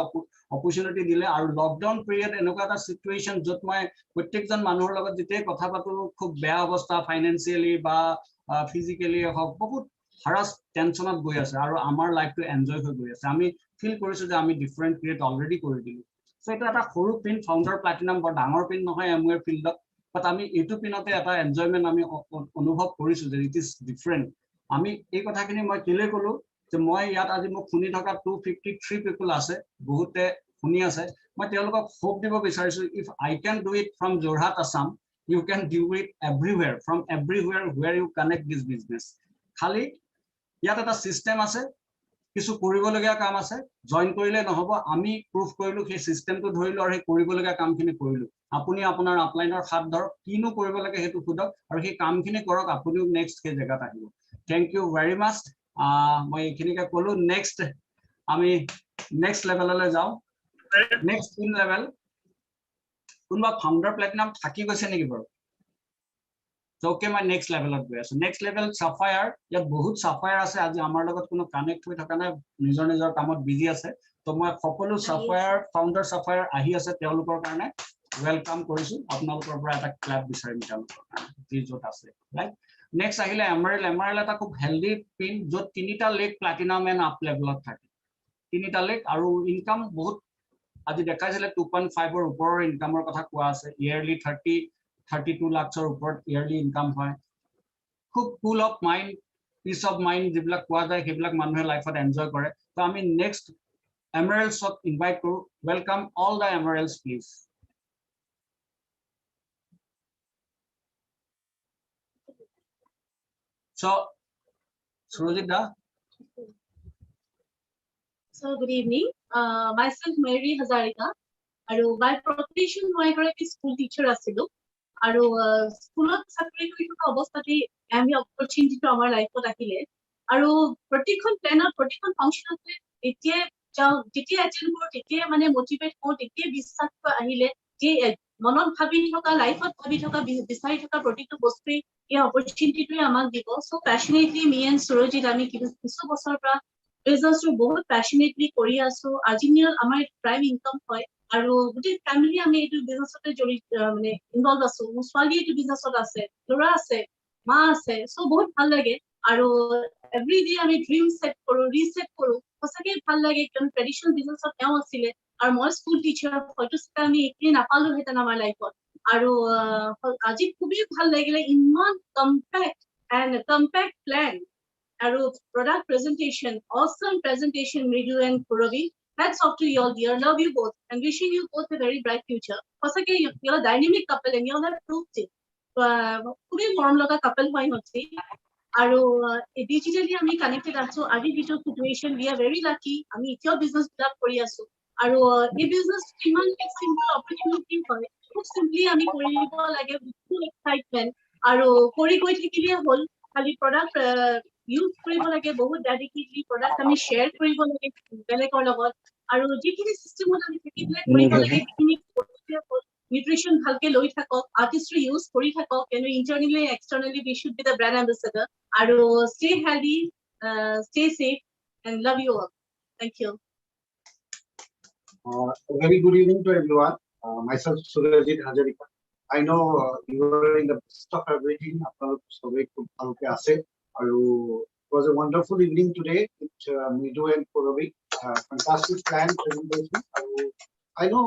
অপৰচুনিটি দিলে আৰু লকডাউন পিৰিয়ড এনেকুৱা এটা সিচুৱেশন যত মই প্ৰত্যেকজন মানুহৰ লগত যেতিয়া কথা পাতো খুব বেয়া অৱস্থা ফাইনান্সিয়ালি বা ফিজিক্যালি হক বহুত হাৰাস টেনশনত গৈ আছে আৰু আমাৰ লাইফটো এনজয় হৈ গৈ আছে আমি ফিল কৰিছো যে আমি ডিফাৰেন্ট ক্ৰিয়েট অলৰেডি কৰি দিলো সো এটা এটা সৰু পিন ফাউন্ডাৰ প্লাটিনাম বৰ ডাঙৰ পিন নহয় এমৱে ফিল্ডত বাট আমি এইটো পিনতে এটা এনজয়মেন্ট আমি অনুভৱ কৰিছো যে ইট ইজ ডিফাৰেন্ট আমি এই কথাখিনি মই কেলে কলো যে মই ইয়াত আজি মোক শুনি থকা 253 পিপল আছে বহুতে শুনি আছে মই তেওঁলোকক হোপ দিব বিচাৰিছো if I can do it from Jorhat Assam you can do it everywhere from everywhere where you connect this business খালি ইয়াত এটা সিস্টেম আছে কিছু কৰিবলগীয়া কাম আছে জয়েন কৰিলে নহব আমি প্ৰুফ কৰিলো সেই সিস্টেমটো ধৰিলো আৰু সেই কৰিবলগীয়া কামখিনি কৰিলো আপুনি আপোনাৰ আপলাইনৰ হাত ধৰক কিনো কৰিব লাগে হেতু খুদক আৰু সেই কামখিনি কৰক আপুনিও নেক্সট কে জায়গাত আহিব থ্যাংক ইউ ভেৰি মাচ মই এখিনিকে কলো নেক্সট আমি নেক্সট লেভেললৈ যাও নেক্সট ইন লেভেল কোনবা ফাউন্ডাৰ প্লাটিনাম থাকি গৈছে নেকি বাৰু ওকে মই নেক্সট লেভেলত গৈ আছো নেক্সট লেভেল সাফায়াৰ ইয়াত বহুত সাফায়াৰ আছে আজি আমাৰ লগত কোনো কানেক্ট হৈ থকা নাই নিজৰ নিজৰ কামত বিজি আছে তো মই সকলো সাফায়াৰ ফাউন্ডাৰ সাফায়াৰ আহি আছে তেওঁলোকৰ কাৰণে ওয়েলকাম কৰিছো আপোনালোকৰ পৰা এটা ক্লাব বিচাৰিম তেওঁলোকৰ যি যত আছে ৰাইট নেক্সট আহিলে এমাৰেল এটা খুব হেলদি পিন যত তিনিটা লেক প্লাটিনাম এন্ড আপ লেভেলত থাকে তিনিটা লেক আৰু ইনকাম বহুত আজি দেখাইছিলে 2.5 ৰ ওপৰৰ ইনকামৰ কথা কোৱা আছে ইয়াৰলি 32 লাখৰ ওপৰত ইয়াৰলি ইনকাম হয় খুব cool of mind peace of mind যিবিলাক কোৱা যায় সেইবিলাক মানুহে লাইফত এনজয় কৰে তো আমি নেক্সট এমাৰেলছক ইনভাইট কৰো welcome all the emeralds please So, Surojit da. So, good evening. Myself, Mary Hazarika. Aru by profession, I am a school teacher. Aru school of sakuri to ito obostati ami opportunity to our life ko dakile. Aru particular plan or particular function ate titiye attend koro titiye mane motivate koro titiye বিশ্বাস ko ahile je মনত ভাবি থকা লাইফত ভাবি থকা বিচাৰি থকা প্ৰতিটো বস্তুই এই অপৰচুনিটিটো আমাক দিব so passionately me and Surajit আমি কিছু বছৰৰ পৰা বিজনেছটো বহুত প্যাশনেটলি কৰি আছো আজি নিয়ৰ আমাৰ প্ৰাইম ইনকাম হয় আৰু গোটেই ফ্যামিলি আমি এইটো বিজনেছতে জড়িত মানে ইনভলভ আছো মোৰ ছোৱালী এইটো বিজনেছত আছে ল'ৰা আছে মা আছে সো বহুত ভাল লাগে আৰু এভৰি ডে আমি ড্ৰিম সেট কৰো ৰিসেট কৰো সঁচাকৈ ভাল লাগে কাৰণ ট্ৰেডিশনেল বিজনেছত তেওঁ আছিলে আৰু মই স্কুল টিচাৰ হয়তো আমি একলি নাপালো হেতেন আমাৰ লাইফত আৰু আজি খুবেই ভাল লাগিলে ইমান কম্পেক্ট প্ল্যান আৰু প্ৰডাক্ট প্ৰেজেন্টেশন অসম প্ৰেজেন্টেশন মৃদু and Purabi hats off to you all dear love you both and wishing you both a very bright future সঁচাকৈ you're a dynamic couple and you all have proved it খুবেই মৰম লগা couple হয় হচ্ছে আৰু ডিজিটেলি আমি কানেক্টেড আছো আজি যিটো সিচুৱেশ্যন উই আৰ ভেৰি লাকি আমি এতিয়াও বিজনেছ বিলাক কৰি আছো আৰু এই বিজনেছ ইমান চিম্পল অপৰচুনিটি হয় খুব চিম্পলি আমি কৰিব লাগে ফুল এক্সাইটমেণ্ট আৰু কৰি গৈ থাকিলে হ'ল খালি প্ৰডাক্ট ইউজ কৰিব লাগে বহুত ডেডিকেটলি প্ৰডাক্ট আমি শ্বেয়াৰ কৰিব লাগে বেলেগৰ লগত আৰু যিখিনি চিষ্টেমত আমি থাকিলে কৰিব লাগে সেইখিনি nutrition bhalke loi thakok artistry use kori thakok and internally externally we should be the brand ambassador aru stay healthy stay safe and love you all thank you a very good evening to everyone myself Surajit Hajarika I know you are in the best of everything apnalok sobai khub bhalke ase aru it was a wonderful evening today with Midu and Purabi fantastic plan presentation aru I know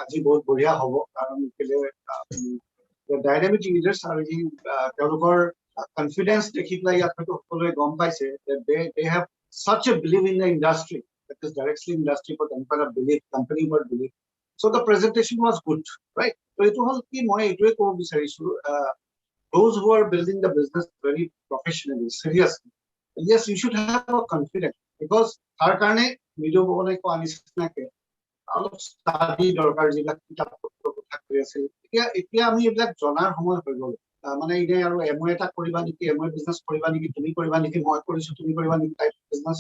আজি বহুত বঢ়িয়া হ'ব কাৰণ কেলে ডাইনামিক লিডাৰ্ছ আৰু যি তেওঁলোকৰ কনফিডেন্স দেখি পেলাই আপোনালোকে সকলোৱে গম পাইছে they have such a belief in the industry that is directly industry for them kind of belief company but belief so the presentation was good right so এইটো হ'ল কি মই এইটোৱে ক'ব বিচাৰিছো those who are building the business very professionally seriously yes you should have a confidence because তাৰ কাৰণে ভিডিঅ' বনাই কোৱা নিচিনাকে অলপ ষ্টাডি দৰকাৰ যিবিলাক কিতাপ পত্ৰ কথা কৈ আছিল এতিয়া আমি এইবিলাক জনাৰ সময় হৈ গ'ল মানে ইনে আৰু এমএ এটা কৰিবা নেকি এমএ বিজনেছ কৰিবা নেকি তুমি কৰিবা নেকি মই কৰিছো তুমি কৰিবা নেকি টাইপ বিজনেছ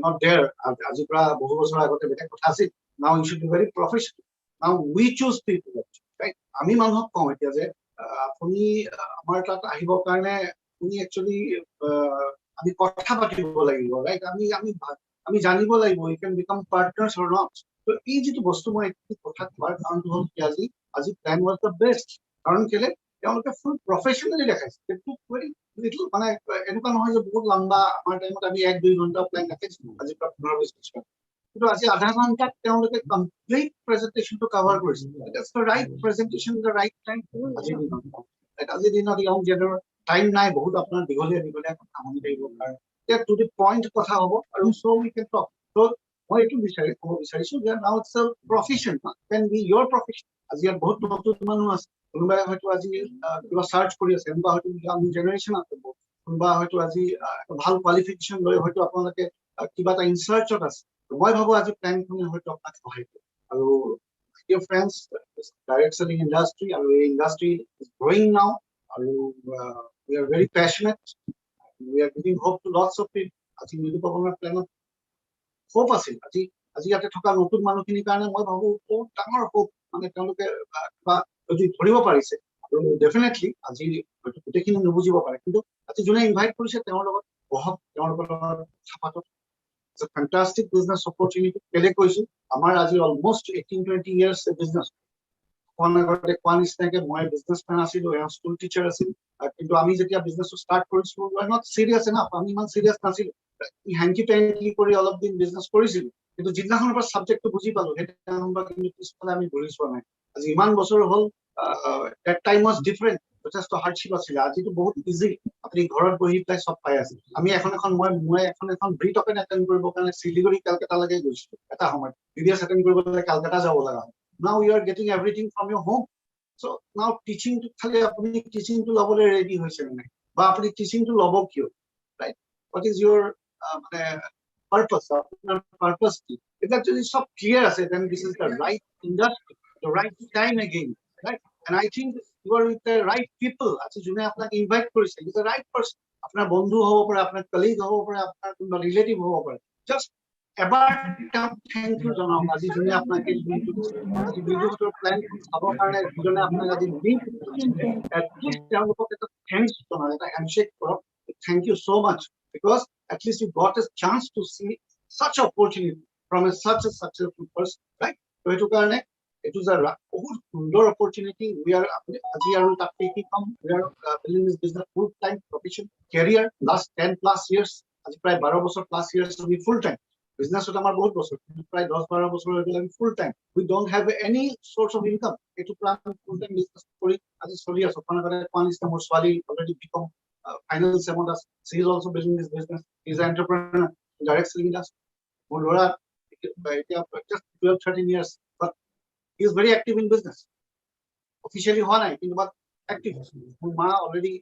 not there আজি পৰা বহু বছৰ আগতে বেলেগ কথা আছিল now you should be very professional now we choose people right আমি মানুহক কওঁ এতিয়া যে আপুনি আমাৰ তাত আহিবৰ কাৰণে আপুনি একচুয়ালি আমি কথা পাতিব লাগিব ৰাইট আমি জানিব লাগিব we can become partners or not so এই যেটো বস্তু মই একটু কথা কোৱাৰ কাৰণটো হ'ল কি আজি প্ল্যান was the best কাৰণ কেলে তেওঁলোকে ফুল প্ৰফেশনালি দেখাইছে কিন্তু ভেৰি লিটল মানে এনেকুৱা নহয় যে বহুত লম্বা আমাৰ টাইমত আমি 1-2 ঘণ্টা প্ল্যান দেখাইছিলো আজি প্ৰায় 15-20 বছৰ কিন্তু আজি আধা ঘণ্টাত তেওঁলোকে কমপ্লিট প্ৰেজেন্টেশনটো কভাৰ কৰিছে that's the right presentation the right time আজি দিনত ইয়ং জেনাৰ টাইম নাই বহুত আপোনাৰ দীঘলীয়া কথা মনি থাকিব কাৰণ to the point কথা হ'ব আৰু so we can talk so মই এইটো ক'ব বিচাৰিছো যে now it's a profession can be your profession আজি ইয়াত বহুত নতুন মানুহ আছে কোনোবাই হয়তো আজি কিবা সার্চ কৰি আছে কোনোবা হয়তো ইয়াং জেনাৰেশন আছে কোনোবা হয়তো আজি ভাল কোৱালিফিকেশন লৈ হয়তো আপোনালোকে কিবা এটা ইনচাৰ্চত আছে মই ভাবো আজি প্ল্যানখনে হয়তো আপোনাক সহায় কৰিব আৰু dear friends direct selling industry আৰু এই industry is growing now আৰু we are very passionate we are giving hope to lots of people আজি নিদু পাবনৰ প্ল্যানত hope আছে আজি ইয়াতে থকা নতুন মানুহখিনিৰ কাৰণে মই ভাবো বহুত ডাঙৰ hope মানে তেওঁলোকে যদি ধৰিব পাৰিছে আৰু ডেফিনেটলি আজি গোটেইখিনি নুবুজিব পাৰে কিন্তু আজি যোনে ইনভাইট কৰিছে তেওঁৰ লগত বহক তেওঁৰ লগত ছাপাটো it's a fantastic business opportunity কেলে কৈছো আমাৰ আজি almost 18-20 years business কোনগতে কোৱানিস্তাকে মই বিজনেছম্যান আছিলো স্কুল টিচাৰ আছিল কিন্তু আমি যেতিয়া বিজনেছ ষ্টাৰ্ট কৰিছো we are not serious enough আমি ইমান সিৰিয়াস নাছিলো হ্যাঙ্কি ট্যাঙ্কি কৰি অলপ দিন বিজনেছ কৰিছিল কিন্তু জিন্নাখনৰ পৰা সাবজেক্টটো বুজি পালো হেটা নম্বৰ কিন্তু পিছফালে আমি ঘূৰি চোৱা নাই আজি ইমান বছৰ হ'ল that time was different যথেষ্ট হাৰ্ডশিপ আছিল আজিটো বহুত ইজি আপুনি ঘৰত বহি প্লাই সব পাই আছে আমি এখন মই ব্ৰি টকেন এটেন্ড কৰিব কাৰণে সিলিগুৰি কলকাতা লাগে গৈছো এটা সময় বিবিএস এটেন্ড কৰিবলৈ কলকাতা যাব লগা now you are getting everything from your home so now teaching to খালি আপুনি teaching to লবলৈ ৰেডি হৈছে নাই বা আপুনি teaching to লব কিয় right what is your purpose if that is so clear as then this is the right industry the right time again right and I think you are with the right people as june apnake invite korise is the right person apnar bondhu hobo pare apnar colleague hobo pare apnar kono relative hobo pare just about thank you janam as june apnake video plan abor karone jone apnake as link at least jamoko eta thanks to eta handshake koro thank you so much because at least you got a chance to see such opportunity from such a successful person right so etu karone it was a good opportunity we are taking we are building this business full time profession career last 10 plus years as pray 12 বছর plus years to be full time business ot amar bahut বছর pray 10-12 বছর হয়ে গেল full time we don't have any source of income etu plan full time business kori as soli aso apna kare pan is more swali already become final semester she is also building this business he is an entrepreneur direct selling industry Lora just 12-13 years but he is very active in business officially one I think about active ma already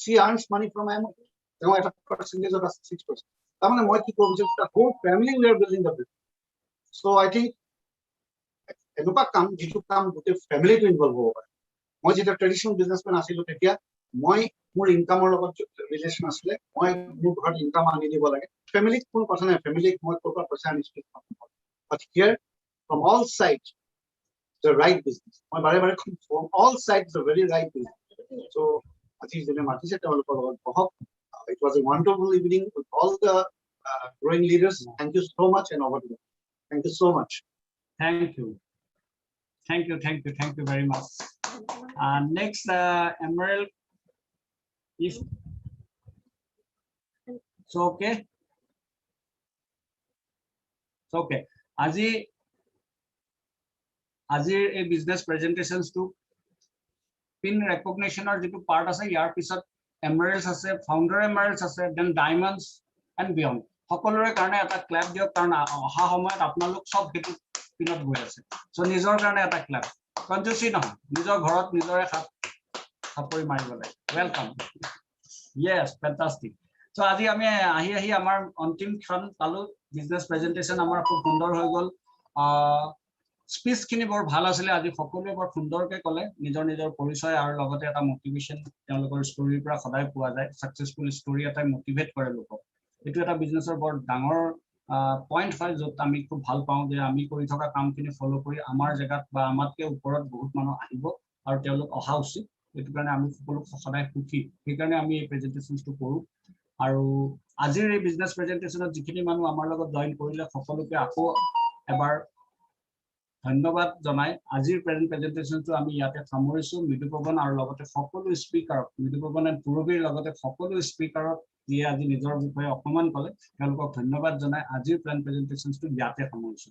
she earns money from তেওঁ এটা পাৰ্চেন্টেজত আছে 6%। তাৰমানে মই কি ক'ব বিচাৰিছো, the whole family we are building the business. So I think এনেকুৱা কাম যিটো কাম গোটেই ফেমিলিটো ইনভলভ হ'ব পাৰে। মই যেতিয়া ট্ৰেডিশ্যনেল বিজনেছমেন আছিলো তেতিয়া মই মোৰ ইনকামৰ লগত ৰিলেশ্যন আছিলে, মই মোৰ ঘৰত ইনকাম আনি দিব লাগে। ফেমিলিক কোনো কথা নাই, ফেমিলিক মই ক'ৰ পৰা পইচা আনিছো। But here from all sides the right business, মই বাৰে বাৰে from all sides the very right business. So আজি যেনে মাতিছে তেওঁলোকৰ লগত বহক। It was a wonderful evening with all the growing leaders. Thank you so much and over to you. Thank you so much. Thank you. Thank you very much. Next, Emerald, if so, okay. Azir a business presentations to pin recognition or jitu part ase yar pisot emeralds ase, founder emeralds ase, then diamonds and beyond. Hokolore karone eta clap diok karon aha homayot apnalok sob hetu pinot goi ase. So nijor karone eta clap. Conjusi no, nijor ghorot nijore thapori maribo lage. Welcome. Yes, fantastic. So আজি আমি আহি আমাৰ অন্তিম ক্ষণ পালো। বিজনেস প্ৰেজেন্টেশন আমাৰ খুব সুন্দৰ হৈ গল। স্পিচ খিনি বৰ ভাল আছিল। আজি সকলোৱে বৰ সুন্দৰকৈ ক'লে, নিজৰ নিজৰ পৰিচয় আৰু লগতে এটা মোটিভেশন তেওঁলোকৰ ষ্টৰীৰ পৰা সদায় পোৱা যায়। সাকসেসফুল ষ্টৰী এটাই মোটিভেট কৰে লোকক। এটো এটা বিজনেসৰ বৰ ডাঙৰ পইণ্ট হয়, য'ত আমি খুব ভাল পাওঁ যে আমি কৰি থকা কামখিনি ফলো কৰি আমাৰ জেগাত বা আমাতকৈ ওপৰত বহুত মানুহ আহিব আৰু তেওঁলোক অহা উচিত। এইটো কাৰণে আমি সকলো সদায় সুখী, সেইকাৰণে আমি এই প্ৰেজেন্টেশনটো কৰোঁ। আৰু আজিৰ এই বিজনেস প্ৰেজেন্টেশনত যিখিনি মানুহ আমাৰ লগত জয়েন কৰিলে সকলোকে আকৌ এবাৰ ধন্যবাদ জনাই আজিৰ প্ৰেজেন্টেশনটো আমি ইয়াতে সামৰিছো। মৃদুপৱন আৰু লগতে সকলো স্পিকাৰক, মৃদুপৱন এণ্ড পুৰবীৰ লগতে সকলো স্পিকাৰক যিয়ে আজি নিজৰ বিষয়ে অকমান ক'লে তেওঁলোকক ধন্যবাদ জনাই আজিৰ প্ৰেজেন্টেশনটো ইয়াতে সামৰিছো।